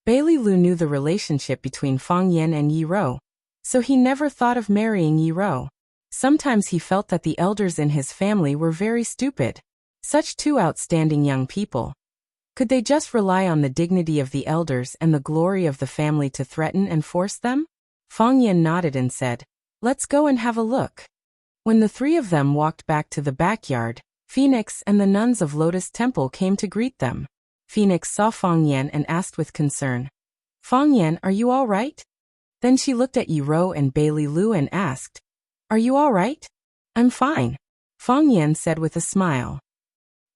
Bailey Lu knew the relationship between Fang Yan and Yi Rou, so he never thought of marrying Yi Rou. Sometimes he felt that the elders in his family were very stupid. Such two outstanding young people. Could they just rely on the dignity of the elders and the glory of the family to threaten and force them? Fang Yan nodded and said, let's go and have a look. When the three of them walked back to the backyard, Phoenix and the nuns of Lotus Temple came to greet them. Phoenix saw Fang Yan and asked with concern, Fang Yan, are you all right? Then she looked at Yi Rou and Bailey Lu and asked, are you all right? I'm fine. Fang Yan said with a smile.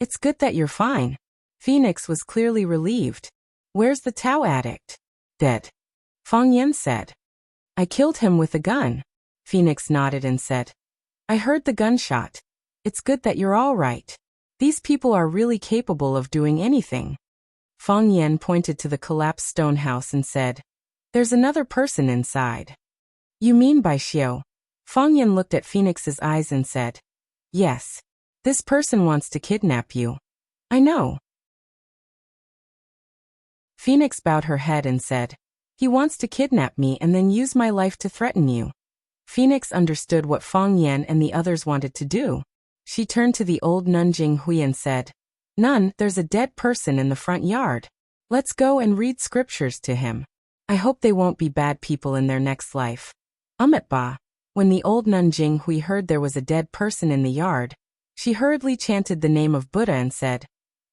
It's good that you're fine. Phoenix was clearly relieved. Where's the Tao addict? Dead. Fang Yan said. I killed him with a gun. Phoenix nodded and said, I heard the gunshot. It's good that you're all right. These people are really capable of doing anything. Fang Yan pointed to the collapsed stone house and said, there's another person inside. You mean Bai Xiao? Fang Yan looked at Phoenix's eyes and said, yes. This person wants to kidnap you. I know. Phoenix bowed her head and said, he wants to kidnap me and then use my life to threaten you. Phoenix understood what Fang Yan and the others wanted to do. She turned to the old nun Jinghui and said, Nun, there's a dead person in the front yard. Let's go and read scriptures to him. I hope they won't be bad people in their next life. Ba. When the old nun Jinghui heard there was a dead person in the yard, she hurriedly chanted the name of Buddha and said,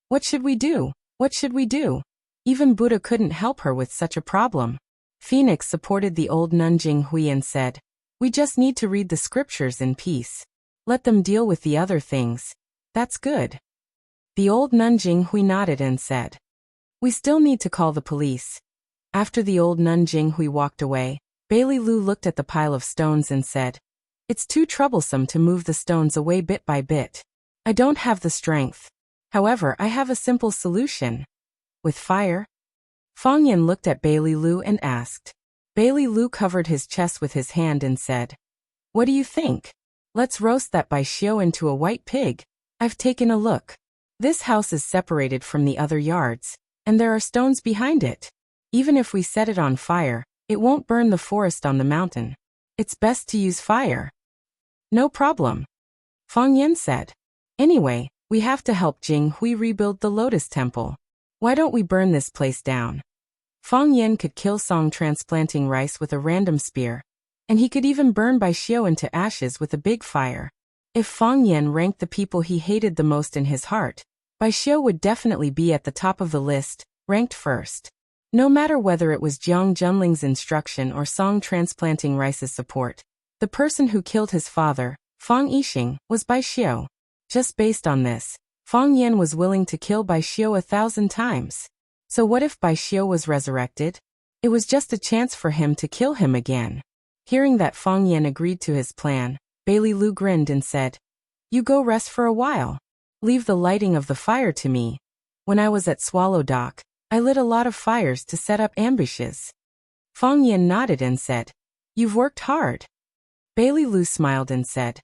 what should we do? What should we do? Even Buddha couldn't help her with such a problem. Phoenix supported the old nun Jinghui and said, we just need to read the scriptures in peace. Let them deal with the other things. That's good. The old nun Jinghui nodded and said, we still need to call the police. After the old nun Jinghui walked away, Bailey Lu looked at the pile of stones and said, it's too troublesome to move the stones away bit by bit. I don't have the strength. However, I have a simple solution. With fire? Fang Yan looked at Bailey Lu and asked. Bailey Lu covered his chest with his hand and said, what do you think? Let's roast that Bai Xiao into a white pig. I've taken a look. This house is separated from the other yards, and there are stones behind it. Even if we set it on fire, it won't burn the forest on the mountain. It's best to use fire. No problem. Fang Yan said. Anyway, we have to help Jinghui rebuild the Lotus Temple. Why don't we burn this place down? Fang Yan could kill Song Transplanting rice with a random spear, and he could even burn Bai Xiao into ashes with a big fire. If Fang Yan ranked the people he hated the most in his heart, Bai Xiao would definitely be at the top of the list, ranked first. No matter whether it was Jiang Junling's instruction or Song Transplanting rice's support, The person who killed his father, Fang Yixing, was Bai Xiu. Just based on this, Fang Yan was willing to kill Bai Xiu 1,000 times. So what if Bai Xiu was resurrected? It was just a chance for him to kill him again. Hearing that Fang Yan agreed to his plan, Bailey Lu grinned and said, "You go rest for a while. Leave the lighting of the fire to me. When I was at Swallow Dock, I lit a lot of fires to set up ambushes." Fang Yan nodded and said, "You've worked hard." Bailey Lu smiled and said,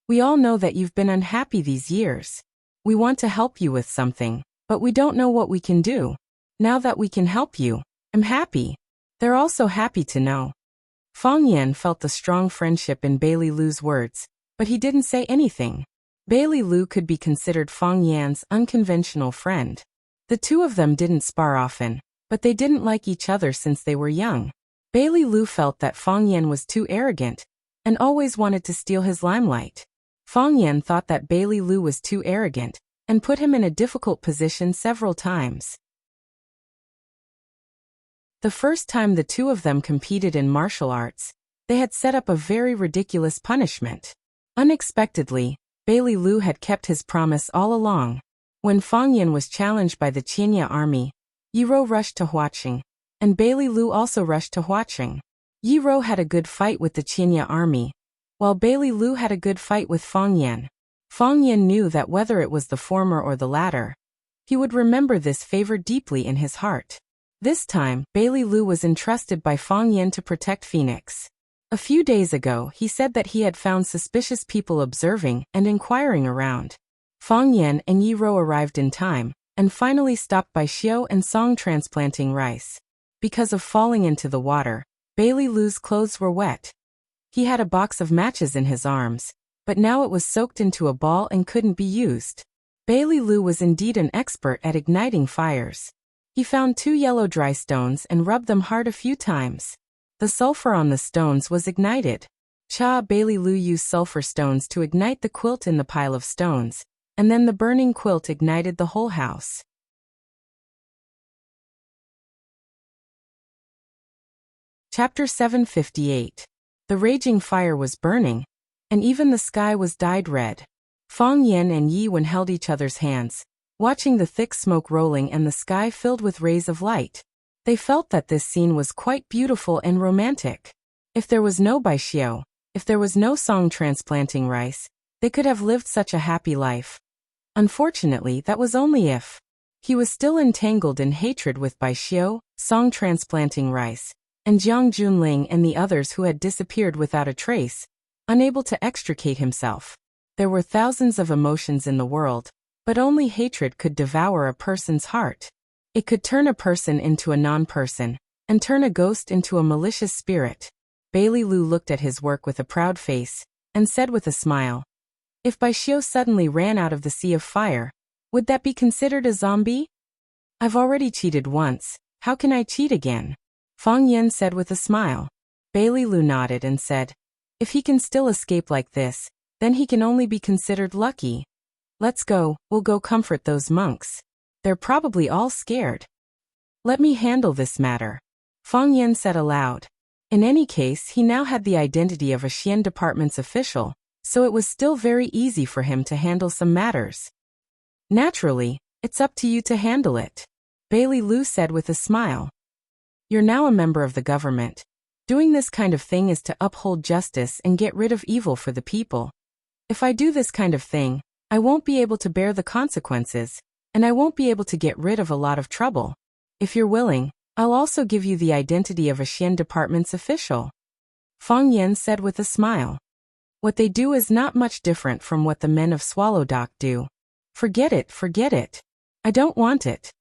"We all know that you've been unhappy these years. We want to help you with something, but we don't know what we can do. Now that we can help you, I'm happy." They're also happy to know. Fang Yan felt the strong friendship in Bailey Lu's words, but he didn't say anything. Bailey Lu could be considered Fang Yan's unconventional friend. The two of them didn't spar often, but they didn't like each other since they were young. Bailey Lu felt that Fang Yan was too arrogant and always wanted to steal his limelight. Fang Yan thought that Bailey Lu was too arrogant and put him in a difficult position several times. The first time the two of them competed in martial arts, they had set up a very ridiculous punishment. Unexpectedly, Bailey Lu had kept his promise all along. When Fang Yan was challenged by the Qinya army, Yi Rou rushed to Huaqing, and Bailey Lu also rushed to Huaqing. Yi Rou had a good fight with the Qinya army, while Bailey Lu had a good fight with Fang Yan. Fang Yan knew that whether it was the former or the latter, he would remember this favor deeply in his heart. This time, Bailey Lu was entrusted by Fang Yan to protect Phoenix. A few days ago, he said that he had found suspicious people observing and inquiring around. Fang Yan and Yi Rou arrived in time, and finally stopped Bai Xiu and Song transplanting rice. Because of falling into the water, Bailey Lu's clothes were wet. He had a box of matches in his arms, but now it was soaked into a ball and couldn't be used. Bailey Lu was indeed an expert at igniting fires. He found 2 yellow dry stones and rubbed them hard a few times. The sulfur on the stones was ignited. Bailey Lu used sulfur stones to ignite the quilt in the pile of stones, and then the burning quilt ignited the whole house. Chapter 758. The raging fire was burning, and even the sky was dyed red. Fang Yan and Yi Wen held each other's hands, watching the thick smoke rolling and the sky filled with rays of light. They felt that this scene was quite beautiful and romantic. If there was no Bai Xiu, if there was no Song transplanting rice, they could have lived such a happy life. Unfortunately, that was only if. He was still entangled in hatred with Bai Xiu, Song transplanting rice, and Jiang Junling and the others who had disappeared without a trace, unable to extricate himself. There were thousands of emotions in the world, but only hatred could devour a person's heart. It could turn a person into a non-person, and turn a ghost into a malicious spirit. Bailey Lu looked at his work with a proud face, and said with a smile, "If Bai Xiu suddenly ran out of the sea of fire, would that be considered a zombie? I've already cheated once, how can I cheat again?" Fang Yan said with a smile. Bailey Lu nodded and said, "If he can still escape like this, then he can only be considered lucky. Let's go, we'll go comfort those monks. They're probably all scared. Let me handle this matter," Fang Yan said aloud. In any case, he now had the identity of a Xian department's official, so it was still very easy for him to handle some matters. "Naturally, it's up to you to handle it," Bailey Lu said with a smile. "You're now a member of the government. Doing this kind of thing is to uphold justice and get rid of evil for the people. If I do this kind of thing, I won't be able to bear the consequences, and I won't be able to get rid of a lot of trouble. If you're willing, I'll also give you the identity of a Xian department's official," Fang Yan said with a smile. "What they do is not much different from what the men of Swallow Dock do. Forget it, forget it. I don't want it."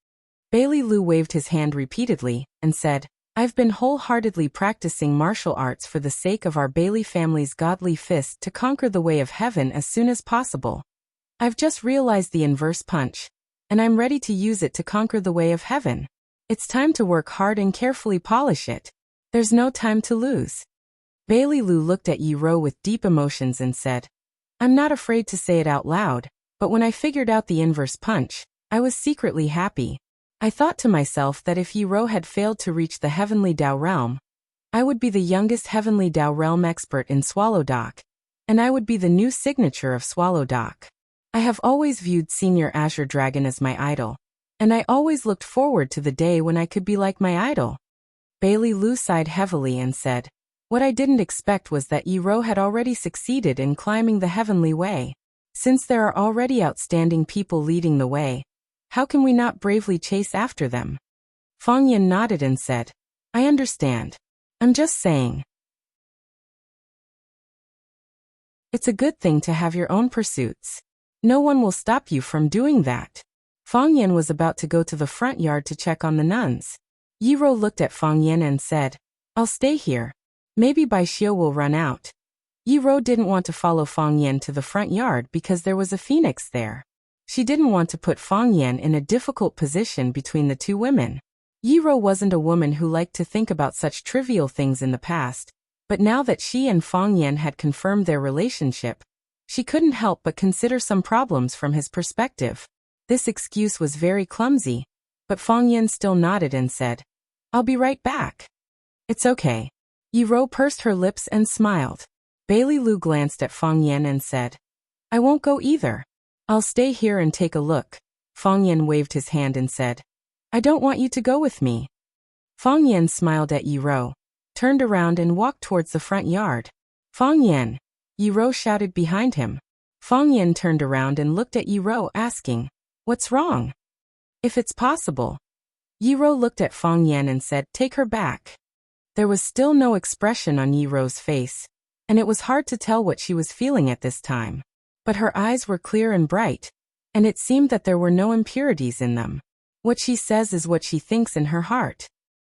Bailey Lu waved his hand repeatedly, and said, "I've been wholeheartedly practicing martial arts for the sake of our Bailey family's godly fist to conquer the way of heaven as soon as possible. I've just realized the inverse punch, and I'm ready to use it to conquer the way of heaven. It's time to work hard and carefully polish it. There's no time to lose." Bailey Lu looked at Yi Rou with deep emotions and said, "I'm not afraid to say it out loud, but when I figured out the inverse punch, I was secretly happy. I thought to myself that if Yi Rou had failed to reach the heavenly Dao realm, I would be the youngest Heavenly Dao Realm expert in Swallow Dock, and I would be the new signature of Swallow Dock. I have always viewed Senior Azure Dragon as my idol, and I always looked forward to the day when I could be like my idol. Bailey Lu sighed heavily and said, what I didn't expect was that Yi Ro had already succeeded in climbing the heavenly way. Since there are already outstanding people leading the way, how can we not bravely chase after them? Fang Yan nodded and said, I understand. I'm just saying. It's a good thing to have your own pursuits. No one will stop you from doing that. Fang Yan was about to go to the front yard to check on the nuns. Yi Ro looked at Fang Yan and said, I'll stay here. Maybe Bai Xiu will run out. Yi Ro didn't want to follow Fang Yan to the front yard because there was a phoenix there. She didn't want to put Fang Yan in a difficult position between the two women. Yi Ro wasn't a woman who liked to think about such trivial things in the past, but now that she and Fang Yan had confirmed their relationship, she couldn't help but consider some problems from his perspective. This excuse was very clumsy, but Fang Yan still nodded and said, I'll be right back. It's okay. Yi Ro pursed her lips and smiled. Bailey Lu glanced at Fang Yan and said, I won't go either. I'll stay here and take a look. Fang Yan waved his hand and said, I don't want you to go with me. Fang Yan smiled at Yi Ro, turned around and walked towards the front yard. Fang Yan! Yi Ro shouted behind him. Fang Yan turned around and looked at Yi Ro asking, What's wrong? If it's possible. Yi Ro looked at Fang Yan and said, Take her back. There was still no expression on Yi Ro's face, and it was hard to tell what she was feeling at this time. But her eyes were clear and bright, and it seemed that there were no impurities in them. What she says is what she thinks in her heart.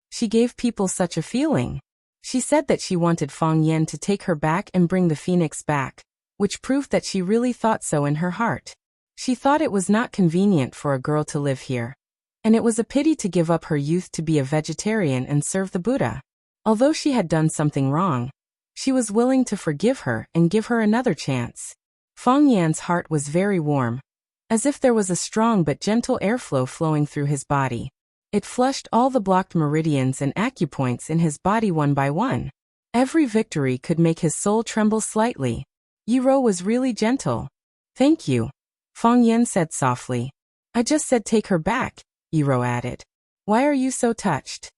She gave people such a feeling. She said that she wanted Fang Yan to take her back and bring the phoenix back, which proved that she really thought so in her heart. She thought it was not convenient for a girl to live here, and it was a pity to give up her youth to be a vegetarian and serve the Buddha. Although she had done something wrong, she was willing to forgive her and give her another chance. Fang Yan's heart was very warm, as if there was a strong but gentle airflow flowing through his body. It flushed all the blocked meridians and acupoints in his body one by one. Every victory could make his soul tremble slightly. Yi Ro was really gentle. Thank you, Fang Yan said softly. I just said take her back, Yi Ro added. Why are you so touched?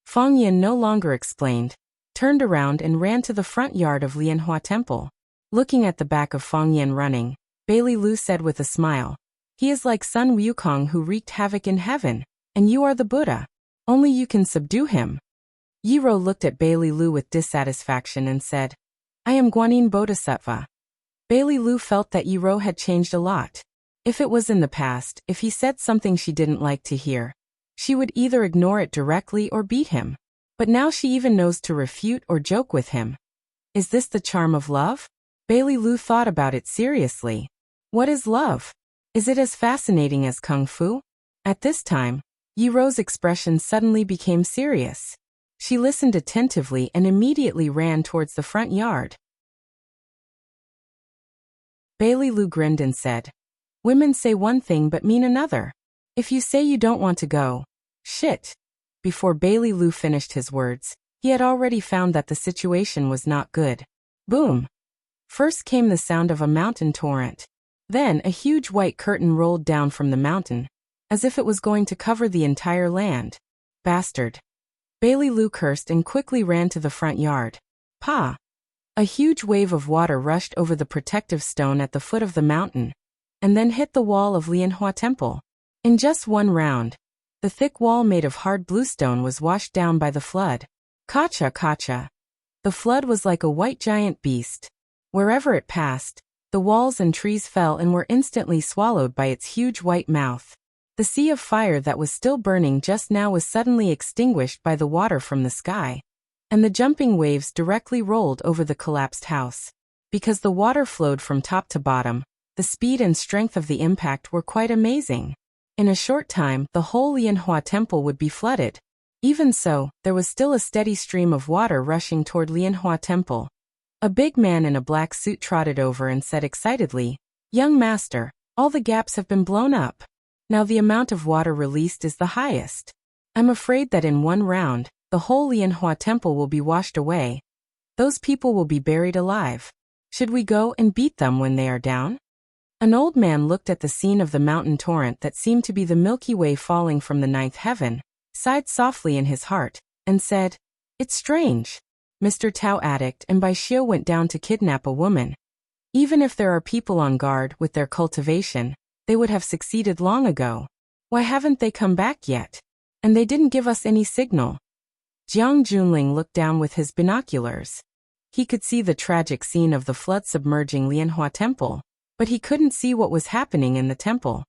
Fang Yan no longer explained, turned around and ran to the front yard of Lianhua Temple. Looking at the back of Fang Yan running, Bailey Lu said with a smile, He is like Sun Wukong who wreaked havoc in heaven, and you are the Buddha. Only you can subdue him. Yi Ro looked at Bailey Lu with dissatisfaction and said, I am Guanyin Bodhisattva. Bailey Lu felt that Yi Ro had changed a lot. If it was in the past, if he said something she didn't like to hear, she would either ignore it directly or beat him. But now she even knows to refute or joke with him. Is this the charm of love? Bailey Lu thought about it seriously. What is love? Is it as fascinating as Kung Fu? At this time, Yi Ro's expression suddenly became serious. She listened attentively and immediately ran towards the front yard. Bailey Lu grinned and said, Women say one thing but mean another. If you say you don't want to go, shit. Before Bailey Lu finished his words, he had already found that the situation was not good. Boom! First came the sound of a mountain torrent. Then a huge white curtain rolled down from the mountain, as if it was going to cover the entire land. Bastard. Bailey Lu cursed and quickly ran to the front yard. Pa! A huge wave of water rushed over the protective stone at the foot of the mountain, and then hit the wall of Lianhua Temple. In just one round, the thick wall made of hard bluestone was washed down by the flood. Kacha kacha. The flood was like a white giant beast. Wherever it passed, the walls and trees fell and were instantly swallowed by its huge white mouth. The sea of fire that was still burning just now was suddenly extinguished by the water from the sky, and the jumping waves directly rolled over the collapsed house. Because the water flowed from top to bottom, the speed and strength of the impact were quite amazing. In a short time, the whole Lianhua Temple would be flooded. Even so, there was still a steady stream of water rushing toward Lianhua Temple. A big man in a black suit trotted over and said excitedly, Young master, all the gaps have been blown up. Now the amount of water released is the highest. I'm afraid that in one round, the whole Lianhua temple will be washed away. Those people will be buried alive. Should we go and beat them when they are down? An old man looked at the scene of the mountain torrent that seemed to be the Milky Way falling from the ninth heaven, sighed softly in his heart, and said, "It's strange. Mr. Tao Addict and Baishio went down to kidnap a woman. Even if there are people on guard with their cultivation, they would have succeeded long ago. Why haven't they come back yet? And they didn't give us any signal." Jiang Junling looked down with his binoculars. He could see the tragic scene of the flood submerging Lianhua Temple, but he couldn't see what was happening in the temple.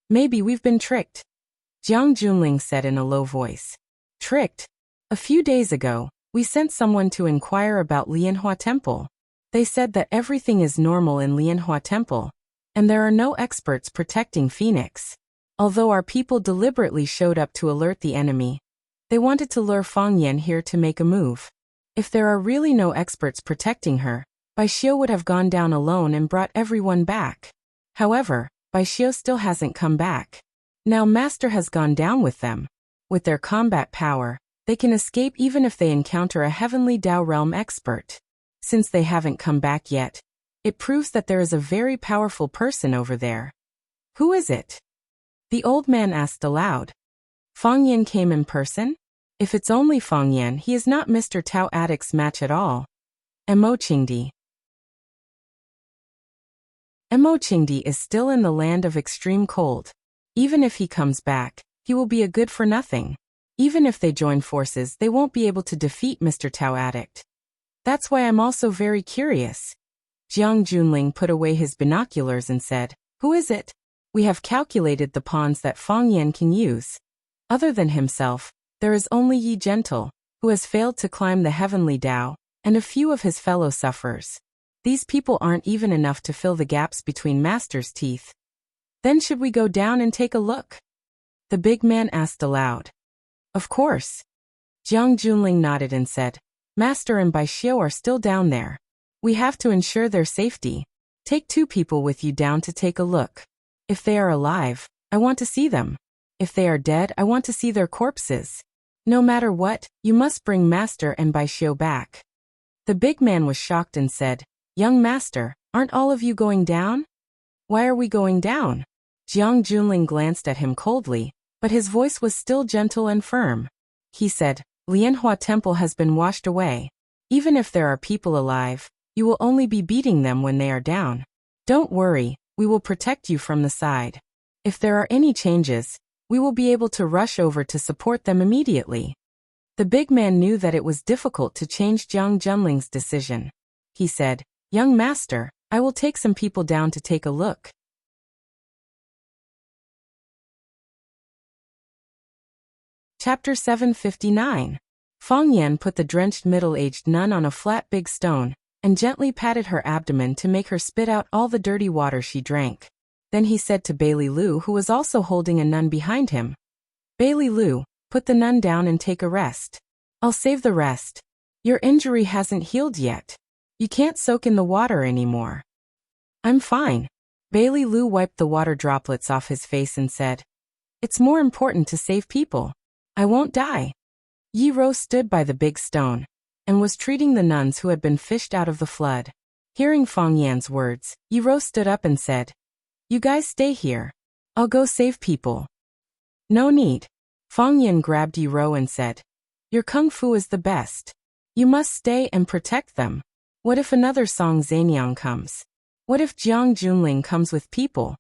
"Maybe we've been tricked," Jiang Junling said in a low voice. "Tricked? A few days ago, we sent someone to inquire about Lianhua Temple. They said that everything is normal in Lianhua Temple, and there are no experts protecting Phoenix. Although our people deliberately showed up to alert the enemy, they wanted to lure Fang Yan here to make a move. If there are really no experts protecting her, Baishio would have gone down alone and brought everyone back. However, Baishio still hasn't come back. Now Master has gone down with them. With their combat power, they can escape even if they encounter a heavenly Dao realm expert. Since they haven't come back yet, it proves that there is a very powerful person over there." "Who is it?" the old man asked aloud. "Fang Yan came in person? If it's only Fang Yan, he is not Mr. Tao Addict's match at all." Mo Qingdi is still in the land of extreme cold. Even if he comes back, he will be a good for nothing. Even if they join forces, they won't be able to defeat Mr. Tao Addict. That's why I'm also very curious. Jiang Junling put away his binoculars and said, "Who is it? We have calculated the pawns that Fang Yan can use. Other than himself, there is only Yi Gentle, who has failed to climb the heavenly Dao, and a few of his fellow sufferers. These people aren't even enough to fill the gaps between Master's teeth." "Then should we go down and take a look?" the big man asked aloud. "Of course." Jiang Junling nodded and said, "Master and Baishio are still down there. We have to ensure their safety. Take 2 people with you down to take a look. If they are alive, I want to see them. If they are dead, I want to see their corpses. No matter what, you must bring Master and Baishio back." The big man was shocked and said, "Young Master, aren't all of you going down?" "Why are we going down?" Jiang Junling glanced at him coldly, but his voice was still gentle and firm. He said, "Lianhua Temple has been washed away. Even if there are people alive, you will only be beating them when they are down. Don't worry, we will protect you from the side. If there are any changes, we will be able to rush over to support them immediately." The big man knew that it was difficult to change Jiang Junling's decision. He said, "Young Master, I will take some people down to take a look." Chapter 759. Fang Yan put the drenched middle-aged nun on a flat big stone, and gently patted her abdomen to make her spit out all the dirty water she drank. Then he said to Bailey Lu, who was also holding a nun behind him, "Bailey Lu, put the nun down and take a rest. I'll save the rest. Your injury hasn't healed yet. You can't soak in the water anymore." "I'm fine." Bailey Lu wiped the water droplets off his face and said, "It's more important to save people. I won't die." Yi Ro stood by the big stone and was treating the nuns who had been fished out of the flood. Hearing Fang Yan's words, Yi Ro stood up and said, "You guys stay here. I'll go save people." "No need." Fang Yan grabbed Yi Ro and said, "Your kung fu is the best. You must stay and protect them. What if another Song Zanyang comes? What if Jiang Junling comes with people?"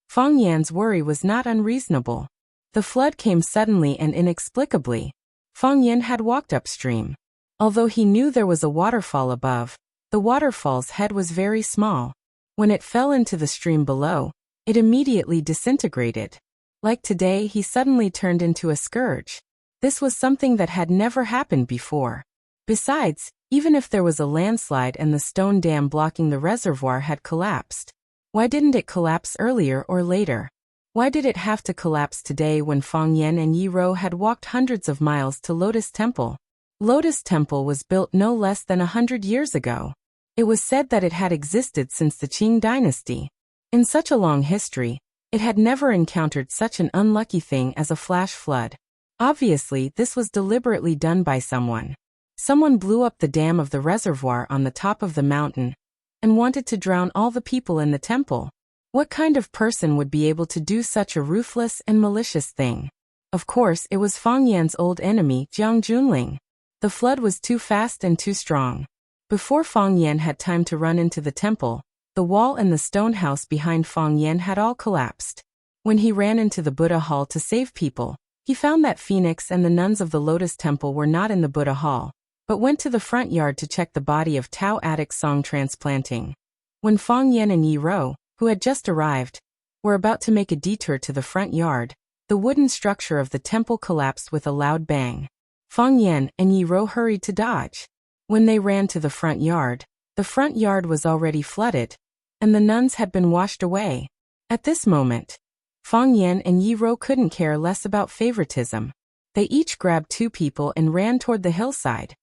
Fang Yan's worry was not unreasonable. The flood came suddenly and inexplicably. Fang Yan had walked upstream. Although he knew there was a waterfall above, the waterfall's head was very small. When it fell into the stream below, it immediately disintegrated. Like today, he suddenly turned into a scourge. This was something that had never happened before. Besides, even if there was a landslide and the stone dam blocking the reservoir had collapsed, why didn't it collapse earlier or later? Why did it have to collapse today when Fang Yan and Yi Ro had walked hundreds of miles to Lotus Temple? Lotus Temple was built no less than 100 years ago. It was said that it had existed since the Qing dynasty. In such a long history, it had never encountered such an unlucky thing as a flash flood. Obviously, this was deliberately done by someone. Someone blew up the dam of the reservoir on the top of the mountain and wanted to drown all the people in the temple. What kind of person would be able to do such a ruthless and malicious thing? Of course, it was Fang Yan's old enemy, Jiang Junling. The flood was too fast and too strong. Before Fang Yan had time to run into the temple, the wall and the stone house behind Fang Yan had all collapsed. When he ran into the Buddha hall to save people, he found that Phoenix and the nuns of the Lotus Temple were not in the Buddha hall, but went to the front yard to check the body of Tao Attic Song transplanting. When Fang Yan and Yi Ro, who had just arrived, were about to make a detour to the front yard, the wooden structure of the temple collapsed with a loud bang. Fang Yan and Yi Ro hurried to dodge. When they ran to the front yard was already flooded, and the nuns had been washed away. At this moment, Fang Yan and Yi Ro couldn't care less about favoritism. They each grabbed 2 people and ran toward the hillside.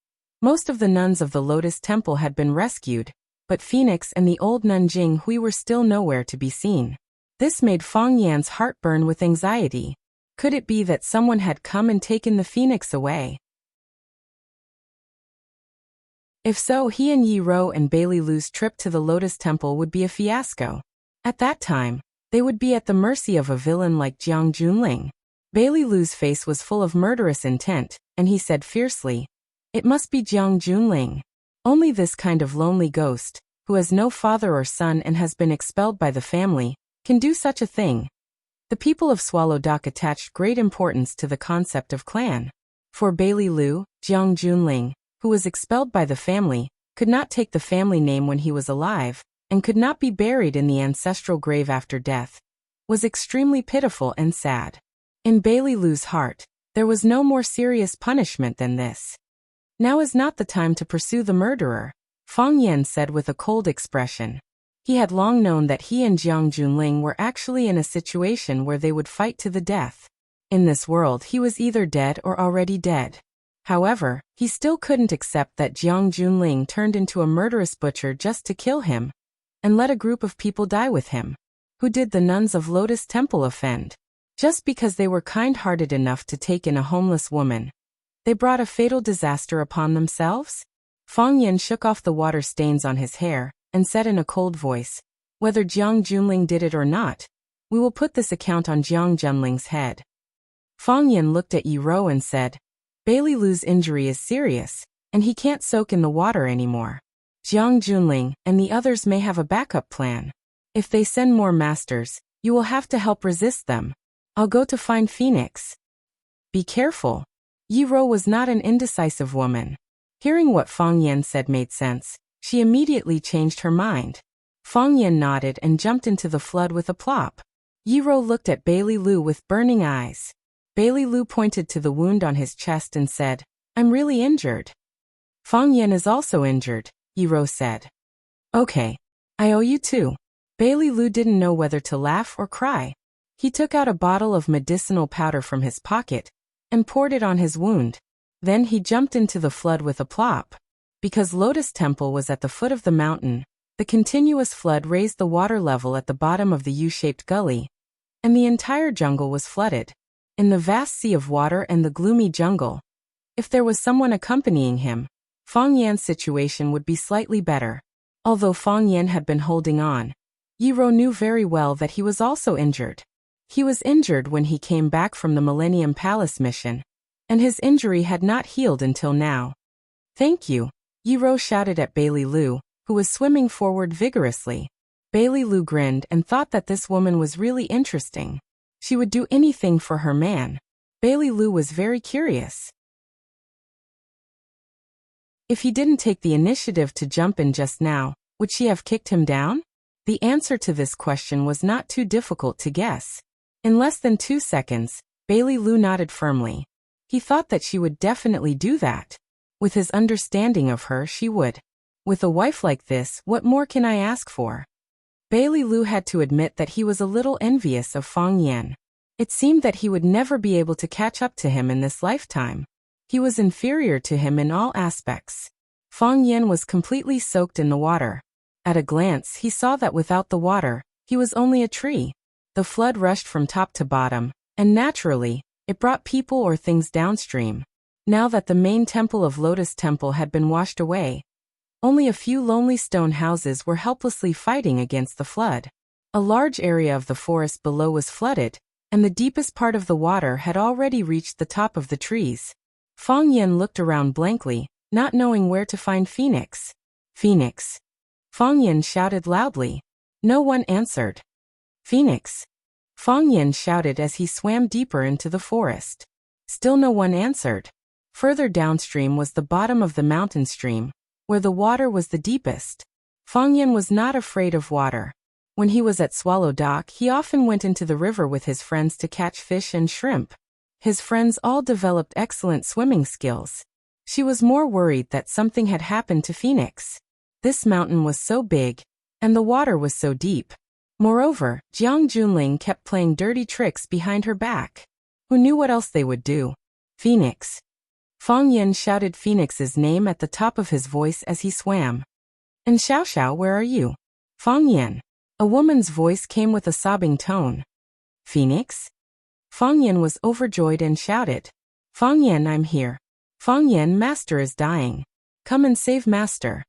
Most of the nuns of the Lotus Temple had been rescued, but Phoenix and the old nun Jing Hui were still nowhere to be seen. This made Fang Yan's heart burn with anxiety. Could it be that someone had come and taken the Phoenix away? If so, he and Yi Ro and Bailey Lu's trip to the Lotus Temple would be a fiasco. At that time, they would be at the mercy of a villain like Jiang Junling. Bailey Lu's face was full of murderous intent, and he said fiercely, "It must be Jiang Junling. Only this kind of lonely ghost, who has no father or son and has been expelled by the family, can do such a thing." The people of Swallow Dock attached great importance to the concept of clan. For Bailey Lu, Jiang Junling, who was expelled by the family, could not take the family name when he was alive, and could not be buried in the ancestral grave after death, was extremely pitiful and sad. In Bailey Lu's heart, there was no more serious punishment than this. "Now is not the time to pursue the murderer," Fang Yan said with a cold expression. He had long known that he and Jiang Junling were actually in a situation where they would fight to the death. In this world he was either dead or already dead. However, he still couldn't accept that Jiang Junling turned into a murderous butcher just to kill him, and let a group of people die with him. Who did the nuns of Lotus Temple offend? Just because they were kind-hearted enough to take in a homeless woman, they brought a fatal disaster upon themselves? Fang Yan shook off the water stains on his hair, and said in a cold voice, "Whether Jiang Junling did it or not, we will put this account on Jiang Junling's head." Fang Yan looked at Yi Ro and said, "Bailey Lu's injury is serious, and he can't soak in the water anymore. Jiang Junling and the others may have a backup plan. If they send more masters, you will have to help resist them. I'll go to find Phoenix. Be careful." Yi Ro was not an indecisive woman. Hearing what Fang Yan said made sense. She immediately changed her mind. Fang Yan nodded and jumped into the flood with a plop. Yi Ro looked at Bailey Lu with burning eyes. Bailey Lu pointed to the wound on his chest and said, "I'm really injured." "Fang Yan is also injured," Yi Ro said. "Okay. I owe you too." Bailey Lu didn't know whether to laugh or cry. He took out a bottle of medicinal powder from his pocket and poured it on his wound. Then he jumped into the flood with a plop. Because Lotus Temple was at the foot of the mountain, the continuous flood raised the water level at the bottom of the U-shaped gully, and the entire jungle was flooded. In the vast sea of water and the gloomy jungle, if there was someone accompanying him, Fang Yan's situation would be slightly better. Although Fang Yan had been holding on, Yi Ro knew very well that he was also injured. He was injured when he came back from the Millennium Palace mission, and his injury had not healed until now. "Thank you," Yi Ro shouted at Bailey Lu, who was swimming forward vigorously. Bailey Lu grinned and thought that this woman was really interesting. She would do anything for her man. Bailey Lu was very curious. If he didn't take the initiative to jump in just now, would she have kicked him down? The answer to this question was not too difficult to guess. In less than 2 seconds, Bailey Lu nodded firmly. He thought that she would definitely do that. With his understanding of her, she would. With a wife like this, what more can I ask for? Bailey Lu had to admit that he was a little envious of Fang Yan. It seemed that he would never be able to catch up to him in this lifetime. He was inferior to him in all aspects. Fang Yan was completely soaked in the water. At a glance, he saw that without the water, he was only a tree. The flood rushed from top to bottom, and naturally, It brought people or things downstream. Now that the main temple of Lotus Temple had been washed away, only a few lonely stone houses were helplessly fighting against the flood. A large area of the forest below was flooded, and the deepest part of the water had already reached the top of the trees. Fang Yan looked around blankly, not knowing where to find Phoenix. Phoenix! Fang Yan shouted loudly. No one answered. Phoenix! Fang Yan shouted as he swam deeper into the forest. Still no one answered. Further downstream was the bottom of the mountain stream, where the water was the deepest. Fang Yan was not afraid of water. When he was at Swallow Dock, he often went into the river with his friends to catch fish and shrimp. His friends all developed excellent swimming skills. She was more worried that something had happened to Phoenix. This mountain was so big, and the water was so deep. Moreover, Jiang Junling kept playing dirty tricks behind her back. Who knew what else they would do? Phoenix! Fang Yan shouted Phoenix's name at the top of his voice as he swam. And Xiao Xiao, where are you? Fang Yan. A woman's voice came with a sobbing tone. Phoenix? Fang Yan was overjoyed and shouted. Fang Yan, I'm here. Fang Yan, Master is dying. Come and save Master.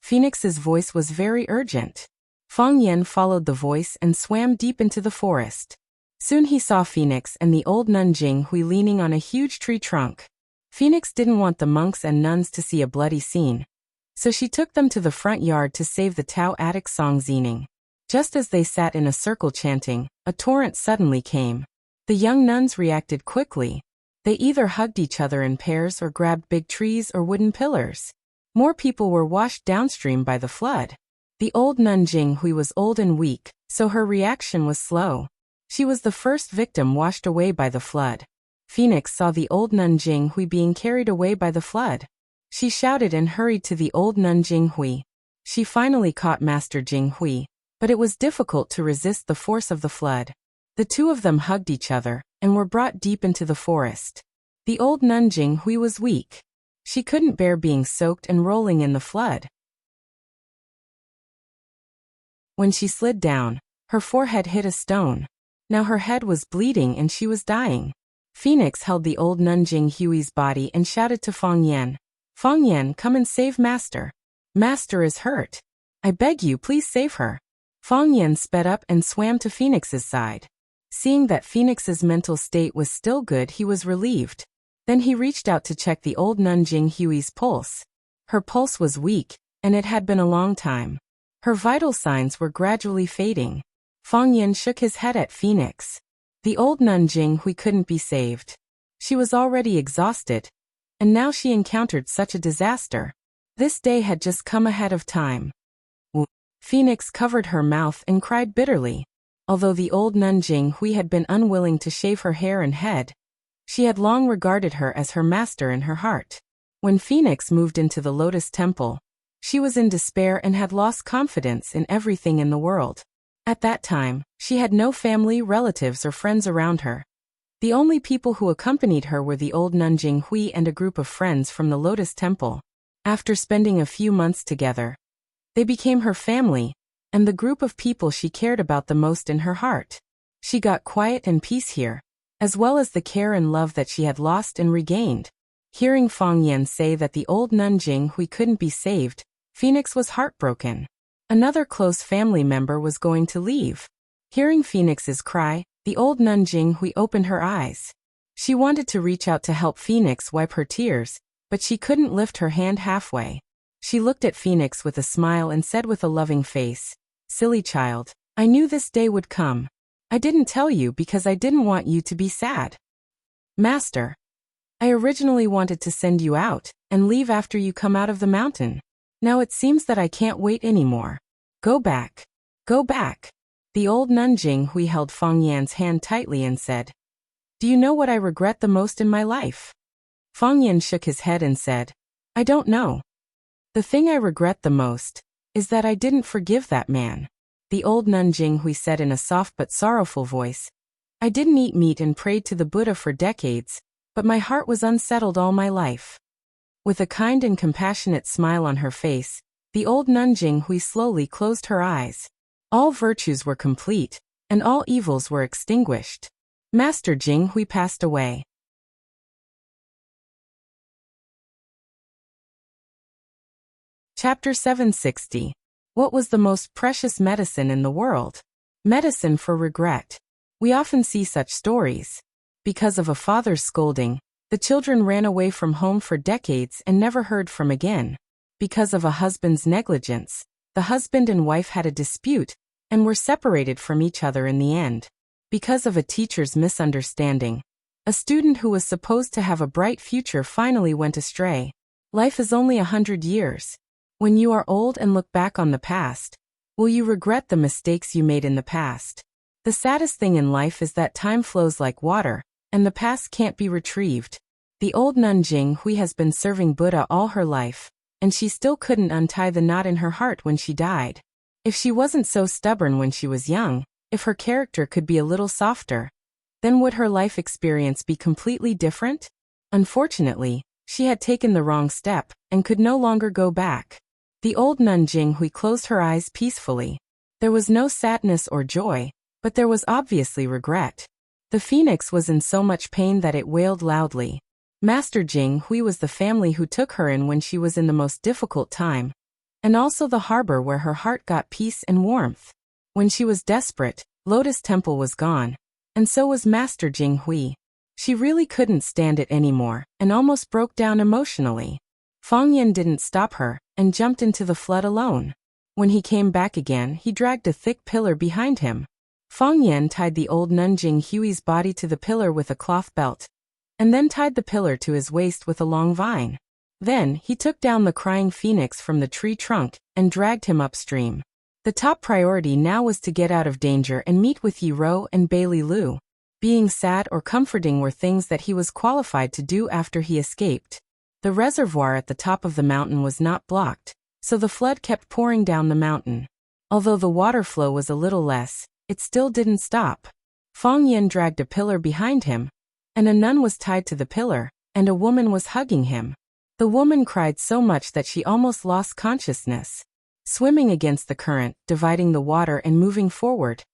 Phoenix's voice was very urgent. Fang Yan followed the voice and swam deep into the forest. Soon he saw Phoenix and the old nun Jinghui leaning on a huge tree trunk. Phoenix didn't want the monks and nuns to see a bloody scene, so she took them to the front yard to save the Tao Attic song Zening. Just as they sat in a circle chanting, a torrent suddenly came. The young nuns reacted quickly. They either hugged each other in pairs or grabbed big trees or wooden pillars. More people were washed downstream by the flood. The old nun Jinghui was old and weak, so her reaction was slow. She was the first victim washed away by the flood. Phoenix saw the old nun Jinghui being carried away by the flood. She shouted and hurried to the old nun Jinghui. She finally caught Master Jinghui, but it was difficult to resist the force of the flood. The two of them hugged each other and were brought deep into the forest. The old nun Jinghui was weak. She couldn't bear being soaked and rolling in the flood. When she slid down, her forehead hit a stone. Now her head was bleeding and she was dying. Phoenix held the old nun Jinghui's body and shouted to Fang Yan. Fang Yan, come and save Master. Master is hurt. I beg you, please save her. Fang Yan sped up and swam to Phoenix's side. Seeing that Phoenix's mental state was still good, he was relieved. Then he reached out to check the old nun Jinghui's pulse. Her pulse was weak, and it had been a long time. Her vital signs were gradually fading. Fang Yan shook his head at Phoenix. The old nun Jinghui couldn't be saved. She was already exhausted, and now she encountered such a disaster. This day had just come ahead of time. Phoenix covered her mouth and cried bitterly. Although the old nun Jinghui had been unwilling to shave her hair and head, she had long regarded her as her master in her heart. When Phoenix moved into the Lotus Temple, she was in despair and had lost confidence in everything in the world. At that time, she had no family, relatives, or friends around her. The only people who accompanied her were the old nun Jinghui and a group of friends from the Lotus Temple. After spending a few months together, they became her family, and the group of people she cared about the most in her heart. She got quiet and peace here, as well as the care and love that she had lost and regained. Hearing Fang Yan say that the old nun Jinghui couldn't be saved, Phoenix was heartbroken. Another close family member was going to leave. Hearing Phoenix's cry, the old nun Jinghui opened her eyes. She wanted to reach out to help Phoenix wipe her tears, but she couldn't lift her hand halfway. She looked at Phoenix with a smile and said with a loving face, "Silly child, I knew this day would come. I didn't tell you because I didn't want you to be sad. Master, I originally wanted to send you out and leave after you come out of the mountain. Now it seems that I can't wait anymore. Go back. Go back." The old nun Jinghui held Fang Yan's hand tightly and said, "Do you know what I regret the most in my life?" Fang Yan shook his head and said, "I don't know. The thing I regret the most is that I didn't forgive that man." The old nun Jinghui said in a soft but sorrowful voice, "I didn't eat meat and prayed to the Buddha for decades, but my heart was unsettled all my life." With a kind and compassionate smile on her face, the old nun Jinghui slowly closed her eyes. All virtues were complete, and all evils were extinguished. Master Jing Hui passed away. Chapter 760. What was the most precious medicine in the world? Medicine for regret. We often see such stories. Because of a father's scolding, the children ran away from home for decades and never heard from again. Because of a husband's negligence, the husband and wife had a dispute and were separated from each other in the end. Because of a teacher's misunderstanding, a student who was supposed to have a bright future finally went astray. Life is only 100 years. When you are old and look back on the past, will you regret the mistakes you made in the past? The saddest thing in life is that time flows like water, and the past can't be retrieved. The old nun Jing Hui has been serving Buddha all her life, and she still couldn't untie the knot in her heart when she died. If she wasn't so stubborn when she was young, if her character could be a little softer, then would her life experience be completely different? Unfortunately, she had taken the wrong step and could no longer go back. The old nun Jing Hui closed her eyes peacefully. There was no sadness or joy, but there was obviously regret. The phoenix was in so much pain that it wailed loudly. Master Jing Hui was the family who took her in when she was in the most difficult time, and also the harbor where her heart got peace and warmth. When she was desperate, Lotus Temple was gone, and so was Master Jing Hui. She really couldn't stand it anymore, and almost broke down emotionally. Fang Yin didn't stop her, and jumped into the flood alone. When he came back again, he dragged a thick pillar behind him. Fang Yin tied the old nun Jing Hui's body to the pillar with a cloth belt, and then tied the pillar to his waist with a long vine. Then, he took down the crying phoenix from the tree trunk, and dragged him upstream. The top priority now was to get out of danger and meet with Yi Ro and Bailey Lu. Being sad or comforting were things that he was qualified to do after he escaped. The reservoir at the top of the mountain was not blocked, so the flood kept pouring down the mountain. Although the water flow was a little less, it still didn't stop. Fang Yin dragged a pillar behind him, and a nun was tied to the pillar, and a woman was hugging him. The woman cried so much that she almost lost consciousness. Swimming against the current, dividing the water and moving forward.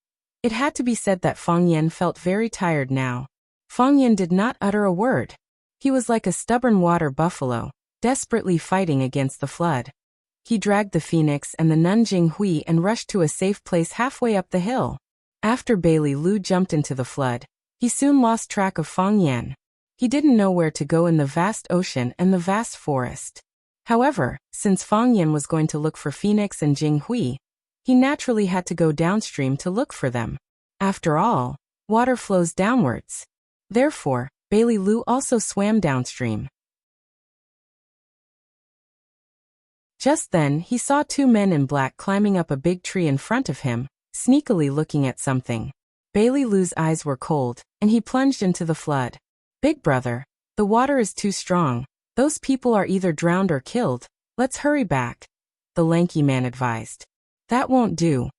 It had to be said that Fang Yin felt very tired now. Fang Yin did not utter a word. He was like a stubborn water buffalo, desperately fighting against the flood. He dragged the phoenix and the nun Jing Hui and rushed to a safe place halfway up the hill. After Bailey Lu jumped into the flood, he soon lost track of Fang Yin. He didn't know where to go in the vast ocean and the vast forest. However, since Fang Yin was going to look for Phoenix and Jing Hui, he naturally had to go downstream to look for them. After all, water flows downwards. Therefore, Bailey Lu also swam downstream. Just then, he saw two men in black climbing up a big tree in front of him, sneakily looking at something. Bailey Lu's eyes were cold, and he plunged into the flood. "Big brother, the water is too strong. Those people are either drowned or killed. Let's hurry back," the lanky man advised. "That won't do."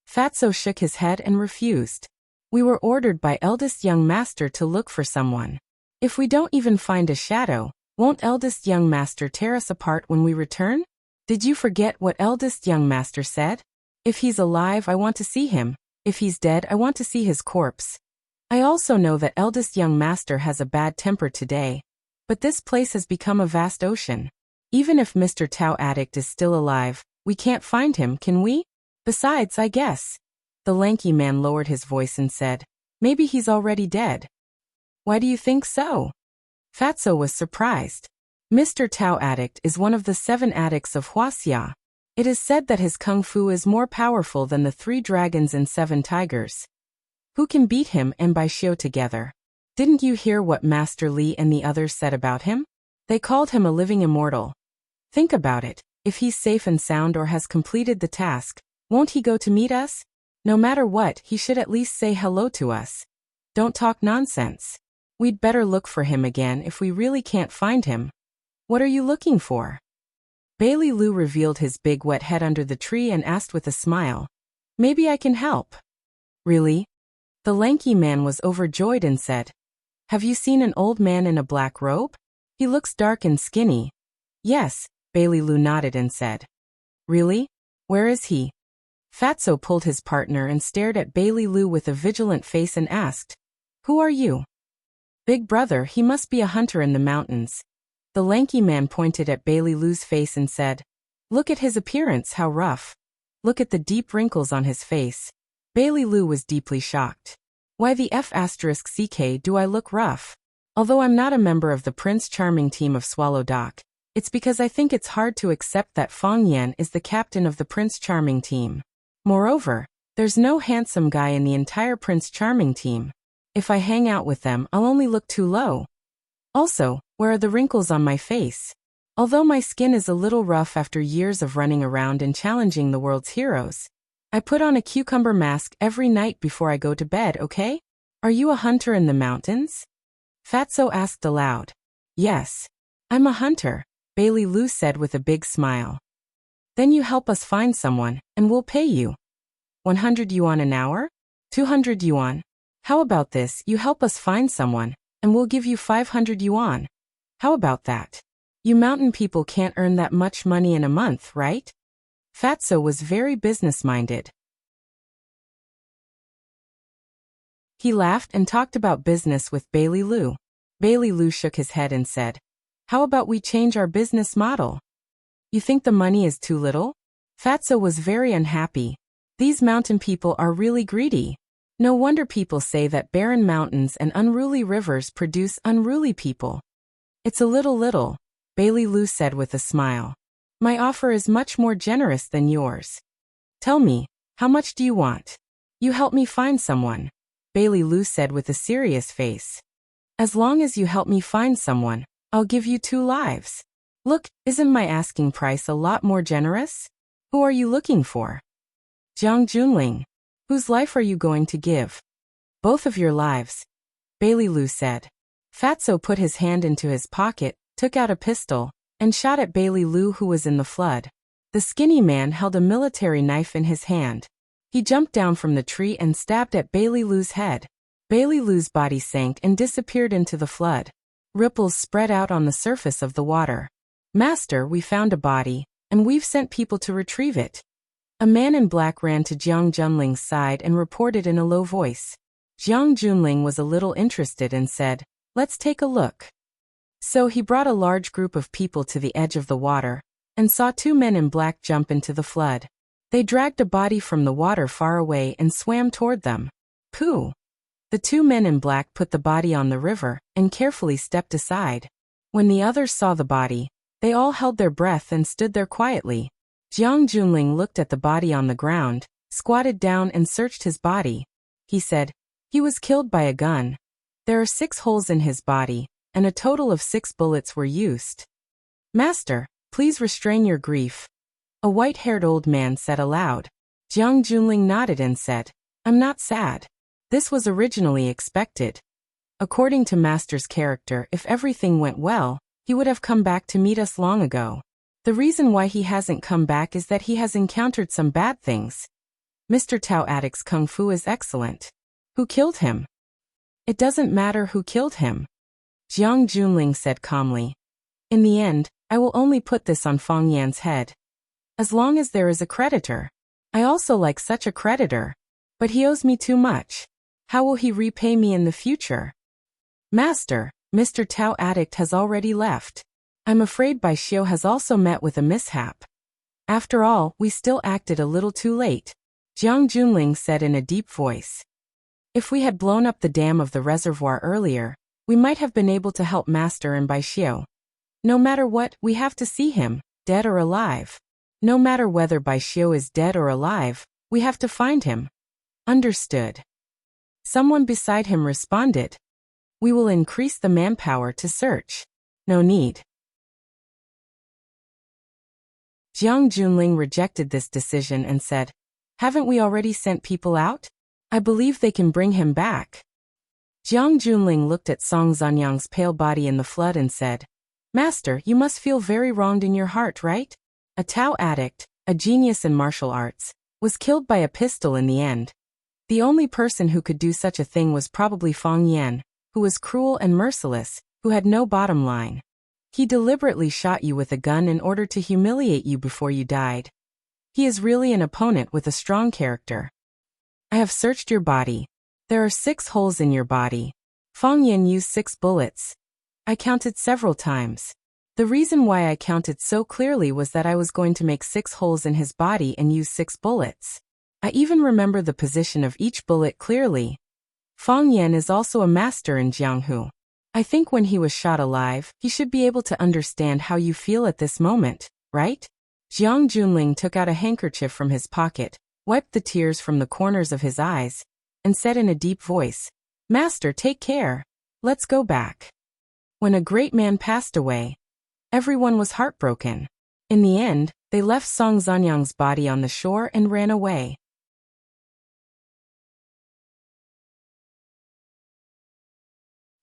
Fatso shook his head and refused. "We were ordered by eldest young master to look for someone. If we don't even find a shadow, won't eldest young master tear us apart when we return? Did you forget what eldest young master said? If he's alive, I want to see him. If he's dead, I want to see his corpse. I also know that eldest young master has a bad temper today. But this place has become a vast ocean. Even if Mr. Tao Addict is still alive, we can't find him, can we? Besides, I guess." The lanky man lowered his voice and said, "Maybe he's already dead." "Why do you think so?" Fatso was surprised. Mr. Tao Addict is one of the 7 addicts of Wuxia. It is said that his kung fu is more powerful than the 3 dragons and 7 tigers. Who can beat him and Bai Xiu together? Didn't you hear what Master Li and the others said about him? They called him a living immortal. Think about it. If he's safe and sound or has completed the task, won't he go to meet us? No matter what, he should at least say hello to us. Don't talk nonsense. We'd better look for him again if we really can't find him. What are you looking for?" Bailey Lu revealed his big wet head under the tree and asked with a smile, "Maybe I can help." "Really?" The lanky man was overjoyed and said, "Have you seen an old man in a black robe? He looks dark and skinny." "Yes," Bailey Lu nodded and said. "Really? Where is he?" Fatso pulled his partner and stared at Bailey Lu with a vigilant face and asked, Who are you? Big brother, he must be a hunter in the mountains. The lanky man pointed at Bailey Lu's face and said, Look at his appearance, how rough. Look at the deep wrinkles on his face. Bailey Lu was deeply shocked. Why the F***ck do I look rough? Although I'm not a member of the Prince Charming team of Swallow Dock, it's because I think it's hard to accept that Fong Yan is the captain of the Prince Charming team. Moreover, there's no handsome guy in the entire Prince Charming team. If I hang out with them, I'll only look too low. Also, where are the wrinkles on my face? Although my skin is a little rough after years of running around and challenging the world's heroes, I put on a cucumber mask every night before I go to bed, okay? Are you a hunter in the mountains? Fatso asked aloud. Yes. I'm a hunter, Bailey Lu said with a big smile. Then you help us find someone, and we'll pay you. 100 yuan an hour? 200 yuan? How about this, you help us find someone, and we'll give you 500 yuan. How about that? You mountain people can't earn that much money in a month, right? Fatso was very business-minded. He laughed and talked about business with Bailey Lu. Bailey Lu shook his head and said, How about we change our business model? You think the money is too little? Fatso was very unhappy. These mountain people are really greedy. No wonder people say that barren mountains and unruly rivers produce unruly people. It's a little, Bailey Lu said with a smile. My offer is much more generous than yours. Tell me, how much do you want? You help me find someone, Bailey Lu said with a serious face. As long as you help me find someone, I'll give you 2 lives. Look, isn't my asking price a lot more generous? Who are you looking for? Jiang Junling. Whose life are you going to give? Both of your lives, Bailey Lu said. Fatso put his hand into his pocket, took out a pistol, and shot at Bailey Lu, who was in the flood. The skinny man held a military knife in his hand. He jumped down from the tree and stabbed at Bailey Lu's head. Bailey Lu's body sank and disappeared into the flood. Ripples spread out on the surface of the water. Master, we found a body, and we've sent people to retrieve it. A man in black ran to Jiang Junling's side and reported in a low voice. Jiang Junling was a little interested and said, Let's take a look. So he brought a large group of people to the edge of the water, and saw 2 men in black jump into the flood. They dragged a body from the water far away and swam toward them. Pooh! The 2 men in black put the body on the river, and carefully stepped aside. When the others saw the body, they all held their breath and stood there quietly. Jiang Junling looked at the body on the ground, squatted down and searched his body. He said, He was killed by a gun. There are 6 holes in his body, and a total of 6 bullets were used. Master, please restrain your grief, a white-haired old man said aloud. Jiang Junling nodded and said, I'm not sad. This was originally expected. According to Master's character, if everything went well, he would have come back to meet us long ago. The reason why he hasn't come back is that he has encountered some bad things. Mr. Tao Attic's kung fu is excellent. Who killed him? It doesn't matter who killed him, Jiang Junling said calmly. In the end, I will only put this on Fong Yan's head. As long as there is a creditor. I also like such a creditor. But he owes me too much. How will he repay me in the future? Master, Mr. Tao Attic has already left. I'm afraid Bai Xiu has also met with a mishap. After all, we still acted a little too late, Jiang Junling said in a deep voice. If we had blown up the dam of the reservoir earlier, we might have been able to help Master and Bai Xiu. No matter what, we have to see him, dead or alive. No matter whether Bai Xiu is dead or alive, we have to find him. Understood. Someone beside him responded. We will increase the manpower to search. No need. Jiang Junling rejected this decision and said, Haven't we already sent people out? I believe they can bring him back. Jiang Junling looked at Song Zanyang's pale body in the flood and said, Master, you must feel very wronged in your heart, right? A Tao addict, a genius in martial arts, was killed by a pistol in the end. The only person who could do such a thing was probably Fong Yan, who was cruel and merciless, who had no bottom line. He deliberately shot you with a gun in order to humiliate you before you died. He is really an opponent with a strong character. I have searched your body. There are 6 holes in your body. Fang Yan used 6 bullets. I counted several times. The reason why I counted so clearly was that I was going to make 6 holes in his body and use 6 bullets. I even remember the position of each bullet clearly. Fang Yan is also a master in Jianghu. I think when he was shot alive, he should be able to understand how you feel at this moment, right? Jiang Junling took out a handkerchief from his pocket, wiped the tears from the corners of his eyes, and said in a deep voice, "Master, take care. Let's go back." When a great man passed away, everyone was heartbroken. In the end, they left Song Zanyang's body on the shore and ran away.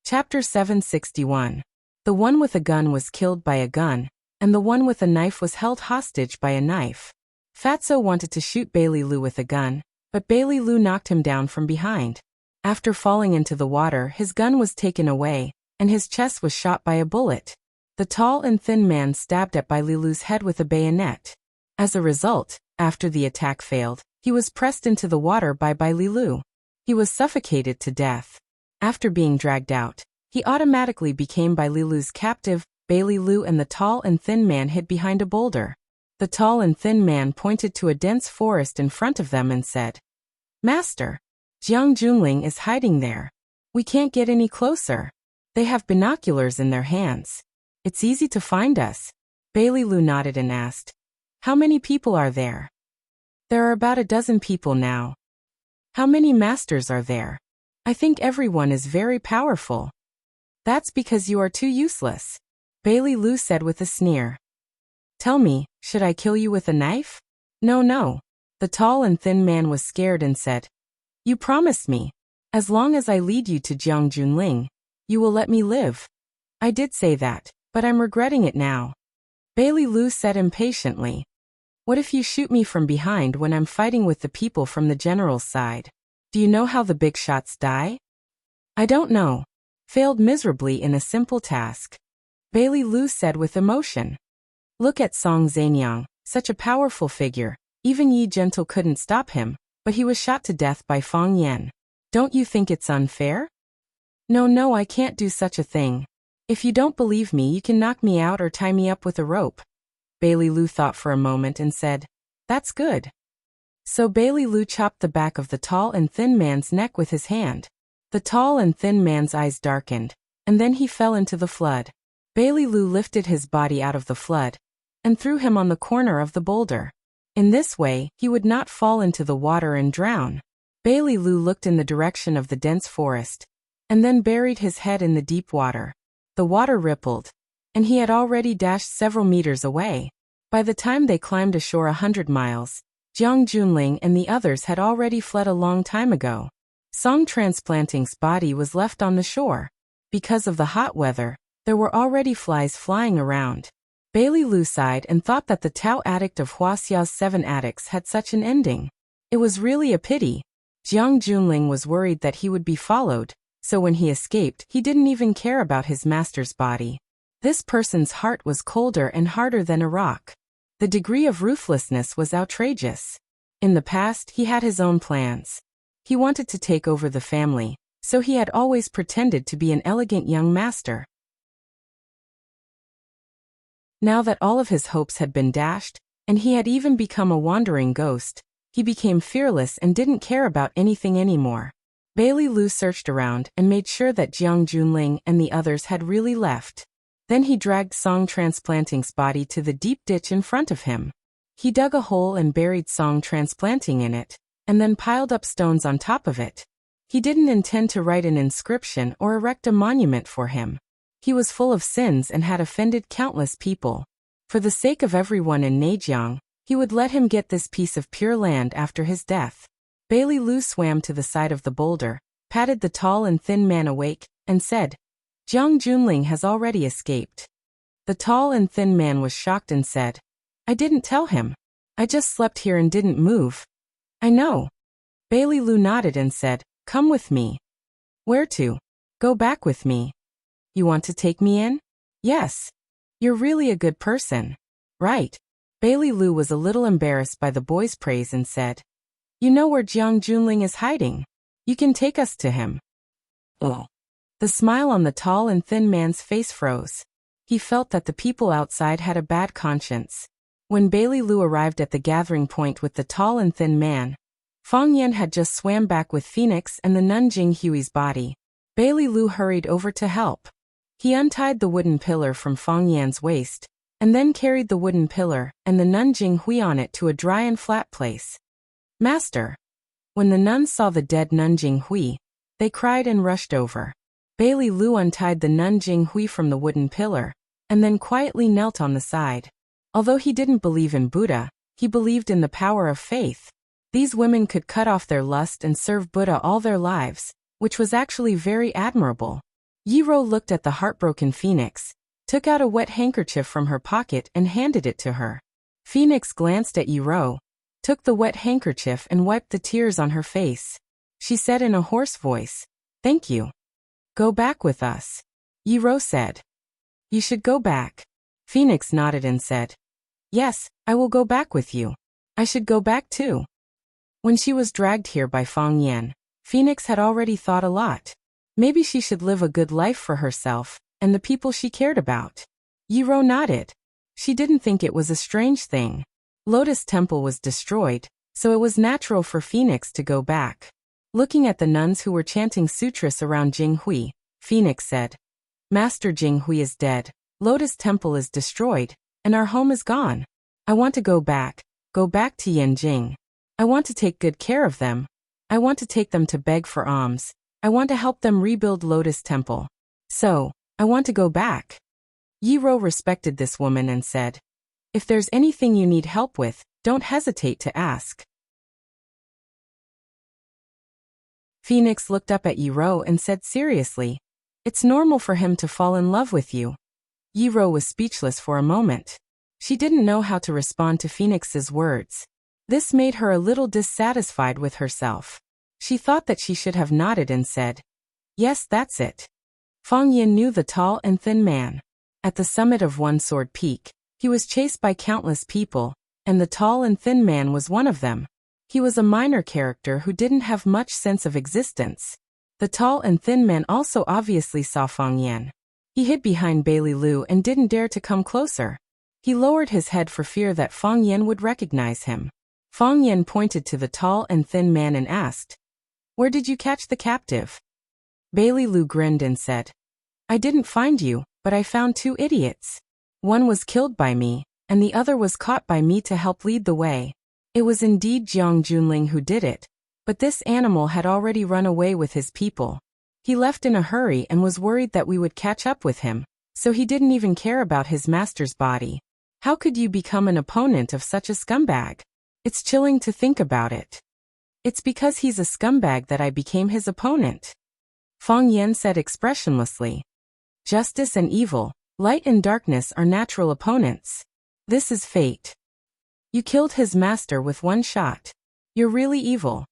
Chapter 761. The one with a gun was killed by a gun, and the one with a knife was held hostage by a knife. Fatso wanted to shoot Bailey Lu with a gun, but Bailey Lu knocked him down from behind. After falling into the water, his gun was taken away, and his chest was shot by a bullet. The tall and thin man stabbed at Bailey Lu's head with a bayonet. As a result, after the attack failed, he was pressed into the water by Bailey Lu. He was suffocated to death. After being dragged out, he automatically became Bailey Lu's captive. Bailey Lu and the tall and thin man hid behind a boulder. The tall and thin man pointed to a dense forest in front of them and said, "Master, Jiang Junling is hiding there. We can't get any closer. They have binoculars in their hands. It's easy to find us." Bailey Lu nodded and asked, "How many people are there?" "There are about a dozen people now." "How many masters are there?" "I think everyone is very powerful." "That's because you are too useless," Bailey Lu said with a sneer. "Tell me, should I kill you with a knife?" "No, no." The tall and thin man was scared and said, "You promised me. As long as I lead you to Jiang Junling, you will let me live." "I did say that, but I'm regretting it now." Bailey Lu said impatiently, "What if you shoot me from behind when I'm fighting with the people from the general's side? Do you know how the big shots die?" "I don't know." Failed miserably in a simple task. Bailey Lu said with emotion. Look at Song Zanyang, such a powerful figure. Even Yi Gentle couldn't stop him, but he was shot to death by Fang Yan. Don't you think it's unfair? No, no, I can't do such a thing. If you don't believe me, you can knock me out or tie me up with a rope. Bailey Lu thought for a moment and said, "That's good." So Bailey Lu chopped the back of the tall and thin man's neck with his hand. The tall and thin man's eyes darkened, and then he fell into the flood. Bailey Lu lifted his body out of the flood and threw him on the corner of the boulder. In this way, he would not fall into the water and drown. Bailey Lu looked in the direction of the dense forest, and then buried his head in the deep water. The water rippled, and he had already dashed several meters away. By the time they climbed ashore 100 miles, Jiang Junling and the others had already fled a long time ago. Song Transplanting's body was left on the shore. Because of the hot weather, there were already flies flying around. Bailey Lu sighed and thought that the Tao addict of Huaxia's 7 addicts had such an ending. It was really a pity. Jiang Junling was worried that he would be followed, so when he escaped, he didn't even care about his master's body. This person's heart was colder and harder than a rock. The degree of ruthlessness was outrageous. In the past, he had his own plans. He wanted to take over the family, so he had always pretended to be an elegant young master. Now that all of his hopes had been dashed, and he had even become a wandering ghost, he became fearless and didn't care about anything anymore. Bailey Lu searched around and made sure that Jiang Junling and the others had really left. Then he dragged Song Transplanting's body to the deep ditch in front of him. He dug a hole and buried Song Transplanting in it, and then piled up stones on top of it. He didn't intend to write an inscription or erect a monument for him. He was full of sins and had offended countless people. For the sake of everyone in Neijiang, he would let him get this piece of pure land after his death. Bailey Lu swam to the side of the boulder, patted the tall and thin man awake, and said, "Jiang Junling has already escaped." The tall and thin man was shocked and said, "I didn't tell him. I just slept here and didn't move." "I know." Bailey Lu nodded and said, "Come with me." "Where to?" "Go back with me." "You want to take me in?" "Yes." "You're really a good person." "Right." Bailey Lu was a little embarrassed by the boy's praise and said, "You know where Jiang Junling is hiding. You can take us to him. Oh. The smile on the tall and thin man's face froze. He felt that the people outside had a bad conscience. When Bailey Lu arrived at the gathering point with the tall and thin man, Fang Yan had just swam back with Phoenix and the nun Jing Hui's body. Bailey Lu hurried over to help. He untied the wooden pillar from Fang Yan's waist, and then carried the wooden pillar and the nun Jing Hui on it to a dry and flat place. Master! When the nuns saw the dead nun Jing Hui, they cried and rushed over. Bailey Lu untied the nun Jing Hui from the wooden pillar, and then quietly knelt on the side. Although he didn't believe in Buddha, he believed in the power of faith. These women could cut off their lust and serve Buddha all their lives, which was actually very admirable. Yiro looked at the heartbroken Phoenix, took out a wet handkerchief from her pocket and handed it to her. Phoenix glanced at Yiro, took the wet handkerchief and wiped the tears on her face. She said in a hoarse voice, "Thank you. Go back with us." Yiro said, "You should go back." Phoenix nodded and said, "Yes, I will go back with you. I should go back too." When she was dragged here by Fang Yan, Phoenix had already thought a lot. Maybe she should live a good life for herself and the people she cared about. Yiro nodded. She didn't think it was a strange thing. Lotus Temple was destroyed, so it was natural for Phoenix to go back. Looking at the nuns who were chanting sutras around Jing Hui, Phoenix said, "Master Jing Hui is dead, Lotus Temple is destroyed, and our home is gone. I want to go back to Yanjing. I want to take good care of them. I want to take them to beg for alms. I want to help them rebuild Lotus Temple. So, I want to go back." Yiro respected this woman and said, "If there's anything you need help with, don't hesitate to ask." Phoenix looked up at Yiro and said seriously, "It's normal for him to fall in love with you." Yiro was speechless for a moment. She didn't know how to respond to Phoenix's words. This made her a little dissatisfied with herself. She thought that she should have nodded and said, "Yes, that's it." Fang Yan knew the tall and thin man. At the summit of One Sword Peak, he was chased by countless people, and the tall and thin man was one of them. He was a minor character who didn't have much sense of existence. The tall and thin man also obviously saw Fang Yan. He hid behind Bailey Lu and didn't dare to come closer. He lowered his head for fear that Fang Yan would recognize him. Fang Yan pointed to the tall and thin man and asked, "Where did you catch the captive?" Bailey Lu grinned and said, "I didn't find you, but I found two idiots. One was killed by me, and the other was caught by me to help lead the way. It was indeed Jiang Junling who did it, but this animal had already run away with his people. He left in a hurry and was worried that we would catch up with him, so he didn't even care about his master's body. How could you become an opponent of such a scumbag? It's chilling to think about it. It's because he's a scumbag that I became his opponent." Fang Yan said expressionlessly, "Justice and evil, light and darkness are natural opponents. This is fate. You killed his master with one shot. You're really evil."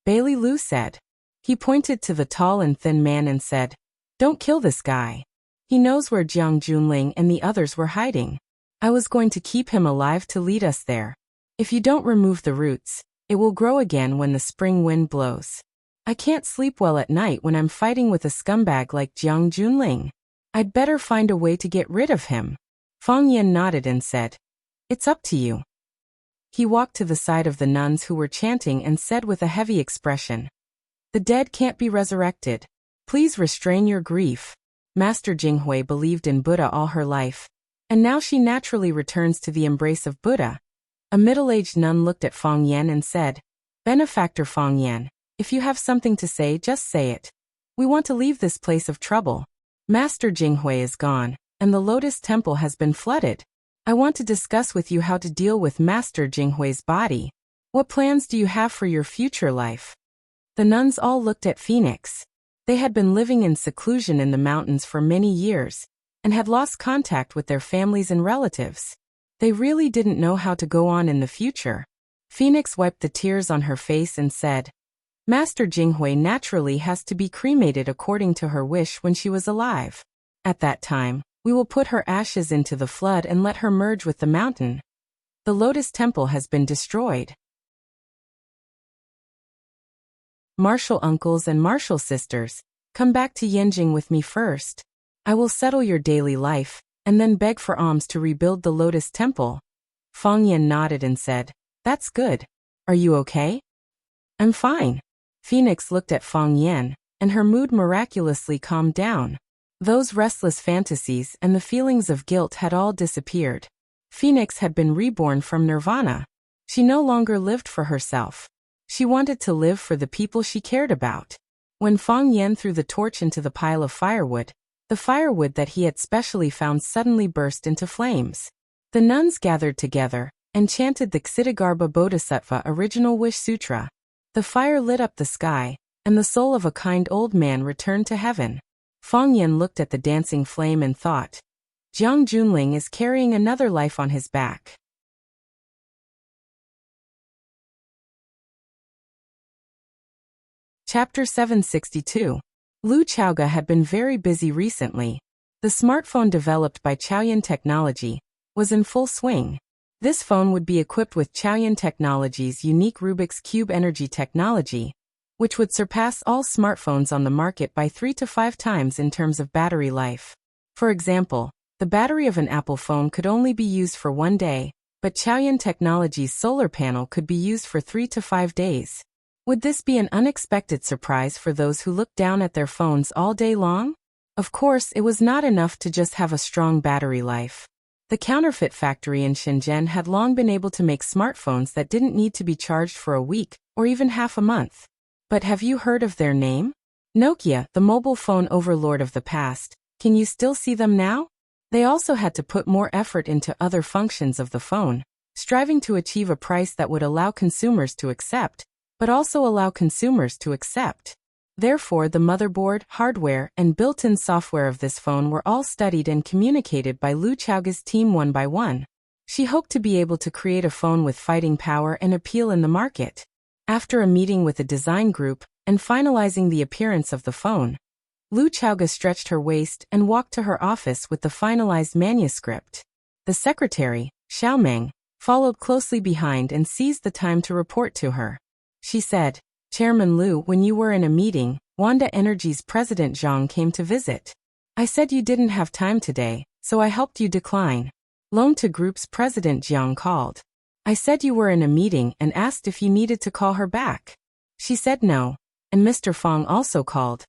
Bailey Lu said. He pointed to the tall and thin man and said, "Don't kill this guy. He knows where Jiang Junling and the others were hiding. I was going to keep him alive to lead us there. If you don't remove the roots, it will grow again when the spring wind blows. I can't sleep well at night when I'm fighting with a scumbag like Jiang Junling. I'd better find a way to get rid of him." Fang Yan nodded and said, "It's up to you." He walked to the side of the nuns who were chanting and said with a heavy expression, "The dead can't be resurrected. Please restrain your grief. Master Jinghui believed in Buddha all her life, and now she naturally returns to the embrace of Buddha." A middle-aged nun looked at Fang Yan and said, "Benefactor Fang Yan, if you have something to say, just say it. We want to leave this place of trouble. Master Jinghui is gone, and the Lotus Temple has been flooded. I want to discuss with you how to deal with Master Jinghui's body. What plans do you have for your future life?" The nuns all looked at Phoenix. They had been living in seclusion in the mountains for many years, and had lost contact with their families and relatives. They really didn't know how to go on in the future. Phoenix wiped the tears on her face and said, "Master Jinghui naturally has to be cremated according to her wish when she was alive. At that time, we will put her ashes into the flood and let her merge with the mountain. The Lotus Temple has been destroyed." Martial uncles and martial sisters, come back to Yanjing with me first. I will settle your daily life, and then beg for alms to rebuild the Lotus Temple. Fang Yan nodded and said, That's good. Are you okay? I'm fine. Phoenix looked at Fang Yan, and her mood miraculously calmed down. Those restless fantasies and the feelings of guilt had all disappeared. Phoenix had been reborn from nirvana. She no longer lived for herself. She wanted to live for the people she cared about. When Fang Yan threw the torch into the pile of firewood, the firewood that he had specially found suddenly burst into flames. The nuns gathered together and chanted the Ksitigarbha Bodhisattva Original Wish Sutra. The fire lit up the sky, and the soul of a kind old man returned to heaven. Fang Yan looked at the dancing flame and thought, Jiang Junling is carrying another life on his back. Chapter 762. Lu Chaoge had been very busy recently. The smartphone developed by Chaoyan Technology was in full swing. This phone would be equipped with Chaoyan Technology's unique Rubik's Cube energy technology, which would surpass all smartphones on the market by 3 to 5 times in terms of battery life. For example, the battery of an Apple phone could only be used for 1 day, but Chaoyan Technology's solar panel could be used for 3 to 5 days. Would this be an unexpected surprise for those who looked down at their phones all day long? Of course, it was not enough to just have a strong battery life. The counterfeit factory in Shenzhen had long been able to make smartphones that didn't need to be charged for a week or even half a month. But have you heard of their name? Nokia, the mobile phone overlord of the past. Can you still see them now? They also had to put more effort into other functions of the phone, striving to achieve a price that would allow consumers to accept, but also allow consumers to accept. Therefore, the motherboard, hardware, and built-in software of this phone were all studied and communicated by Lu Chaoge's team one by one. She hoped to be able to create a phone with fighting power and appeal in the market. After a meeting with a design group and finalizing the appearance of the phone, Lu Chaoge stretched her waist and walked to her office with the finalized manuscript. The secretary, Xiao Meng, followed closely behind and seized the time to report to her. She said, Chairman Lu, when you were in a meeting, Wanda Energy's President Zhang came to visit. I said you didn't have time today, so I helped you decline. Longta Group's President Jiang called. I said you were in a meeting and asked if you needed to call her back. She said no, and Mr. Fong also called.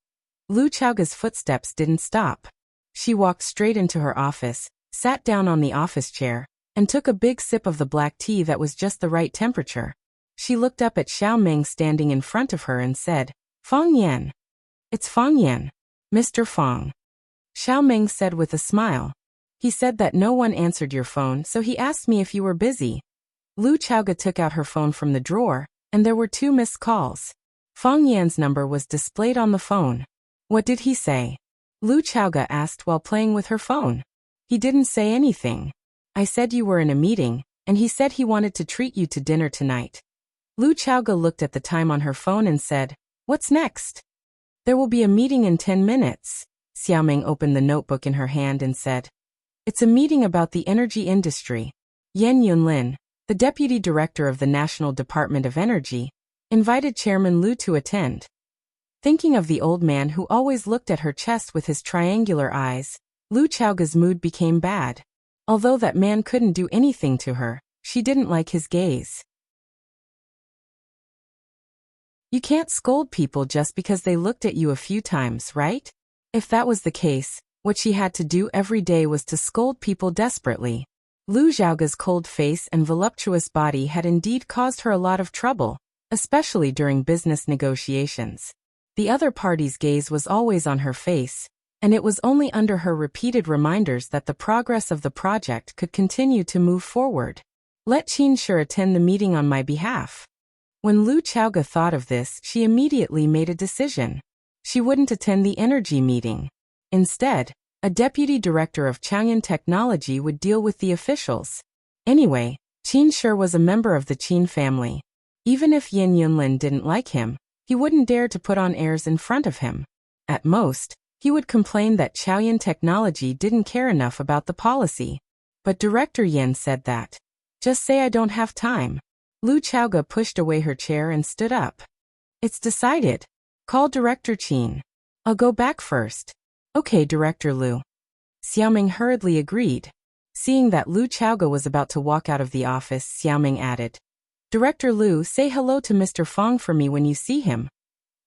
Lu Chaoge's footsteps didn't stop. She walked straight into her office, sat down on the office chair, and took a big sip of the black tea that was just the right temperature. She looked up at Xiao Meng standing in front of her and said, Fang Yan. It's Fang Yan. Mr. Fong. Xiao Meng said with a smile. He said that no one answered your phone, so he asked me if you were busy. Lu Chaoge took out her phone from the drawer, and there were 2 missed calls. Fang Yan's number was displayed on the phone. What did he say? Lu Chaoge asked while playing with her phone. He didn't say anything. I said you were in a meeting, and he said he wanted to treat you to dinner tonight. Lu Chaoge looked at the time on her phone and said, What's next? There will be a meeting in 10 minutes. Xiao Meng opened the notebook in her hand and said, It's a meeting about the energy industry. Yan Yunlin, the deputy director of the National Department of Energy, invited Chairman Lu to attend. Thinking of the old man who always looked at her chest with his triangular eyes, Lu Chaoge's mood became bad. Although that man couldn't do anything to her, she didn't like his gaze. You can't scold people just because they looked at you a few times, right? If that was the case, what she had to do every day was to scold people desperately. Lu Xiaoge's cold face and voluptuous body had indeed caused her a lot of trouble, especially during business negotiations. The other party's gaze was always on her face, and it was only under her repeated reminders that the progress of the project could continue to move forward. Let Qin Shi attend the meeting on my behalf. When Lu Chaoge thought of this, she immediately made a decision. She wouldn't attend the energy meeting. Instead, a deputy director of Chaoyan Technology would deal with the officials. Anyway, Qin Shi was a member of the Qin family. Even if Yan Yunlin didn't like him, he wouldn't dare to put on airs in front of him. At most, he would complain that Chaoyan Technology didn't care enough about the policy. But Director Yan said that. Just say I don't have time. Lu Chaoge pushed away her chair and stood up. It's decided. Call Director Qin. I'll go back first. Okay, Director Lu. Xiaoming hurriedly agreed. Seeing that Lu Chaoge was about to walk out of the office, Xiaoming added, Director Lu, say hello to Mr. Fong for me when you see him.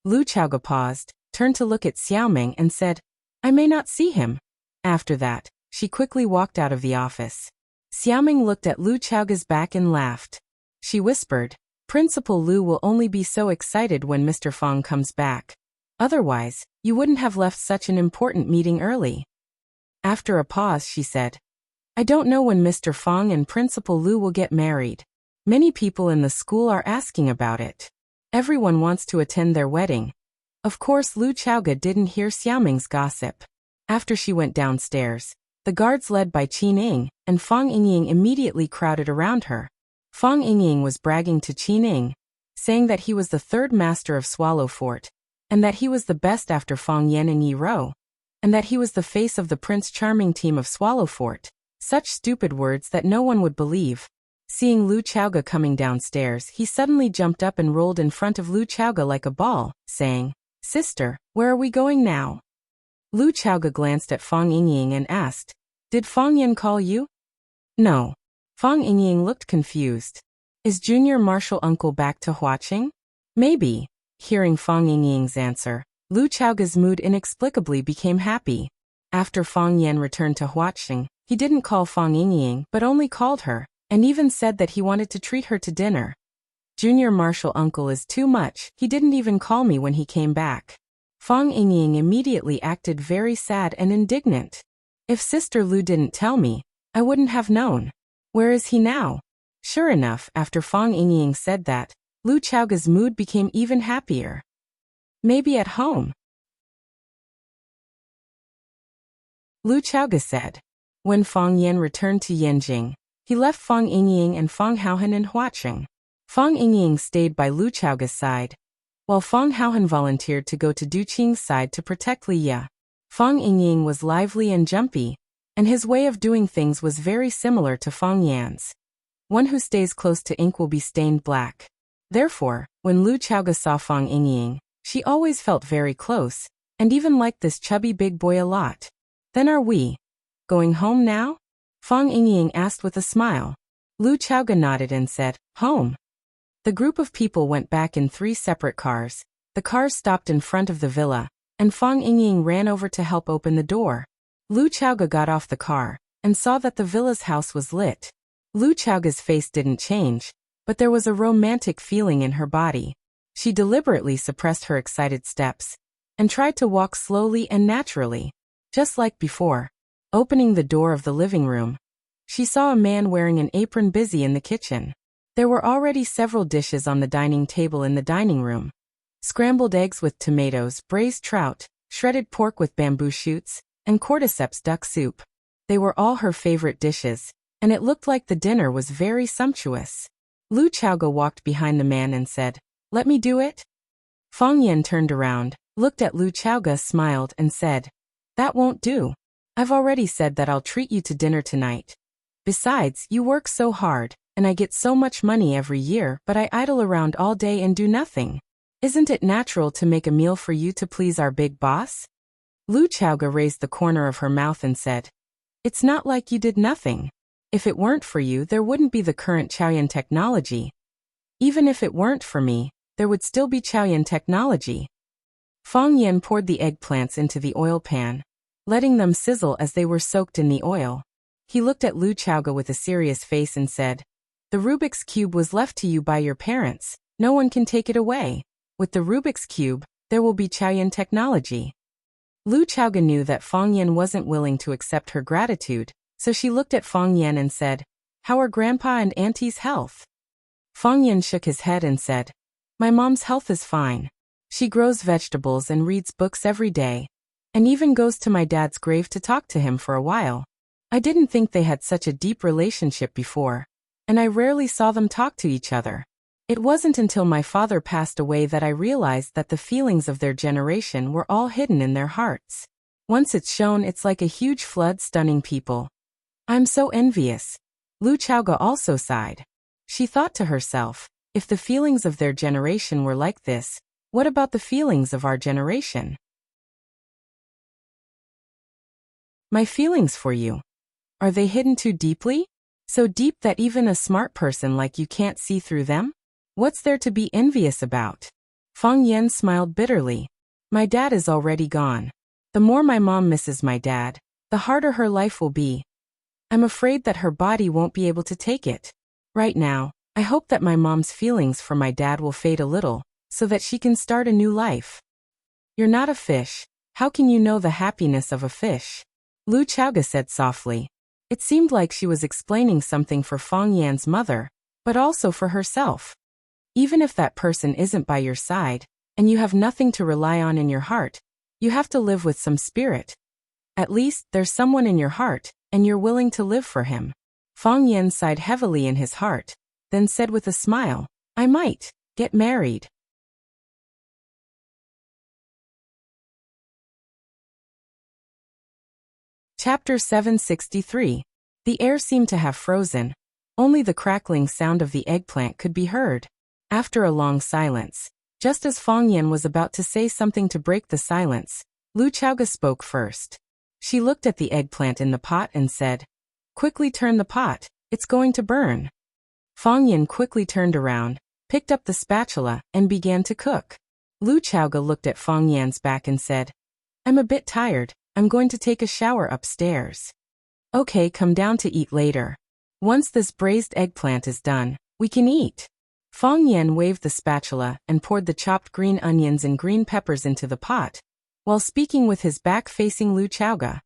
Lu Chaoge paused, turned to look at Xiaoming and said, I may not see him. After that, she quickly walked out of the office. Xiaoming looked at Lu Chaoge's back and laughed. She whispered, Principal Lu will only be so excited when Mr. Fong comes back. Otherwise, you wouldn't have left such an important meeting early. After a pause, she said, I don't know when Mr. Fong and Principal Lu will get married. Many people in the school are asking about it. Everyone wants to attend their wedding. Of course, Lu Chaoge didn't hear Xiaoming's gossip. After she went downstairs, the guards led by Qin Ying and Fang Yingying immediately crowded around her. Fang Yingying was bragging to Qin Ying, saying that he was the third master of Swallow Fort, and that he was the best after Fang Yan and Yi Rou, and that he was the face of the Prince Charming team of Swallow Fort. Such stupid words that no one would believe. Seeing Lu Chaoge coming downstairs, he suddenly jumped up and rolled in front of Lu Chaoge like a ball, saying, Sister, where are we going now? Lu Chaoge glanced at Fang Yingying and asked, Did Fang Yan call you? No. Fang Yingying looked confused. Is Junior Marshal Uncle back to Huaqing? Maybe. Hearing Fang Yingying's answer, Lu Chaoge's mood inexplicably became happy. After Fang Yan returned to Huaqing, he didn't call Fang Yingying but only called her, and even said that he wanted to treat her to dinner. Junior Marshal Uncle is too much, he didn't even call me when he came back. Fang Yingying immediately acted very sad and indignant. If Sister Lu didn't tell me, I wouldn't have known. Where is he now? Sure enough, after Fang Yingying said that, Lu Chaoge's mood became even happier. Maybe at home. Lu Chaoge said. When Fang Yan returned to Yanjing, he left Fang Yingying and Fang Haohan in Huaqing. Fang Yingying stayed by Lu Chaoge's side, while Fang Haohan volunteered to go to Du Qing's side to protect Li Ya. Fang Yingying was lively and jumpy, and his way of doing things was very similar to Fang Yan's. One who stays close to ink will be stained black. Therefore, when Lu Chaoge saw Fang Yingying, she always felt very close, and even liked this chubby big boy a lot. Then are we going home now? Fang Yingying asked with a smile. Lu Chaoge nodded and said, Home. The group of people went back in 3 separate cars. The cars stopped in front of the villa, and Fang Yingying ran over to help open the door. Lu Chaoge got off the car, and saw that the villa's house was lit. Lu Chaoge's face didn't change, but there was a romantic feeling in her body. She deliberately suppressed her excited steps, and tried to walk slowly and naturally, just like before. Opening the door of the living room, she saw a man wearing an apron busy in the kitchen. There were already several dishes on the dining table in the dining room. Scrambled eggs with tomatoes, braised trout, shredded pork with bamboo shoots, and cordyceps duck soup. They were all her favorite dishes, and it looked like the dinner was very sumptuous. Lu Chaoge walked behind the man and said, Let me do it? Fang Yan turned around, looked at Lu Chaoge, smiled, and said, That won't do. I've already said that I'll treat you to dinner tonight. Besides, you work so hard, and I get so much money every year, but I idle around all day and do nothing. Isn't it natural to make a meal for you to please our big boss? Lu Chaoge raised the corner of her mouth and said, It's not like you did nothing. If it weren't for you, there wouldn't be the current Chaoyan technology. Even if it weren't for me, there would still be Chaoyan technology. Fang Yan poured the eggplants into the oil pan, letting them sizzle as they were soaked in the oil. He looked at Lu Chaoge with a serious face and said, The Rubik's Cube was left to you by your parents. No one can take it away. With the Rubik's Cube, there will be Chaoyan technology. Lu Chaoge knew that Fang Yan wasn't willing to accept her gratitude, so she looked at Fang Yan and said, How are Grandpa and Auntie's health? Fang Yan shook his head and said, My mom's health is fine. She grows vegetables and reads books every day, and even goes to my dad's grave to talk to him for a while. I didn't think they had such a deep relationship before, and I rarely saw them talk to each other. It wasn't until my father passed away that I realized that the feelings of their generation were all hidden in their hearts. Once it's shown, it's like a huge flood stunning people. I'm so envious. Lu Chaoge also sighed. She thought to herself, if the feelings of their generation were like this, What about the feelings of our generation? My feelings for you. Are they hidden too deeply? So deep that even a smart person like you can't see through them? What's there to be envious about? Fang Yan smiled bitterly. My dad is already gone. The more my mom misses my dad, the harder her life will be. I'm afraid that her body won't be able to take it. Right now, I hope that my mom's feelings for my dad will fade a little, so that she can start a new life. You're not a fish. How can you know the happiness of a fish? Lu Chaoga said softly. It seemed like she was explaining something for Fang Yan's mother, but also for herself. Even if that person isn't by your side, and you have nothing to rely on in your heart, you have to live with some spirit. At least, there's someone in your heart, and you're willing to live for him. Fang Yan sighed heavily in his heart, then said with a smile, I might get married. Chapter 763. The air seemed to have frozen. Only the crackling sound of the eggplant could be heard. After a long silence, just as Fang Yan was about to say something to break the silence, Lu Chaoga spoke first. She looked at the eggplant in the pot and said, Quickly turn the pot, it's going to burn. Fang Yan quickly turned around, picked up the spatula, and began to cook. Lu Chaoga looked at Fang Yan's back and said, I'm a bit tired, I'm going to take a shower upstairs. Okay, come down to eat later. Once this braised eggplant is done, we can eat. Fang Yan waved the spatula and poured the chopped green onions and green peppers into the pot, while speaking with his back facing Lu Chaoga.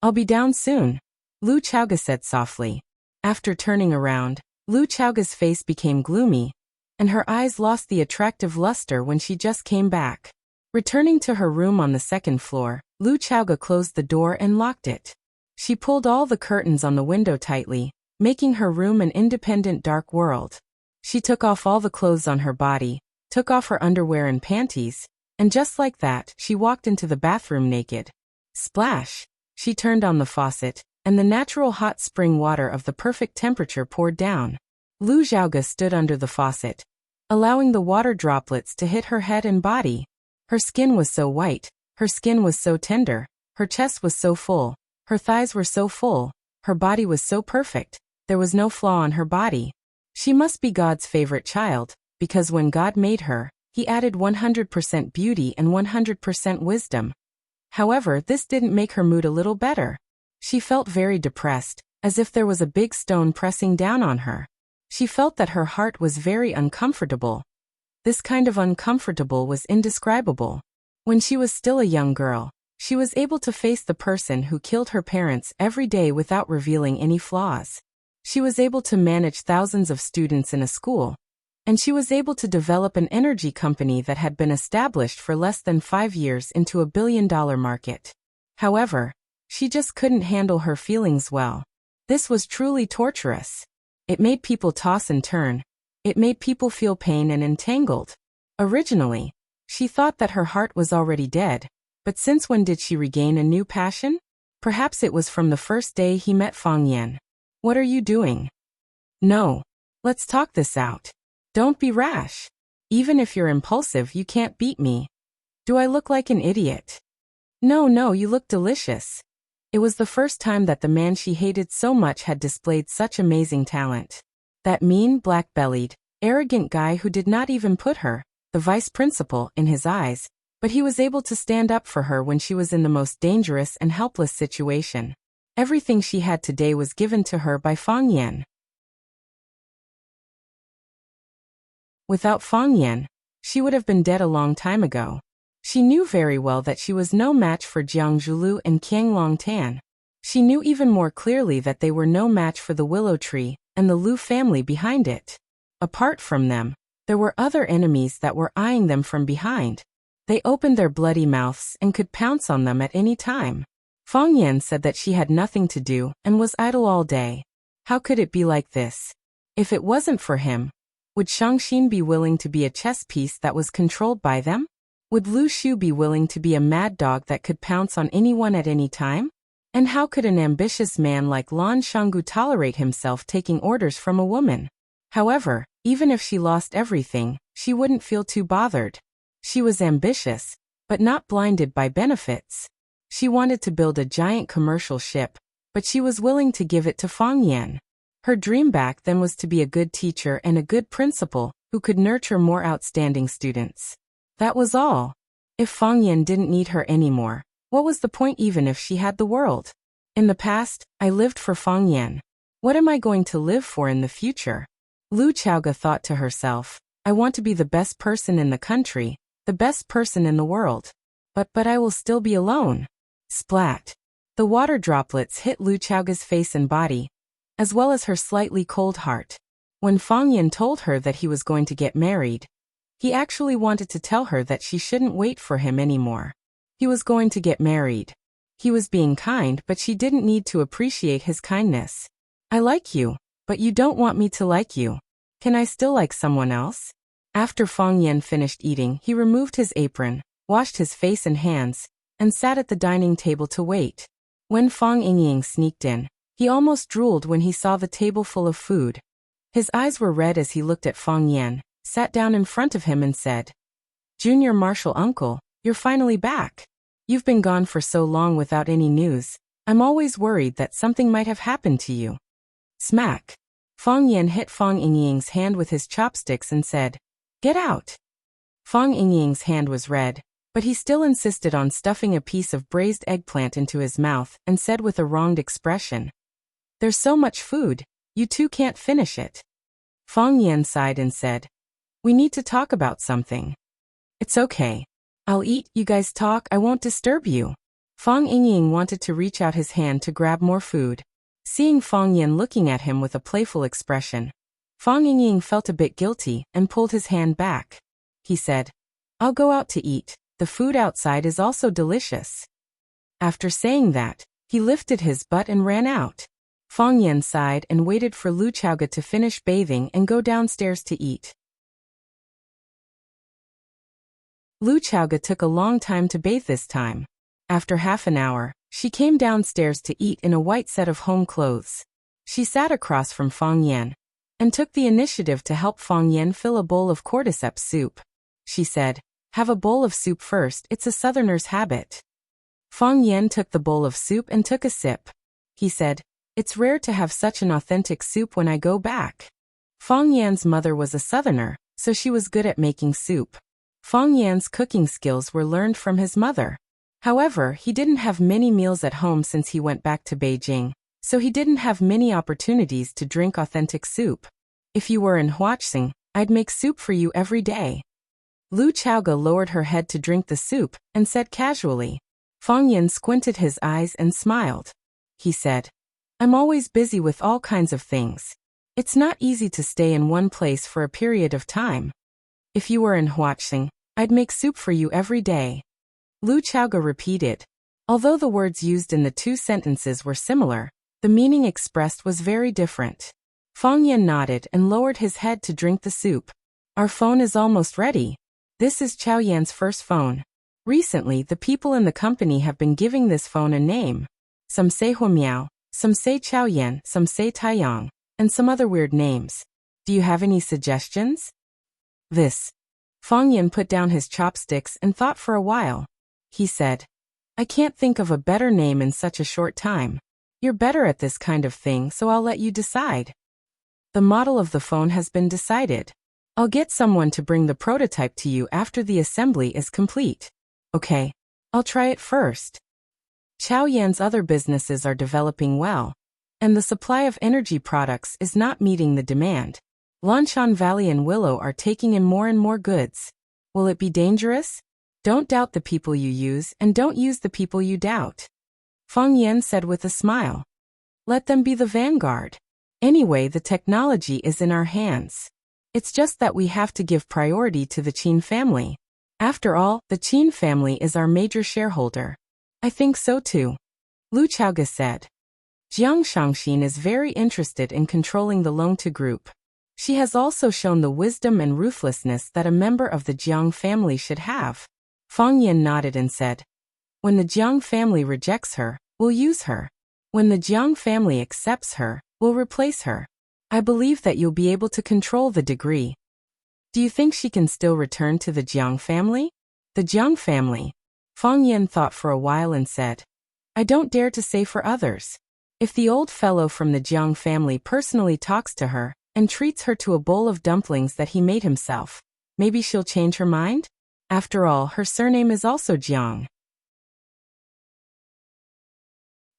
I'll be down soon, Lu Chaoga said softly. After turning around, Lu Chaoga's face became gloomy, and her eyes lost the attractive luster when she just came back. Returning to her room on the second floor, Lu Chaoga closed the door and locked it. She pulled all the curtains on the window tightly, making her room an independent dark world. She took off all the clothes on her body, took off her underwear and panties, and just like that, she walked into the bathroom naked. Splash! She turned on the faucet, and the natural hot spring water of the perfect temperature poured down. Lu Chaoga stood under the faucet, allowing the water droplets to hit her head and body. Her skin was so white, her skin was so tender, her chest was so full, her thighs were so full, her body was so perfect, there was no flaw on her body. She must be God's favorite child, because when God made her, He added 100% beauty and 100% wisdom. However, this didn't make her mood a little better. She felt very depressed, as if there was a big stone pressing down on her. She felt that her heart was very uncomfortable. This kind of uncomfortable was indescribable. When she was still a young girl, she was able to face the person who killed her parents every day without revealing any flaws. She was able to manage thousands of students in a school, and she was able to develop an energy company that had been established for less than 5 years into a billion-dollar market. However, she just couldn't handle her feelings well. This was truly torturous. It made people toss and turn. It made people feel pain and entangled. Originally, she thought that her heart was already dead, but since when did she regain a new passion? Perhaps it was from the first day he met Fang Yan. What are you doing? No. Let's talk this out. Don't be rash. Even if you're impulsive, you can't beat me. Do I look like an idiot? No, you look delicious. It was the first time that the man she hated so much had displayed such amazing talent. That mean, black-bellied, arrogant guy who did not even put her, the vice principal, in his eyes, but he was able to stand up for her when she was in the most dangerous and helpless situation. Everything she had today was given to her by Fang Yan. Without Fang Yan, she would have been dead a long time ago. She knew very well that she was no match for Jiang Zhulu and Qiang Longtan. She knew even more clearly that they were no match for the willow tree and the Lu family behind it. Apart from them, there were other enemies that were eyeing them from behind. They opened their bloody mouths and could pounce on them at any time. Fang Yan said that she had nothing to do and was idle all day. How could it be like this? If it wasn't for him, would Shangxin be willing to be a chess piece that was controlled by them? Would Lu Shu be willing to be a mad dog that could pounce on anyone at any time? And how could an ambitious man like Lan Shanggu tolerate himself taking orders from a woman? However, even if she lost everything, she wouldn't feel too bothered. She was ambitious, but not blinded by benefits. She wanted to build a giant commercial ship, but she was willing to give it to Fang Yan. Her dream back then was to be a good teacher and a good principal who could nurture more outstanding students. That was all. If Fang Yan didn't need her anymore, what was the point even if she had the world? In the past, I lived for Fang Yan. What am I going to live for in the future? Lu Chaoga thought to herself, I want to be the best person in the country, the best person in the world. But I will still be alone. Splat. The water droplets hit Lu Chaoga's face and body, as well as her slightly cold heart. When Fang Yan told her that he was going to get married, he actually wanted to tell her that she shouldn't wait for him anymore. He was going to get married. He was being kind, but she didn't need to appreciate his kindness. I like you, but you don't want me to like you. Can I still like someone else? After Fang Yan finished eating, he removed his apron, washed his face and hands, and sat at the dining table to wait. When Fang Yingying sneaked in, he almost drooled when he saw the table full of food. His eyes were red as he looked at Fang Yan, sat down in front of him and said, Junior Marshal Uncle, you're finally back. You've been gone for so long without any news. I'm always worried that something might have happened to you. Smack. Fang Yan hit Fang Yingying's hand with his chopsticks and said, Get out. Fang Yingying's hand was red, but he still insisted on stuffing a piece of braised eggplant into his mouth and said with a wronged expression, There's so much food, you two can't finish it. Fang Yan sighed and said, We need to talk about something. It's okay. I'll eat, you guys talk, I won't disturb you. Fang Yingying wanted to reach out his hand to grab more food. Seeing Fang Yan looking at him with a playful expression, Fang Yingying felt a bit guilty and pulled his hand back. He said, I'll go out to eat, the food outside is also delicious. After saying that, he lifted his butt and ran out. Fang Yan sighed and waited for Lu Chaoga to finish bathing and go downstairs to eat. Lu Chaoga took a long time to bathe this time. After half an hour, she came downstairs to eat in a white set of home clothes. She sat across from Fang Yan and took the initiative to help Fang Yan fill a bowl of cordyceps soup. She said, Have a bowl of soup first, it's a southerner's habit. Fang Yan took the bowl of soup and took a sip. He said, It's rare to have such an authentic soup when I go back. Fang Yan's mother was a southerner, so she was good at making soup. Fang Yan's cooking skills were learned from his mother. However, he didn't have many meals at home since he went back to Beijing, so he didn't have many opportunities to drink authentic soup. If you were in Huaxing, I'd make soup for you every day. Lu Chaoga lowered her head to drink the soup and said casually. Fang Yan squinted his eyes and smiled. He said, I'm always busy with all kinds of things. It's not easy to stay in one place for a period of time. If you were in Huaxing, I'd make soup for you every day. Lu Chaoga repeated. Although the words used in the two sentences were similar, the meaning expressed was very different. Fang Yan nodded and lowered his head to drink the soup. Our phone is almost ready. This is Chao Yan's first phone. Recently, the people in the company have been giving this phone a name. Some say Huamiao, some say Chao Yan, some say Taiyang, and some other weird names. Do you have any suggestions? This. Fang Yan put down his chopsticks and thought for a while. He said, I can't think of a better name in such a short time. You're better at this kind of thing, so I'll let you decide. The model of the phone has been decided. I'll get someone to bring the prototype to you after the assembly is complete. Okay, I'll try it first. Chao Yan's other businesses are developing well, and the supply of energy products is not meeting the demand. Lanshan Valley and Willow are taking in more and more goods. Will it be dangerous? Don't doubt the people you use and don't use the people you doubt. Fang Yan said with a smile. Let them be the vanguard. Anyway, the technology is in our hands. It's just that we have to give priority to the Qin family. After all, the Qin family is our major shareholder. I think so too. Lu Chaoga said. Jiang Shangxin is very interested in controlling the Longtu group. She has also shown the wisdom and ruthlessness that a member of the Jiang family should have. Fang Yan nodded and said, When the Jiang family rejects her, we'll use her. When the Jiang family accepts her, we'll replace her. I believe that you'll be able to control the degree. Do you think she can still return to the Jiang family? The Jiang family? Fang Yan thought for a while and said, I don't dare to say for others. If the old fellow from the Jiang family personally talks to her and treats her to a bowl of dumplings that he made himself, maybe she'll change her mind? After all, her surname is also Jiang.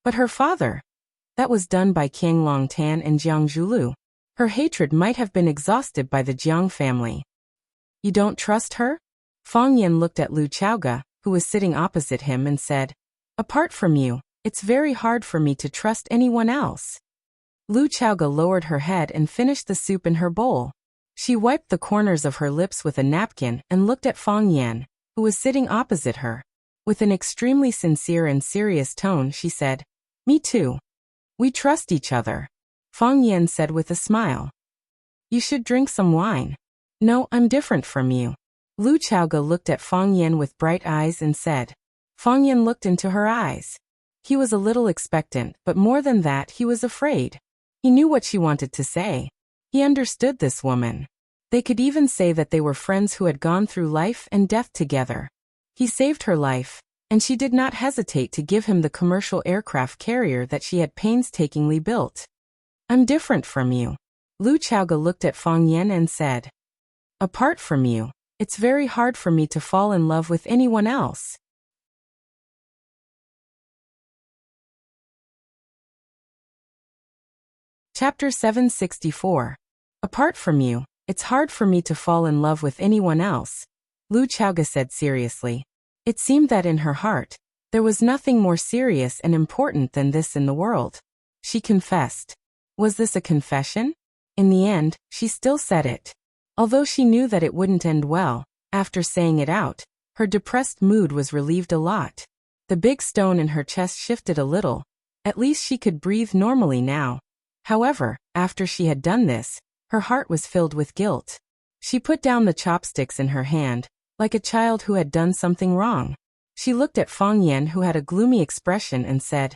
But her father? That was done by Qiang Longtan and Jiang Zhulu. Her hatred might have been exhausted by the Jiang family. You don't trust her? Fang Yan looked at Lu Chaoga, who was sitting opposite him, and said, Apart from you, it's very hard for me to trust anyone else. Lu Chaoga lowered her head and finished the soup in her bowl. She wiped the corners of her lips with a napkin and looked at Fang Yan, who was sitting opposite her. With an extremely sincere and serious tone, she said, Me too. We trust each other. Fang Yan said with a smile. You should drink some wine. No, I'm different from you. Lu Chaoga looked at Fang Yan with bright eyes and said. Fang Yan looked into her eyes. He was a little expectant, but more than that, he was afraid. He knew what she wanted to say. He understood this woman. They could even say that they were friends who had gone through life and death together. He saved her life, and she did not hesitate to give him the commercial aircraft carrier that she had painstakingly built. I'm different from you. Lu Chaoga looked at Fang Yan and said. Apart from you, it's very hard for me to fall in love with anyone else. Chapter 764. Apart from you, it's hard for me to fall in love with anyone else, Lu Chaoga said seriously. It seemed that in her heart, there was nothing more serious and important than this in the world. She confessed. Was this a confession? In the end, she still said it. Although she knew that it wouldn't end well, after saying it out, her depressed mood was relieved a lot. The big stone in her chest shifted a little. At least she could breathe normally now. However, after she had done this, her heart was filled with guilt. She put down the chopsticks in her hand, like a child who had done something wrong. She looked at Fang Yan, who had a gloomy expression, and said,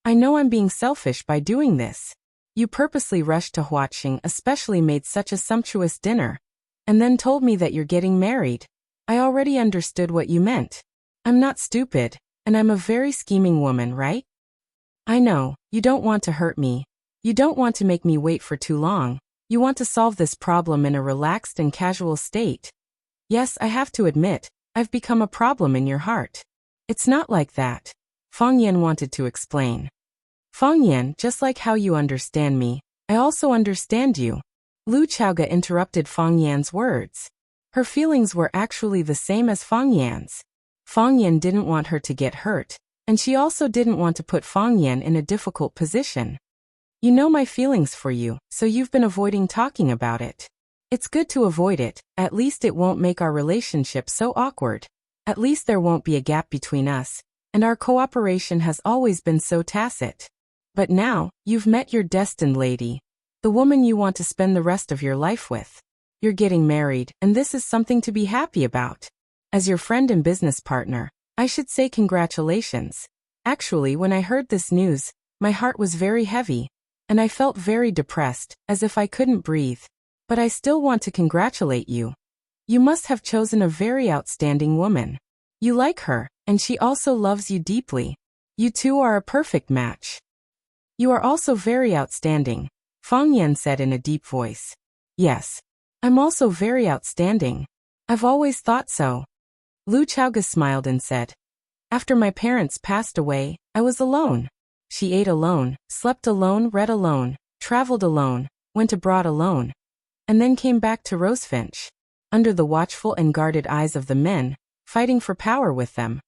I know I'm being selfish by doing this. You purposely rushed to Huaqing, especially made such a sumptuous dinner, and then told me that you're getting married. I already understood what you meant. I'm not stupid, and I'm a very scheming woman, right? I know, you don't want to hurt me. You don't want to make me wait for too long. You want to solve this problem in a relaxed and casual state. Yes, I have to admit, I've become a problem in your heart. It's not like that. Fang Yan wanted to explain. Fang Yan, just like how you understand me, I also understand you. Lu Chaoga interrupted Fang Yan's words. Her feelings were actually the same as Fang Yan's. Fang Yan didn't want her to get hurt, and she also didn't want to put Fang Yan in a difficult position. You know my feelings for you, so you've been avoiding talking about it. It's good to avoid it, at least it won't make our relationship so awkward. At least there won't be a gap between us, and our cooperation has always been so tacit. But now, you've met your destined lady, the woman you want to spend the rest of your life with. You're getting married, and this is something to be happy about. As your friend and business partner, I should say congratulations. Actually, when I heard this news, my heart was very heavy, and I felt very depressed, as if I couldn't breathe. But I still want to congratulate you. You must have chosen a very outstanding woman. You like her, and she also loves you deeply. You two are a perfect match. You are also very outstanding, Fang Yan said in a deep voice. Yes. I'm also very outstanding. I've always thought so. Lu Chaoga smiled and said, After my parents passed away, I was alone. She ate alone, slept alone, read alone, traveled alone, went abroad alone, and then came back to Rosefinch, under the watchful and guarded eyes of the men, fighting for power with them.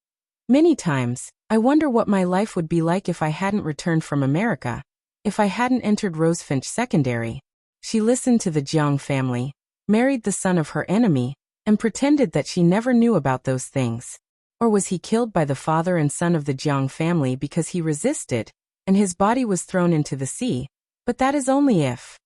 Many times, I wonder what my life would be like if I hadn't returned from America, if I hadn't entered Rosefinch Secondary. She listened to the Jiang family, married the son of her enemy, and pretended that she never knew about those things. Or was he killed by the father and son of the Jiang family because he resisted, and his body was thrown into the sea? But that is only if.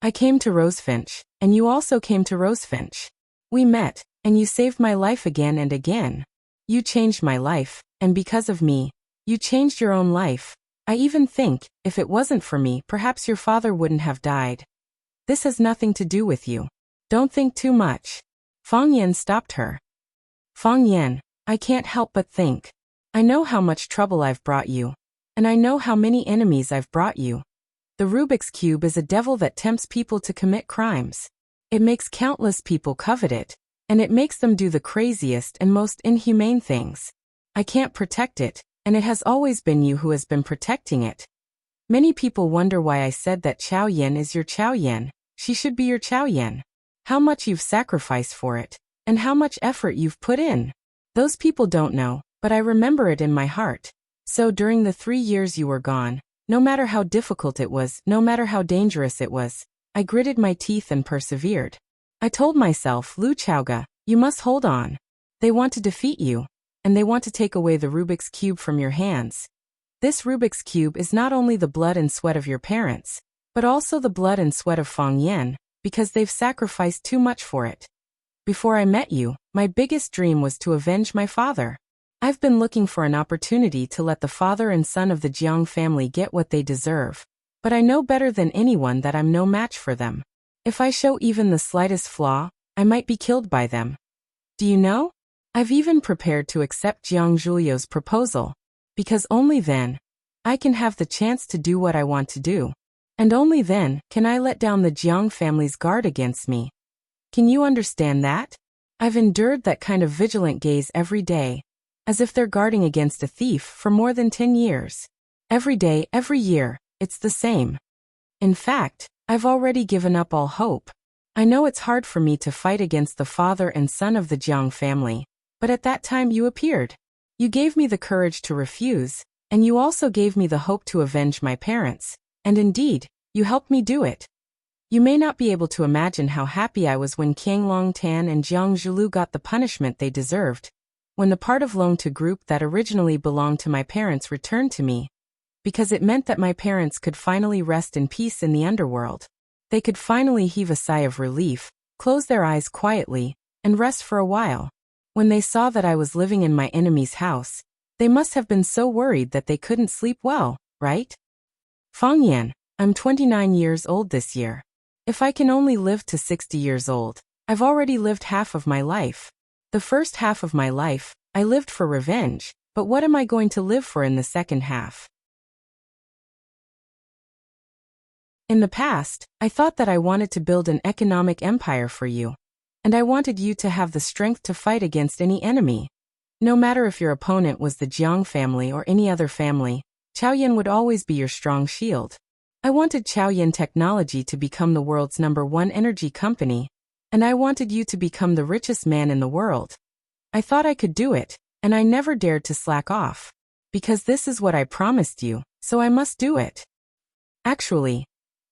I came to Rosefinch, and you also came to Rosefinch. We met, and you saved my life again and again. You changed my life, and because of me, you changed your own life. I even think, if it wasn't for me, perhaps your father wouldn't have died. This has nothing to do with you. Don't think too much. Fang Yan stopped her. Fang Yan, I can't help but think. I know how much trouble I've brought you. And I know how many enemies I've brought you. The Rubik's Cube is a devil that tempts people to commit crimes. It makes countless people covet it, and it makes them do the craziest and most inhumane things. I can't protect it, and it has always been you who has been protecting it. Many people wonder why I said that Chao Yan is your Chao Yan. She should be your Chao Yan. How much you've sacrificed for it, and how much effort you've put in. Those people don't know, but I remember it in my heart. So during the 3 years you were gone, no matter how difficult it was, no matter how dangerous it was, I gritted my teeth and persevered. I told myself, Lu Chaoga, you must hold on. They want to defeat you, and they want to take away the Rubik's Cube from your hands. This Rubik's Cube is not only the blood and sweat of your parents, but also the blood and sweat of Fang Yan, because they've sacrificed too much for it. Before I met you, my biggest dream was to avenge my father. I've been looking for an opportunity to let the father and son of the Jiang family get what they deserve, but I know better than anyone that I'm no match for them. If I show even the slightest flaw, I might be killed by them. Do you know? I've even prepared to accept Jiang Zhuliu's proposal, because only then I can have the chance to do what I want to do. And only then can I let down the Jiang family's guard against me. Can you understand that? I've endured that kind of vigilant gaze every day, as if they're guarding against a thief for more than 10 years. Every day, every year, it's the same. In fact, I've already given up all hope. I know it's hard for me to fight against the father and son of the Jiang family, but at that time you appeared. You gave me the courage to refuse, and you also gave me the hope to avenge my parents, and indeed, you helped me do it. You may not be able to imagine how happy I was when Qiang Longtan and Jiang Zhulu got the punishment they deserved, when the part of Longtu group that originally belonged to my parents returned to me, because it meant that my parents could finally rest in peace in the underworld. They could finally heave a sigh of relief, close their eyes quietly, and rest for a while. When they saw that I was living in my enemy's house, they must have been so worried that they couldn't sleep well, right? Fang Yan, I'm 29 years old this year. If I can only live to 60 years old, I've already lived half of my life. The first half of my life, I lived for revenge, but what am I going to live for in the second half? In the past, I thought that I wanted to build an economic empire for you. And I wanted you to have the strength to fight against any enemy. No matter if your opponent was the Jiang family or any other family, Chaoyan would always be your strong shield. I wanted Chaoyan Technology to become the world's #1 energy company, and I wanted you to become the richest man in the world. I thought I could do it, and I never dared to slack off. Because this is what I promised you, so I must do it. Actually,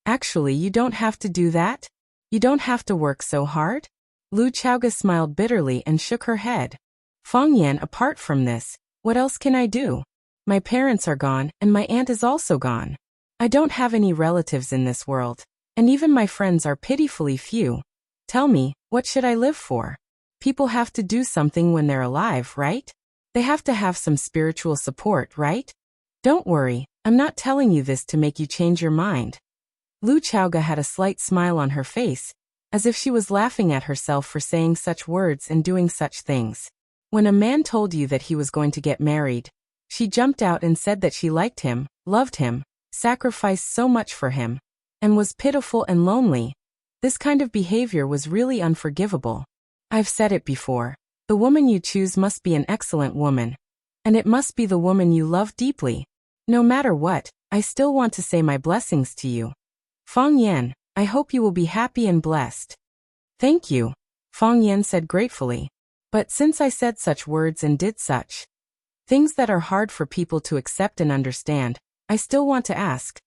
you don't have to do that. You don't have to work so hard. Lu Chaoga smiled bitterly and shook her head. Fang Yan, apart from this, what else can I do? My parents are gone, and my aunt is also gone. I don't have any relatives in this world, and even my friends are pitifully few. Tell me, what should I live for? People have to do something when they're alive, right? They have to have some spiritual support, right? Don't worry, I'm not telling you this to make you change your mind. Lu Chaoga had a slight smile on her face, as if she was laughing at herself for saying such words and doing such things. When a man told you that he was going to get married, she jumped out and said that she liked him, loved him, sacrificed so much for him, and was pitiful and lonely. This kind of behavior was really unforgivable. I've said it before, the woman you choose must be an excellent woman, and it must be the woman you love deeply. No matter what, I still want to say my blessings to you. Fang Yan, I hope you will be happy and blessed. Thank you, Fang Yan said gratefully. But since I said such words and did such things that are hard for people to accept and understand, I still want to ask.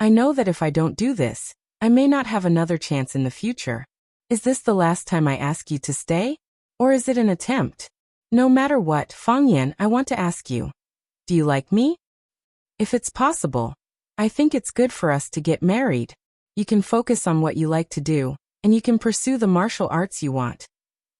I know that if I don't do this, I may not have another chance in the future. Is this the last time I ask you to stay? Or is it an attempt? No matter what, Fang Yan, I want to ask you. Do you like me? If it's possible, I think it's good for us to get married. You can focus on what you like to do, and you can pursue the martial arts you want.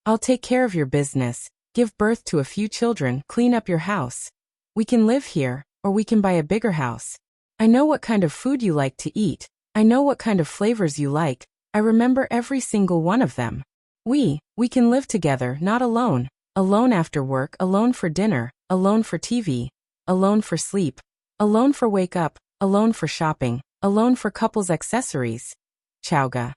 I'll take care of your business, give birth to a few children, clean up your house. We can live here, or we can buy a bigger house. I know what kind of food you like to eat. I know what kind of flavors you like. I remember every single one of them. We can live together, not alone. Alone after work, alone for dinner, alone for TV, alone for sleep, alone for wake up, alone for shopping, alone for couples accessories. Chowga.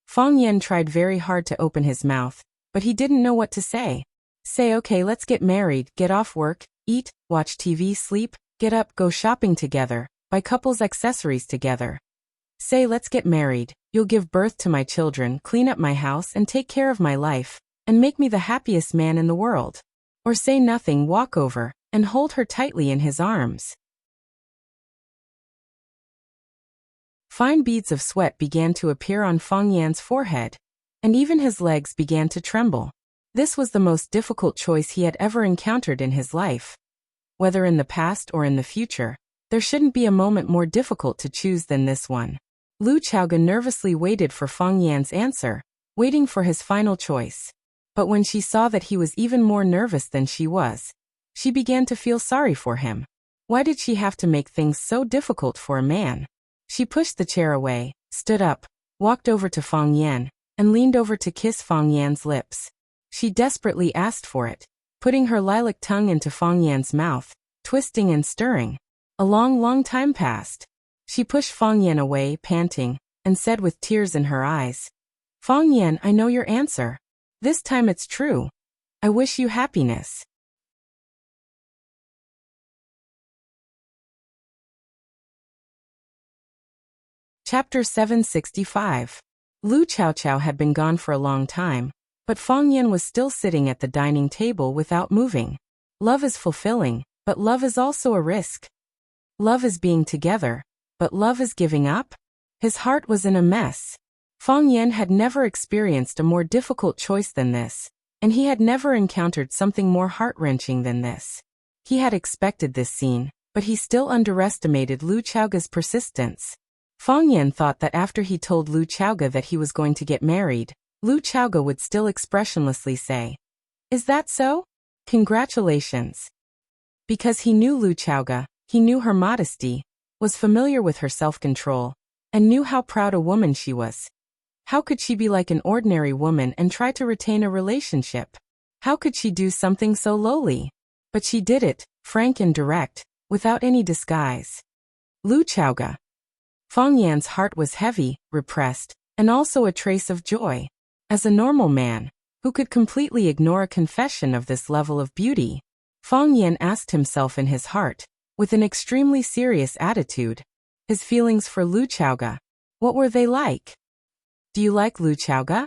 Fang Yan tried very hard to open his mouth, but he didn't know what to say. Say okay, let's get married, get off work, eat, watch TV, sleep, get up, go shopping together, buy couples accessories together. Say let's get married, you'll give birth to my children, clean up my house and take care of my life, and make me the happiest man in the world. Or say nothing, walk over, and hold her tightly in his arms. Fine beads of sweat began to appear on Fang Yan's forehead, and even his legs began to tremble. This was the most difficult choice he had ever encountered in his life. Whether in the past or in the future, there shouldn't be a moment more difficult to choose than this one. Lu Chaoga nervously waited for Fang Yan's answer, waiting for his final choice. But when she saw that he was even more nervous than she was, she began to feel sorry for him. Why did she have to make things so difficult for a man? She pushed the chair away, stood up, walked over to Fang Yan, and leaned over to kiss Fang Yan's lips. She desperately asked for it, putting her lilac tongue into Fang Yan's mouth, twisting and stirring. A long time passed. She pushed Fang Yan away, panting, and said with tears in her eyes, Fang Yan, I know your answer. This time it's true. I wish you happiness. Chapter 765. Lu Chaochao had been gone for a long time, but Fang Yan was still sitting at the dining table without moving. Love is fulfilling, but love is also a risk. Love is being together, but love is giving up? His heart was in a mess. Fang Yan had never experienced a more difficult choice than this, and he had never encountered something more heart-wrenching than this. He had expected this scene, but he still underestimated Lu Chaoga's persistence. Fang Yan thought that after he told Lu Chaoga that he was going to get married, Lu Chaoga would still expressionlessly say, Is that so? Congratulations. Because he knew Lu Chaoga, he knew her modesty, was familiar with her self-control, and knew how proud a woman she was. How could she be like an ordinary woman and try to retain a relationship? How could she do something so lowly? But she did it, frank and direct, without any disguise. Lu Chaoga. Fang Yan's heart was heavy, repressed, and also a trace of joy. As a normal man, who could completely ignore a confession of this level of beauty, Fang Yan asked himself in his heart, with an extremely serious attitude, his feelings for Lu Chaoga. What were they like? Do you like Lu Chaoga?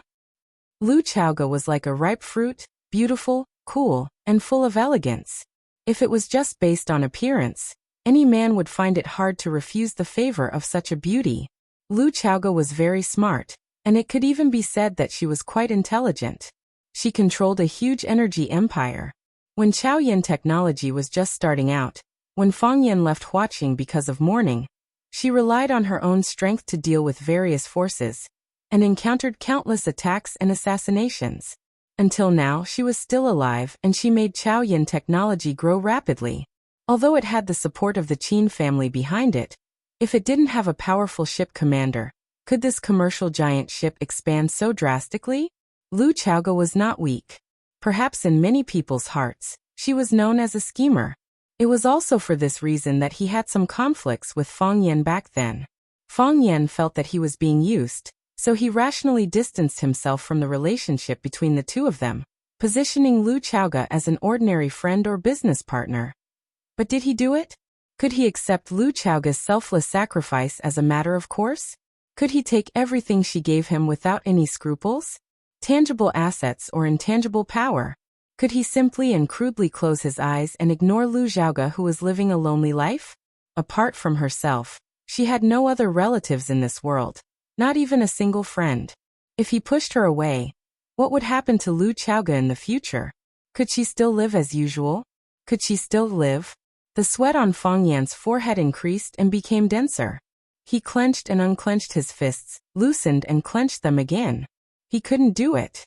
Lu Chaoga was like a ripe fruit, beautiful, cool, and full of elegance. If it was just based on appearance, any man would find it hard to refuse the favor of such a beauty. Lu Chaoga was very smart, and it could even be said that she was quite intelligent. She controlled a huge energy empire. When Chaoyan technology was just starting out, when Fang Yan left Huaqing because of mourning, she relied on her own strength to deal with various forces, and encountered countless attacks and assassinations. Until now she was still alive and she made Chaoyan technology grow rapidly. Although it had the support of the Qin family behind it, if it didn't have a powerful ship commander, could this commercial giant ship expand so drastically? Lu Chaoga was not weak. Perhaps in many people's hearts, she was known as a schemer. It was also for this reason that he had some conflicts with Fang Yan back then. Fang Yan felt that he was being used, so he rationally distanced himself from the relationship between the two of them, positioning Lu Chaoga as an ordinary friend or business partner. But did he do it? Could he accept Lu Chaoga's selfless sacrifice as a matter of course? Could he take everything she gave him without any scruples? Tangible assets or intangible power? Could he simply and crudely close his eyes and ignore Lu Chaoga, who was living a lonely life? Apart from herself, she had no other relatives in this world, not even a single friend. If he pushed her away, what would happen to Lu Chaoga in the future? Could she still live as usual? Could she still live? The sweat on Fang Yan's forehead increased and became denser. He clenched and unclenched his fists, loosened and clenched them again. He couldn't do it.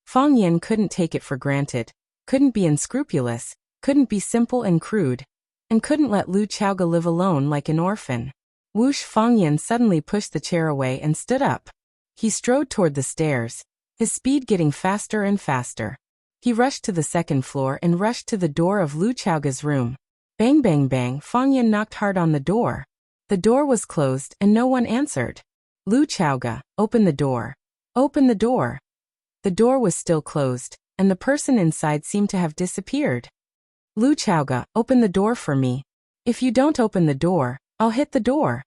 Fang Yan couldn't take it for granted, couldn't be unscrupulous, couldn't be simple and crude, and couldn't let Lu Chaoga live alone like an orphan. Whoosh! Fang Yan suddenly pushed the chair away and stood up. He strode toward the stairs, his speed getting faster and faster. He rushed to the second floor and rushed to the door of Lu Chaoga's room. Bang bang bang, Fang Yan knocked hard on the door. The door was closed and no one answered. Lu Chaoga, open the door. Open the door. The door was still closed, and the person inside seemed to have disappeared. Lu Chaoga, open the door for me. If you don't open the door, I'll hit the door.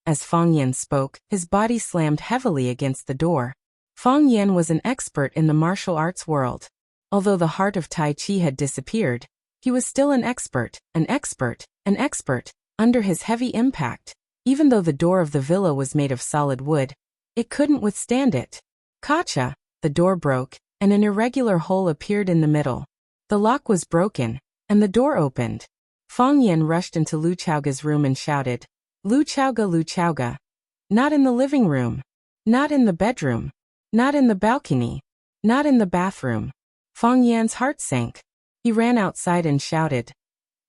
As Fang Yan spoke, his body slammed heavily against the door. Fang Yan was an expert in the martial arts world. Although the heart of Tai Chi had disappeared, he was still an expert, under his heavy impact. Even though the door of the villa was made of solid wood, it couldn't withstand it. Kacha! The door broke, and an irregular hole appeared in the middle. The lock was broken, and the door opened. Fang Yan rushed into Lu Chaoga's room and shouted, Lu Chaoga, Lu Chaoga. Not in the living room. Not in the bedroom. Not in the balcony. Not in the bathroom. Fang Yan's heart sank. He ran outside and shouted,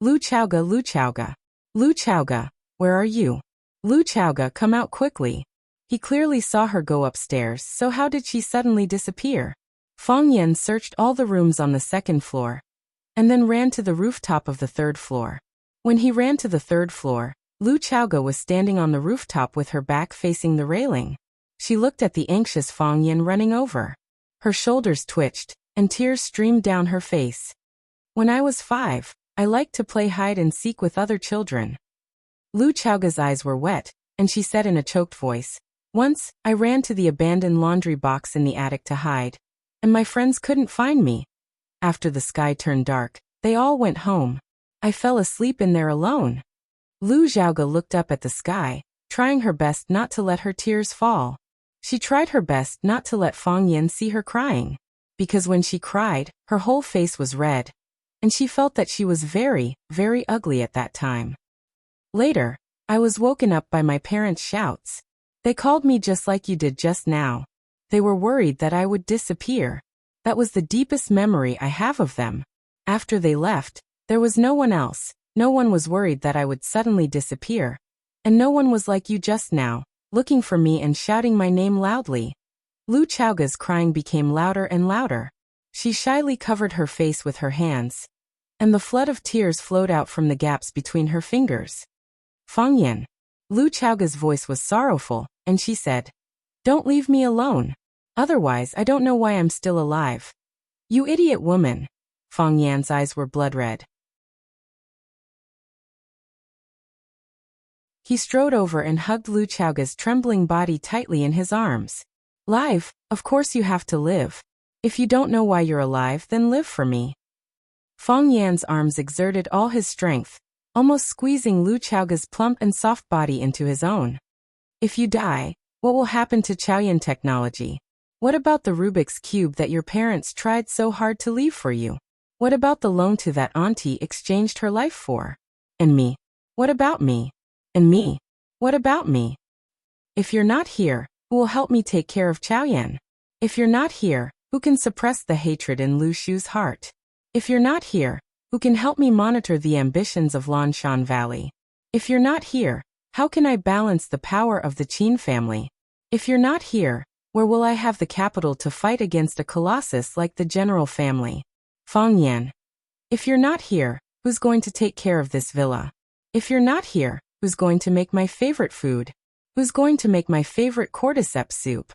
Lu Chaoga, Lu Chaoga. Lu Chaoga, where are you? Lu Chaoga, come out quickly. He clearly saw her go upstairs, so how did she suddenly disappear? Fang Yan searched all the rooms on the second floor, and then ran to the rooftop of the third floor. When he ran to the third floor, Lu Chaoga was standing on the rooftop with her back facing the railing. She looked at the anxious Fang Yan running over. Her shoulders twitched, and tears streamed down her face. When I was 5, I liked to play hide and seek with other children. Lu Chaoga's eyes were wet, and she said in a choked voice, Once, I ran to the abandoned laundry box in the attic to hide, and my friends couldn't find me. After the sky turned dark, they all went home. I fell asleep in there alone. Lu Chaoga looked up at the sky, trying her best not to let her tears fall. She tried her best not to let Fang Yan see her crying, because when she cried, her whole face was red, and she felt that she was very, very ugly at that time. Later, I was woken up by my parents' shouts. They called me just like you did just now. They were worried that I would disappear. That was the deepest memory I have of them. After they left, there was no one else. No one was worried that I would suddenly disappear. And no one was like you just now, looking for me and shouting my name loudly. Lu Chaoga's crying became louder and louder. She shyly covered her face with her hands, and the flood of tears flowed out from the gaps between her fingers. Fang Yan. Lu Chaoga's voice was sorrowful, and she said, Don't leave me alone. Otherwise I don't know why I'm still alive. You idiot woman. Fang Yan's eyes were blood red. He strode over and hugged Lu Chaoga's trembling body tightly in his arms. Live, of course you have to live. If you don't know why you're alive, then live for me. Fang Yan's arms exerted all his strength, almost squeezing Lu Chaoga's plump and soft body into his own. If you die, what will happen to Chaoyan technology? What about the Rubik's Cube that your parents tried so hard to leave for you? What about the loan to that auntie exchanged her life for? And me? What about me? And me? What about me? If you're not here, who will help me take care of Chaoyan? If you're not here, who can suppress the hatred in Lu Shu's heart? If you're not here, who can help me monitor the ambitions of Lanshan Valley? If you're not here, how can I balance the power of the Qin family? If you're not here, where will I have the capital to fight against a colossus like the general family? Fang Yan. If you're not here, who's going to take care of this villa? If you're not here, who's going to make my favorite food? Who's going to make my favorite cordyceps soup?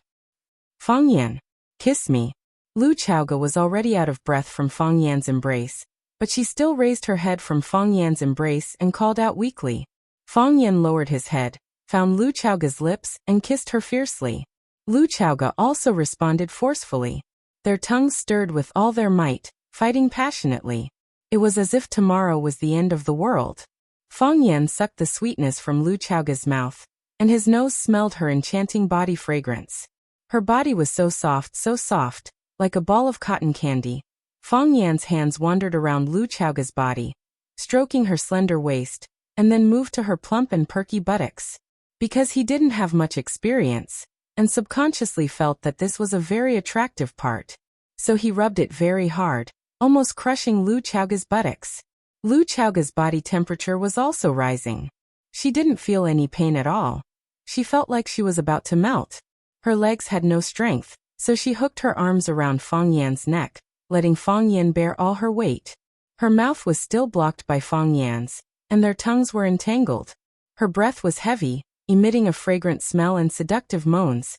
Fang Yan. Kiss me. Lu Chaoga was already out of breath from Fang Yan's embrace, but she still raised her head from Fang Yan's embrace and called out weakly. Fang Yan lowered his head, found Lu Chaoga's lips, and kissed her fiercely. Lu Chaoga also responded forcefully. Their tongues stirred with all their might, fighting passionately. It was as if tomorrow was the end of the world. Fang Yan sucked the sweetness from Lu Chaoga's mouth, and his nose smelled her enchanting body fragrance. Her body was so soft, like a ball of cotton candy. Fang Yan's hands wandered around Lu Chaoga's body, stroking her slender waist, and then moved to her plump and perky buttocks. Because he didn't have much experience, and subconsciously felt that this was a very attractive part, so he rubbed it very hard, almost crushing Lu Chaoga's buttocks. Lu Chaoga's body temperature was also rising. She didn't feel any pain at all. She felt like she was about to melt. Her legs had no strength, so she hooked her arms around Fang Yan's neck, letting Fang Yan bear all her weight. Her mouth was still blocked by Fang Yan's, and their tongues were entangled. Her breath was heavy, emitting a fragrant smell and seductive moans.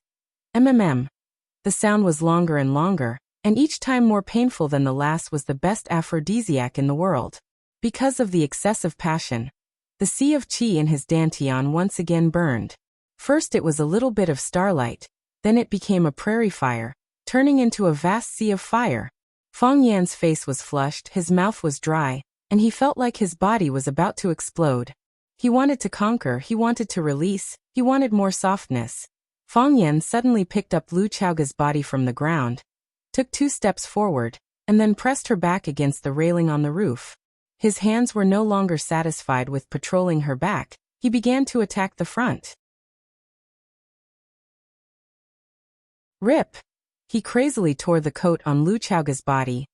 MMM. The sound was longer and longer, and each time more painful than the last was the best aphrodisiac in the world. Because of the excessive passion, the sea of qi in his dantian once again burned. First it was a little bit of starlight, then it became a prairie fire, turning into a vast sea of fire. Fang Yan's face was flushed, his mouth was dry, and he felt like his body was about to explode. He wanted to conquer, he wanted to release, he wanted more softness. Fang Yan suddenly picked up Lu Chaoga's body from the ground, took 2 steps forward, and then pressed her back against the railing on the roof. His hands were no longer satisfied with patrolling her back, he began to attack the front. Rip! He crazily tore the coat on Lu Chaoga's body.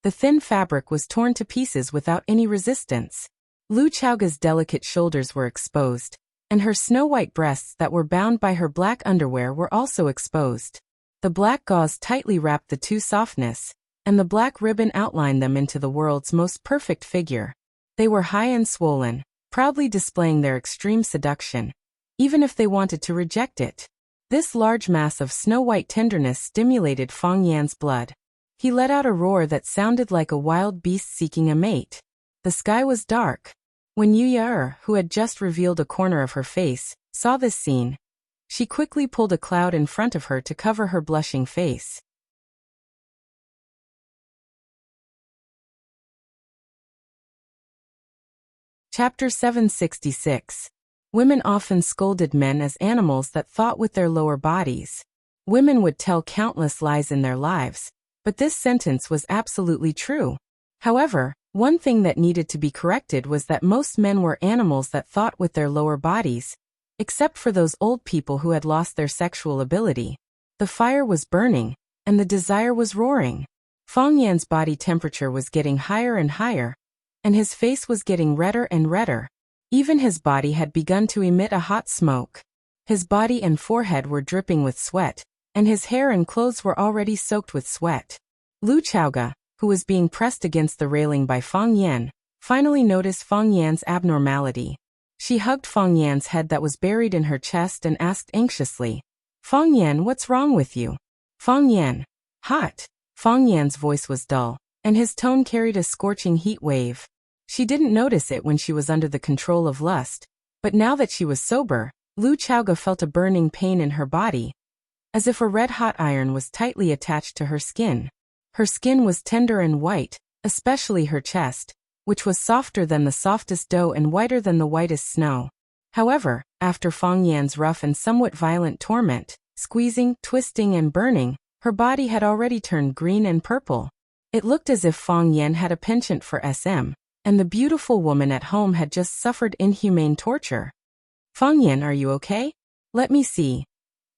The thin fabric was torn to pieces without any resistance. Lu Chaoga's delicate shoulders were exposed, and her snow-white breasts that were bound by her black underwear were also exposed. The black gauze tightly wrapped the two softness, and the black ribbon outlined them into the world's most perfect figure. They were high and swollen, proudly displaying their extreme seduction, even if they wanted to reject it. This large mass of snow-white tenderness stimulated Fang Yan's blood. He let out a roar that sounded like a wild beast seeking a mate. The sky was dark. When Yu, who had just revealed a corner of her face, saw this scene, she quickly pulled a cloud in front of her to cover her blushing face. Chapter 766. Women often scolded men as animals that thought with their lower bodies. Women would tell countless lies in their lives, but this sentence was absolutely true. However, one thing that needed to be corrected was that most men were animals that thought with their lower bodies, except for those old people who had lost their sexual ability. The fire was burning, and the desire was roaring. Fang Yan's body temperature was getting higher and higher, and his face was getting redder and redder. Even his body had begun to emit a hot smoke. His body and forehead were dripping with sweat, and his hair and clothes were already soaked with sweat. Lu Chaoga, who was being pressed against the railing by Fang Yan, finally noticed Fang Yan's abnormality. She hugged Fang Yan's head that was buried in her chest and asked anxiously, "Fang Yan, what's wrong with you?" "Fang Yan." "Hot." Fang Yan's voice was dull, and his tone carried a scorching heat wave. She didn't notice it when she was under the control of lust, but now that she was sober, Lu Chaoga felt a burning pain in her body, as if a red-hot iron was tightly attached to her skin. Her skin was tender and white, especially her chest, which was softer than the softest dough and whiter than the whitest snow. However, after Fang Yan's rough and somewhat violent torment, squeezing, twisting and burning, her body had already turned green and purple. It looked as if Fang Yan had a penchant for SM, and the beautiful woman at home had just suffered inhumane torture. "Fang Yan, are you okay? Let me see."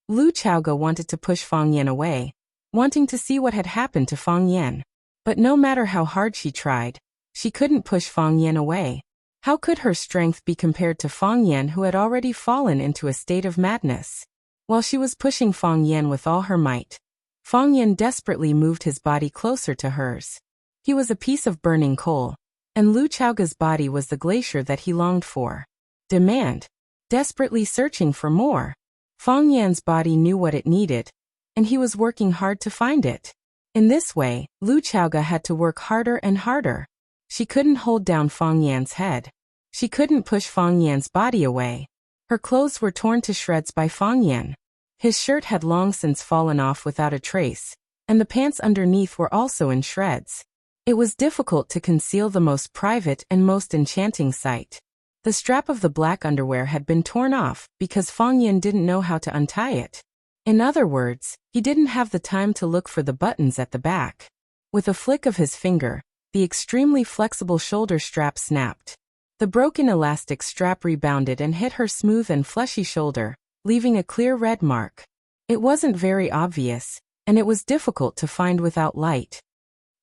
Lu Chaoga wanted to push Fang Yan away, wanting to see what had happened to Fang Yan. But no matter how hard she tried, she couldn't push Fang Yan away. How could her strength be compared to Fang Yan, who had already fallen into a state of madness? While she was pushing Fang Yan with all her might, Fang Yan desperately moved his body closer to hers. He was a piece of burning coal, and Lu Chaoga's body was the glacier that he longed for. Demand. Desperately searching for more. Fang Yan's body knew what it needed, and he was working hard to find it. In this way, Lu Chaoga had to work harder and harder. She couldn't hold down Fang Yan's head. She couldn't push Fang Yan's body away. Her clothes were torn to shreds by Fang Yan. His shirt had long since fallen off without a trace, and the pants underneath were also in shreds. It was difficult to conceal the most private and most enchanting sight. The strap of the black underwear had been torn off because Fang Yan didn't know how to untie it. In other words, he didn't have the time to look for the buttons at the back. With a flick of his finger, the extremely flexible shoulder strap snapped. The broken elastic strap rebounded and hit her smooth and fleshy shoulder, leaving a clear red mark. It wasn't very obvious, and it was difficult to find without light.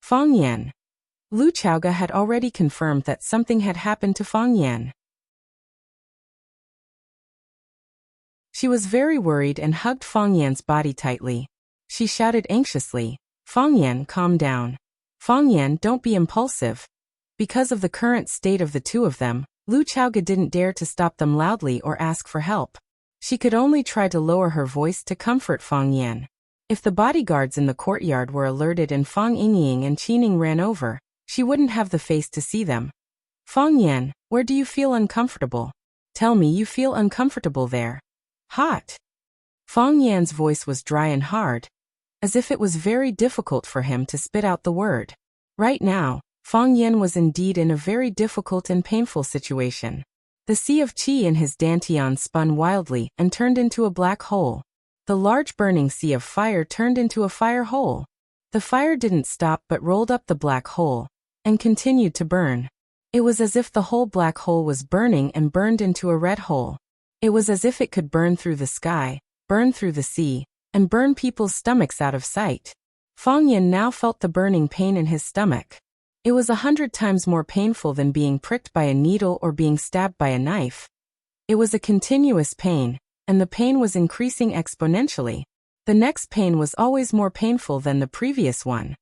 Fang Yan. Lu Chaoga had already confirmed that something had happened to Fang Yan. She was very worried and hugged Fang Yan's body tightly. She shouted anxiously, "Fang Yan, calm down. Fang Yan, don't be impulsive." Because of the current state of the two of them, Lu Chaoge didn't dare to stop them loudly or ask for help. She could only try to lower her voice to comfort Fang Yan. If the bodyguards in the courtyard were alerted and Fang Yingying and Qining ran over, she wouldn't have the face to see them. "Fang Yan, where do you feel uncomfortable? Tell me you feel uncomfortable there." "Hot." Fang Yan's voice was dry and hard, as if it was very difficult for him to spit out the word. Right now, Fang Yan was indeed in a very difficult and painful situation. The sea of qi in his dantian spun wildly and turned into a black hole. The large burning sea of fire turned into a fire hole. The fire didn't stop but rolled up the black hole and continued to burn. It was as if the whole black hole was burning and burned into a red hole. It was as if it could burn through the sky, burn through the sea, and burn people's stomachs out of sight. Fang Yan now felt the burning pain in his stomach. It was 100 times more painful than being pricked by a needle or being stabbed by a knife. It was a continuous pain, and the pain was increasing exponentially. The next pain was always more painful than the previous one.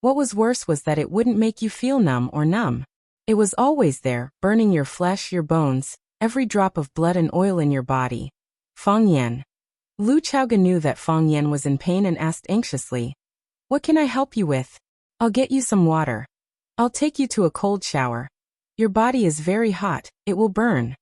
What was worse was that it wouldn't make you feel numb or numb. It was always there, burning your flesh, your bones, every drop of blood and oil in your body. Fang Yan. Lu Chaoge knew that Fang Yan was in pain and asked anxiously, "What can I help you with? I'll get you some water. I'll take you to a cold shower. Your body is very hot, it will burn."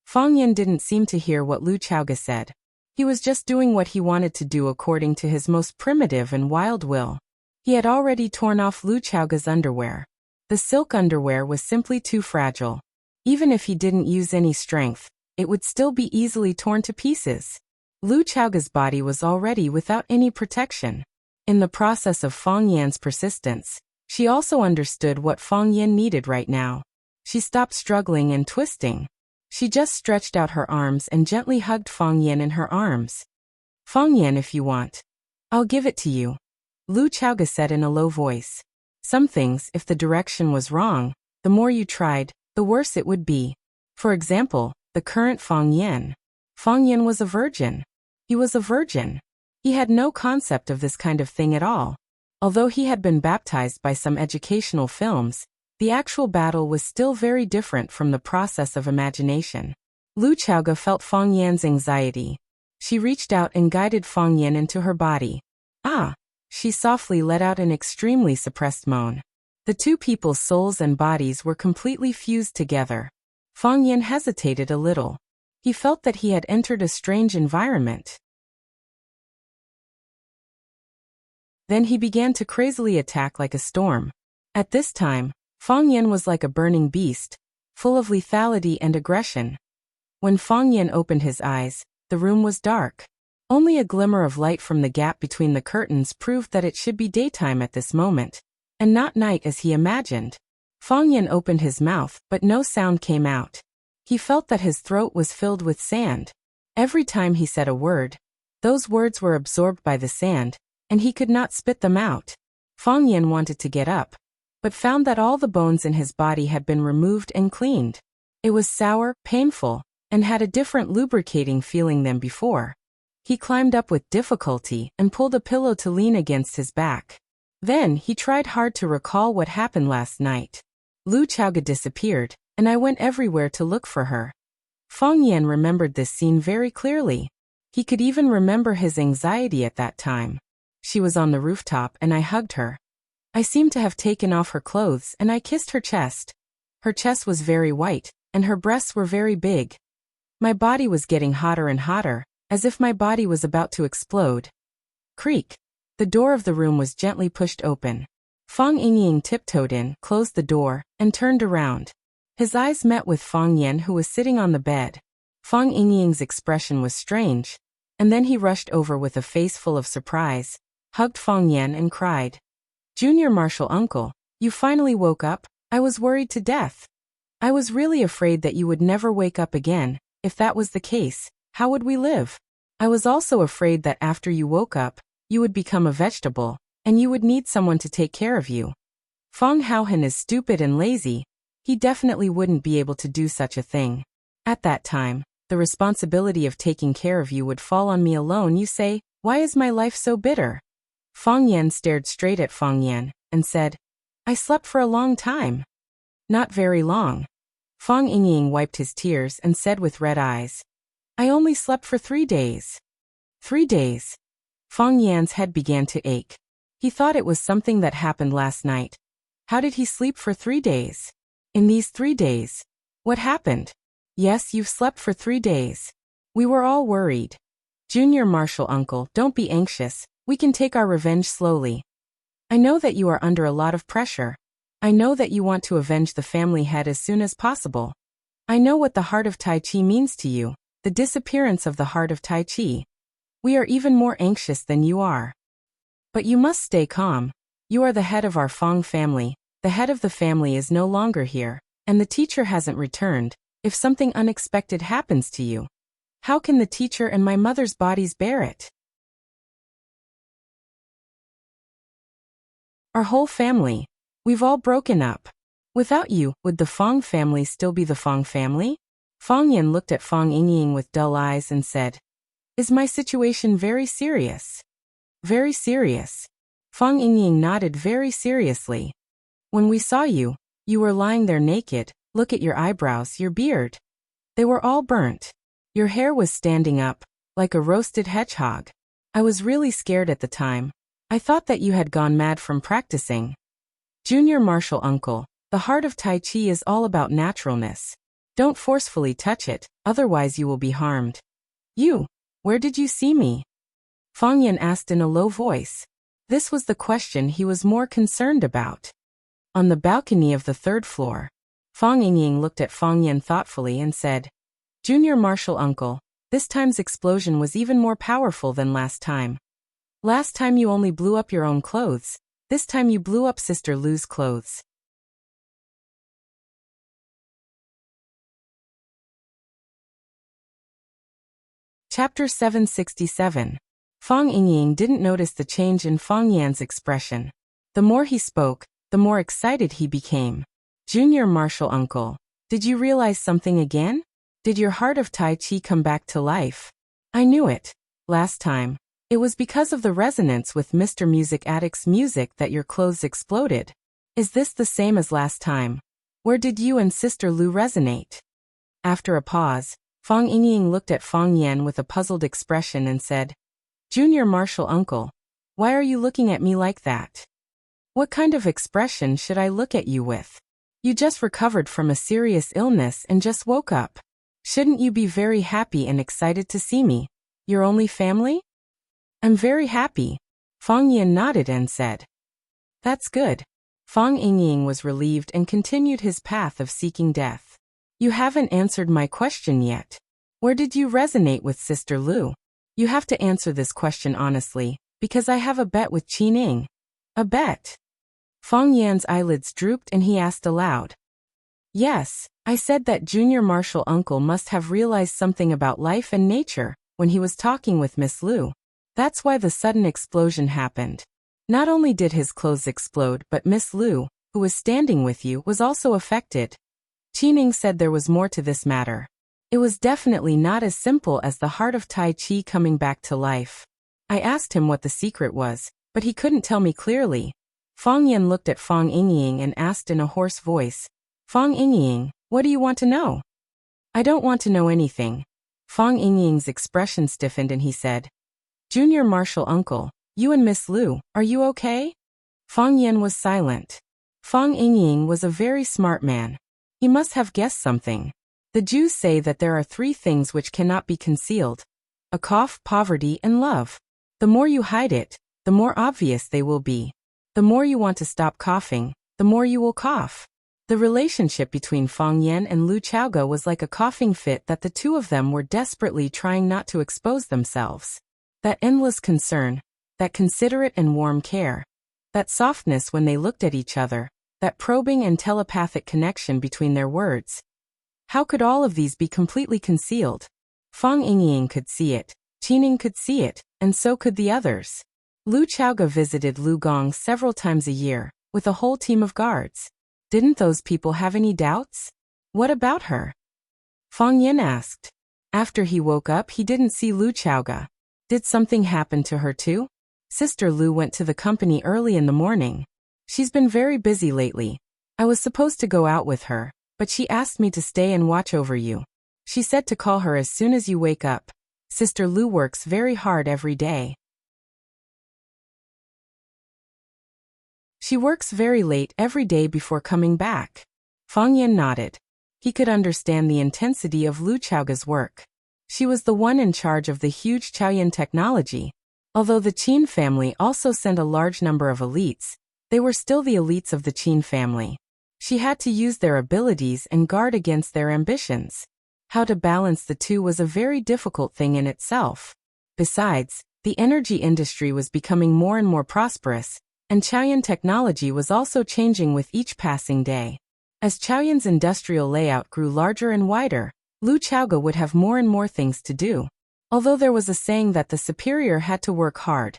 Fang Yan didn't seem to hear what Lu Chaoge said. He was just doing what he wanted to do according to his most primitive and wild will. He had already torn off Lu Chaoge's underwear. The silk underwear was simply too fragile. Even if he didn't use any strength, it would still be easily torn to pieces. Lu Chaoge's body was already without any protection. In the process of Fang Yan's persistence, she also understood what Fang Yan needed right now. She stopped struggling and twisting. She just stretched out her arms and gently hugged Fang Yan in her arms. "Fang Yan, if you want, I'll give it to you," Lu Chaoge said in a low voice. Some things, if the direction was wrong, the more you tried, the worse it would be. For example, the current Fang Yan. Fang Yan was a virgin. He was a virgin. He had no concept of this kind of thing at all. Although he had been baptized by some educational films, the actual battle was still very different from the process of imagination. Lu Chaoge felt Fang Yan's anxiety. She reached out and guided Fang Yan into her body. "Ah!" She softly let out an extremely suppressed moan. The two people's souls and bodies were completely fused together. Fang Yan hesitated a little. He felt that he had entered a strange environment. Then he began to crazily attack like a storm. At this time, Fang Yan was like a burning beast, full of lethality and aggression. When Fang Yan opened his eyes, the room was dark. Only a glimmer of light from the gap between the curtains proved that it should be daytime at this moment, and not night as he imagined. Fang Yan opened his mouth, but no sound came out. He felt that his throat was filled with sand. Every time he said a word, those words were absorbed by the sand, and he could not spit them out. Fang Yan wanted to get up, but found that all the bones in his body had been removed and cleaned. It was sour, painful, and had a different lubricating feeling than before. He climbed up with difficulty and pulled a pillow to lean against his back. Then he tried hard to recall what happened last night. Lu Chaoge disappeared, and I went everywhere to look for her. Fang Yan remembered this scene very clearly. He could even remember his anxiety at that time. She was on the rooftop and I hugged her. I seemed to have taken off her clothes and I kissed her chest. Her chest was very white, and her breasts were very big. My body was getting hotter and hotter, as if my body was about to explode. Creak. The door of the room was gently pushed open. Fang Yingying tiptoed in, closed the door, and turned around. His eyes met with Fang Yan, who was sitting on the bed. Fang Yingying's expression was strange, and then he rushed over with a face full of surprise, hugged Fang Yan and cried, "Junior Marshal Uncle, you finally woke up? I was worried to death. I was really afraid that you would never wake up again. If that was the case, how would we live? I was also afraid that after you woke up, you would become a vegetable, and you would need someone to take care of you. Fang Haohan is stupid and lazy. He definitely wouldn't be able to do such a thing." At that time, the responsibility of taking care of you would fall on me alone, you say, why is my life so bitter? Fang Yan stared straight at Fang Yan and said, I slept for a long time. Not very long. Fang Yingying wiped his tears and said with red eyes, I only slept for 3 days. 3 days. Fang Yan's head began to ache. He thought it was something that happened last night. How did he sleep for 3 days? In these 3 days, what happened? Yes, you've slept for 3 days. We were all worried. Junior Marshal Uncle, don't be anxious. We can take our revenge slowly. I know that you are under a lot of pressure. I know that you want to avenge the family head as soon as possible. I know what the heart of Tai Chi means to you, the disappearance of the heart of Tai Chi. We are even more anxious than you are. But you must stay calm. You are the head of our Fang family. The head of the family is no longer here, and the teacher hasn't returned. If something unexpected happens to you, how can the teacher and my mother's bodies bear it? Our whole family. We've all broken up. Without you, would the Fang family still be the Fang family? Fang Yan looked at Fang Yingying with dull eyes and said, Is my situation very serious? Very serious. Fang Yingying nodded very seriously. When we saw you, you were lying there naked. Look at your eyebrows, your beard. They were all burnt. Your hair was standing up, like a roasted hedgehog. I was really scared at the time. I thought that you had gone mad from practicing. Junior Marshal Uncle, the heart of Tai Chi is all about naturalness. Don't forcefully touch it, otherwise you will be harmed. You, where did you see me? Fang Yan asked in a low voice. This was the question he was more concerned about. On the balcony of the 3rd floor. Fang Yingying looked at Fang Yan thoughtfully and said, Junior Marshal Uncle, this time's explosion was even more powerful than last time. Last time you only blew up your own clothes. This time you blew up Sister Lu's clothes. Chapter 767. Fang Yingying didn't notice the change in Fang Yan's expression. The more he spoke, the more excited he became. Junior Marshal Uncle, did you realize something again? Did your heart of Tai Chi come back to life? I knew it. Last time. It was because of the resonance with Mr. Music Addict's music that your clothes exploded. Is this the same as last time? Where did you and Sister Lu resonate? After a pause, Fang Yingying looked at Fang Yan with a puzzled expression and said, Junior Marshal Uncle, why are you looking at me like that? What kind of expression should I look at you with? You just recovered from a serious illness and just woke up. Shouldn't you be very happy and excited to see me? Your only family? I'm very happy. Fang Yan nodded and said, That's good. Fang Yingying was relieved and continued his path of seeking death. You haven't answered my question yet. Where did you resonate with Sister Lu? You have to answer this question honestly, because I have a bet with Qi Ning. A bet? Fang Yan's eyelids drooped and he asked aloud. Yes, I said that Junior Marshal Uncle must have realized something about life and nature when he was talking with Miss Lu. That's why the sudden explosion happened. Not only did his clothes explode, but Miss Lu, who was standing with you, was also affected. Qi Ning said there was more to this matter. It was definitely not as simple as the heart of Tai Chi coming back to life. I asked him what the secret was, but he couldn't tell me clearly. Fang Yan looked at Fang Yingying and asked in a hoarse voice, Fang Yingying, what do you want to know? I don't want to know anything. Fang Yingying's expression stiffened and he said, Junior Marshal Uncle, you and Miss Lu, are you okay? Fang Yan was silent. Fang Yingying was a very smart man. He must have guessed something. The Jews say that there are 3 things which cannot be concealed: a cough, poverty, and love. The more you hide it, the more obvious they will be. The more you want to stop coughing, the more you will cough. The relationship between Fang Yan and Lu Chaoge was like a coughing fit that the two of them were desperately trying not to expose themselves. That endless concern, that considerate and warm care, that softness when they looked at each other, that probing and telepathic connection between their words. How could all of these be completely concealed? Fang Yingying could see it, Qi Ning could see it, and so could the others. Lu Chaoge visited Lu Gong several times a year, with a whole team of guards. Didn't those people have any doubts? What about her? Fang Yan asked. After he woke up, he didn't see Lu Chaoga. Did something happen to her too? Sister Lu went to the company early in the morning. She's been very busy lately. I was supposed to go out with her, but she asked me to stay and watch over you. She said to call her as soon as you wake up. Sister Lu works very hard every day. She works very late every day before coming back. Fang Yan nodded. He could understand the intensity of Lu Chaoga's work. She was the one in charge of the huge Chaoyan technology. Although the Qin family also sent a large number of elites, they were still the elites of the Qin family. She had to use their abilities and guard against their ambitions. How to balance the two was a very difficult thing in itself. Besides, the energy industry was becoming more and more prosperous, and Chaoyan technology was also changing with each passing day. As Chaoyan's industrial layout grew larger and wider, Lu Chaoga would have more and more things to do. Although there was a saying that the superior had to work hard,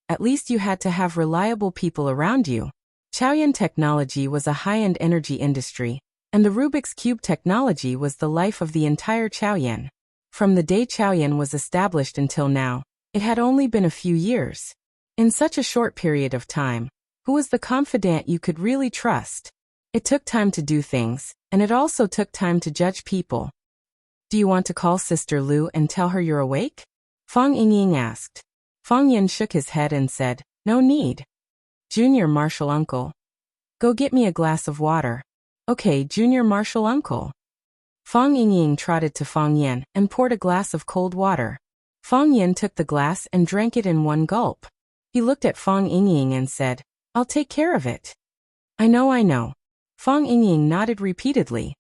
at least you had to have reliable people around you. Chaoyan technology was a high-end energy industry, and the Rubik's Cube technology was the life of the entire Chaoyan. From the day Chaoyan was established until now, it had only been a few years. In such a short period of time, who was the confidant you could really trust? It took time to do things, and it also took time to judge people. Do you want to call Sister Lu and tell her you're awake? Fang Yingying asked. Fang Yan shook his head and said, no need. Junior Marshal Uncle. Go get me a glass of water. Okay, Junior Marshal Uncle. Fang Yingying trotted to Fang Yan and poured a glass of cold water. Fang Yan took the glass and drank it in one gulp. He looked at Fang Yingying and said, I'll take care of it. I know. Fang Yingying nodded repeatedly.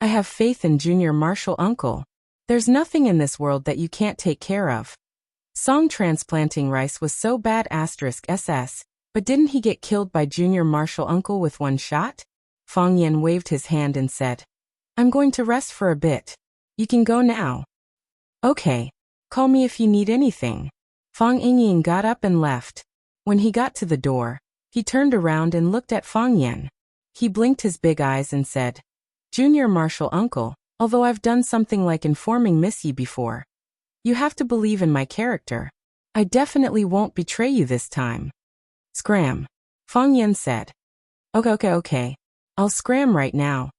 I have faith in Junior Marshal Uncle. There's nothing in this world that you can't take care of. Song transplanting rice was so bad *SS, but didn't he get killed by Junior Marshal Uncle with one shot? Fang Yan waved his hand and said, I'm going to rest for a bit. You can go now. Okay. Call me if you need anything. Fang Yingying got up and left. When he got to the door, he turned around and looked at Fang Yan. He blinked his big eyes and said, Junior Marshal Uncle, although I've done something like informing Miss Yi before, you have to believe in my character. I definitely won't betray you this time. Scram. Fang Yan said. Okay. I'll scram right now.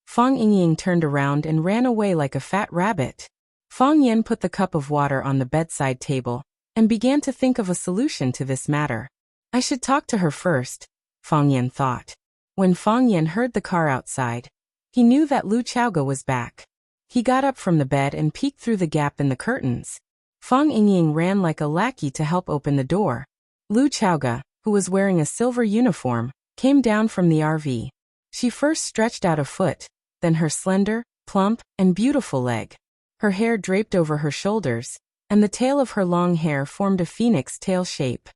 Fang Yingying turned around and ran away like a fat rabbit. Fang Yan put the cup of water on the bedside table and began to think of a solution to this matter. I should talk to her first, Fang Yan thought. When Fang Yan heard the car outside, he knew that Lu Chaoga was back. He got up from the bed and peeked through the gap in the curtains. Fang Yingying ran like a lackey to help open the door. Lu Chaoga, who was wearing a silver uniform, came down from the RV. She first stretched out a foot, then her slender, plump, and beautiful leg. Her hair draped over her shoulders, and the tail of her long hair formed a phoenix tail shape.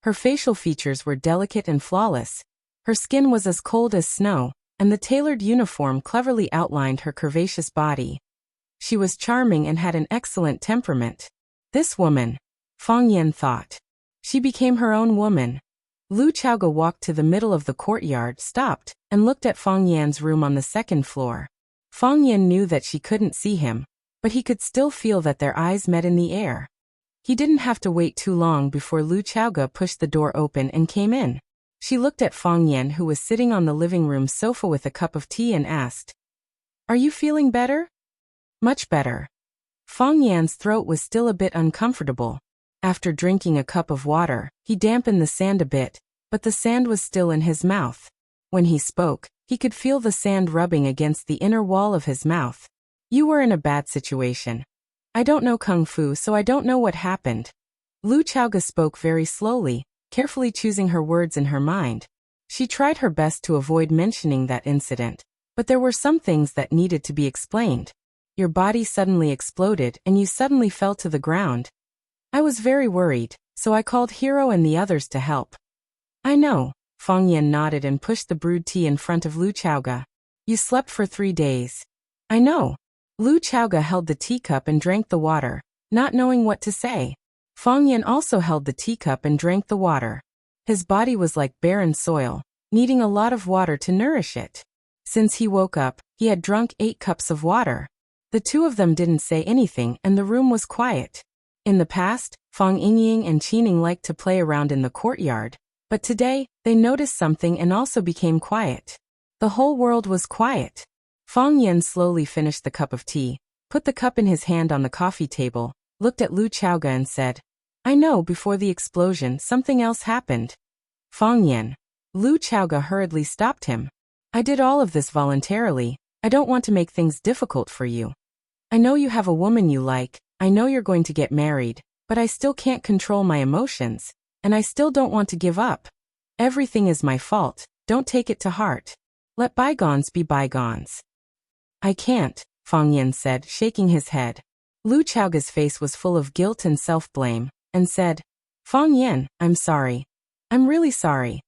Her facial features were delicate and flawless. Her skin was as cold as snow, and the tailored uniform cleverly outlined her curvaceous body. She was charming and had an excellent temperament. This woman, Fang Yan thought. She became her own woman. Lu Chaoga walked to the middle of the courtyard, stopped, and looked at Fang Yan's room on the second floor. Fang Yan knew that she couldn't see him, but he could still feel that their eyes met in the air. He didn't have to wait too long before Lu Chaoga pushed the door open and came in. She looked at Fang Yan, who was sitting on the living room sofa with a cup of tea, and asked, Are you feeling better? Much better. Fang Yan's throat was still a bit uncomfortable. After drinking a cup of water, he dampened the sand a bit, but the sand was still in his mouth. When he spoke, he could feel the sand rubbing against the inner wall of his mouth. You were in a bad situation. I don't know Kung Fu, so I don't know what happened. Lu Chaoga spoke very slowly, carefully choosing her words in her mind. She tried her best to avoid mentioning that incident, but there were some things that needed to be explained. Your body suddenly exploded and you suddenly fell to the ground. I was very worried, so I called Hero and the others to help. I know. Fang Yan nodded and pushed the brewed tea in front of Lu Chaoga. You slept for 3 days. I know. Lu Chaoga held the teacup and drank the water, not knowing what to say. Fang Yan also held the teacup and drank the water. His body was like barren soil, needing a lot of water to nourish it. Since he woke up, He had drunk 8 cups of water. The two of them didn't say anything and the room was quiet. In the past, Fang Yingying and Qining liked to play around in the courtyard, but today, they noticed something and also became quiet. The whole world was quiet. Fang Yan slowly finished the cup of tea, put the cup in his hand on the coffee table, looked at Lu Chaoga and said, I know before the explosion something else happened. Fang Yan. Lu Chaoga hurriedly stopped him. I did all of this voluntarily. I don't want to make things difficult for you. I know you have a woman you like, I know you're going to get married, but I still can't control my emotions, and I still don't want to give up. Everything is my fault, don't take it to heart. Let bygones be bygones. I can't, Fang Yan said, shaking his head. Lu Chaoga's face was full of guilt and self-blame, and said, Fang Yan, I'm sorry. I'm really sorry.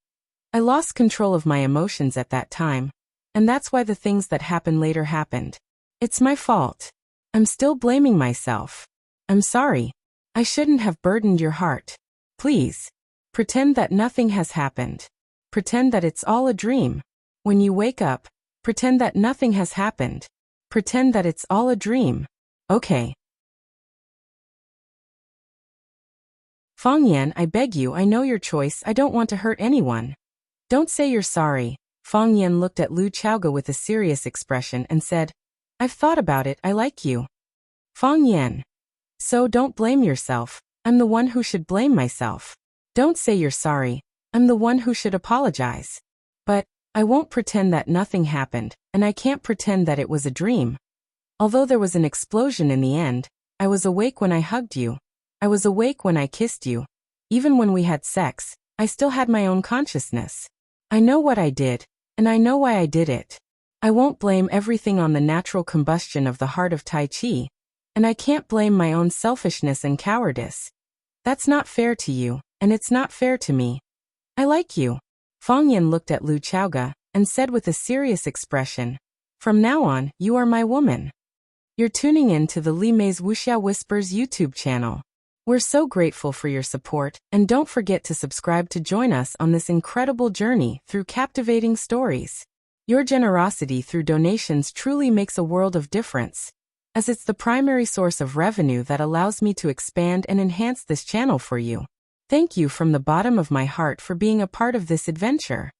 I lost control of my emotions at that time, and that's why the things that happened later happened. It's my fault. I'm still blaming myself. I'm sorry. I shouldn't have burdened your heart. Please. Pretend that nothing has happened. Pretend that it's all a dream. When you wake up, pretend that nothing has happened. Pretend that it's all a dream. Okay. Fang Yan, I beg you, I know your choice, I don't want to hurt anyone. Don't say you're sorry. Fang Yan looked at Lu Chaoga with a serious expression and said, I've thought about it, I like you. Fang Yan. So don't blame yourself, I'm the one who should blame myself. Don't say you're sorry, I'm the one who should apologize. But, I won't pretend that nothing happened, and I can't pretend that it was a dream. Although there was an explosion in the end, I was awake when I hugged you. I was awake when I kissed you. Even when we had sex, I still had my own consciousness. I know what I did, and I know why I did it. I won't blame everything on the natural combustion of the heart of Tai Chi, and I can't blame my own selfishness and cowardice. That's not fair to you, and it's not fair to me. I like you. Fang Yan looked at Lu Chaoga and said with a serious expression, From now on, you are my woman. You're tuning in to the Li Mei's Wuxia Whispers YouTube channel. We're so grateful for your support, and don't forget to subscribe to join us on this incredible journey through captivating stories. Your generosity through donations truly makes a world of difference, as it's the primary source of revenue that allows me to expand and enhance this channel for you. Thank you from the bottom of my heart for being a part of this adventure.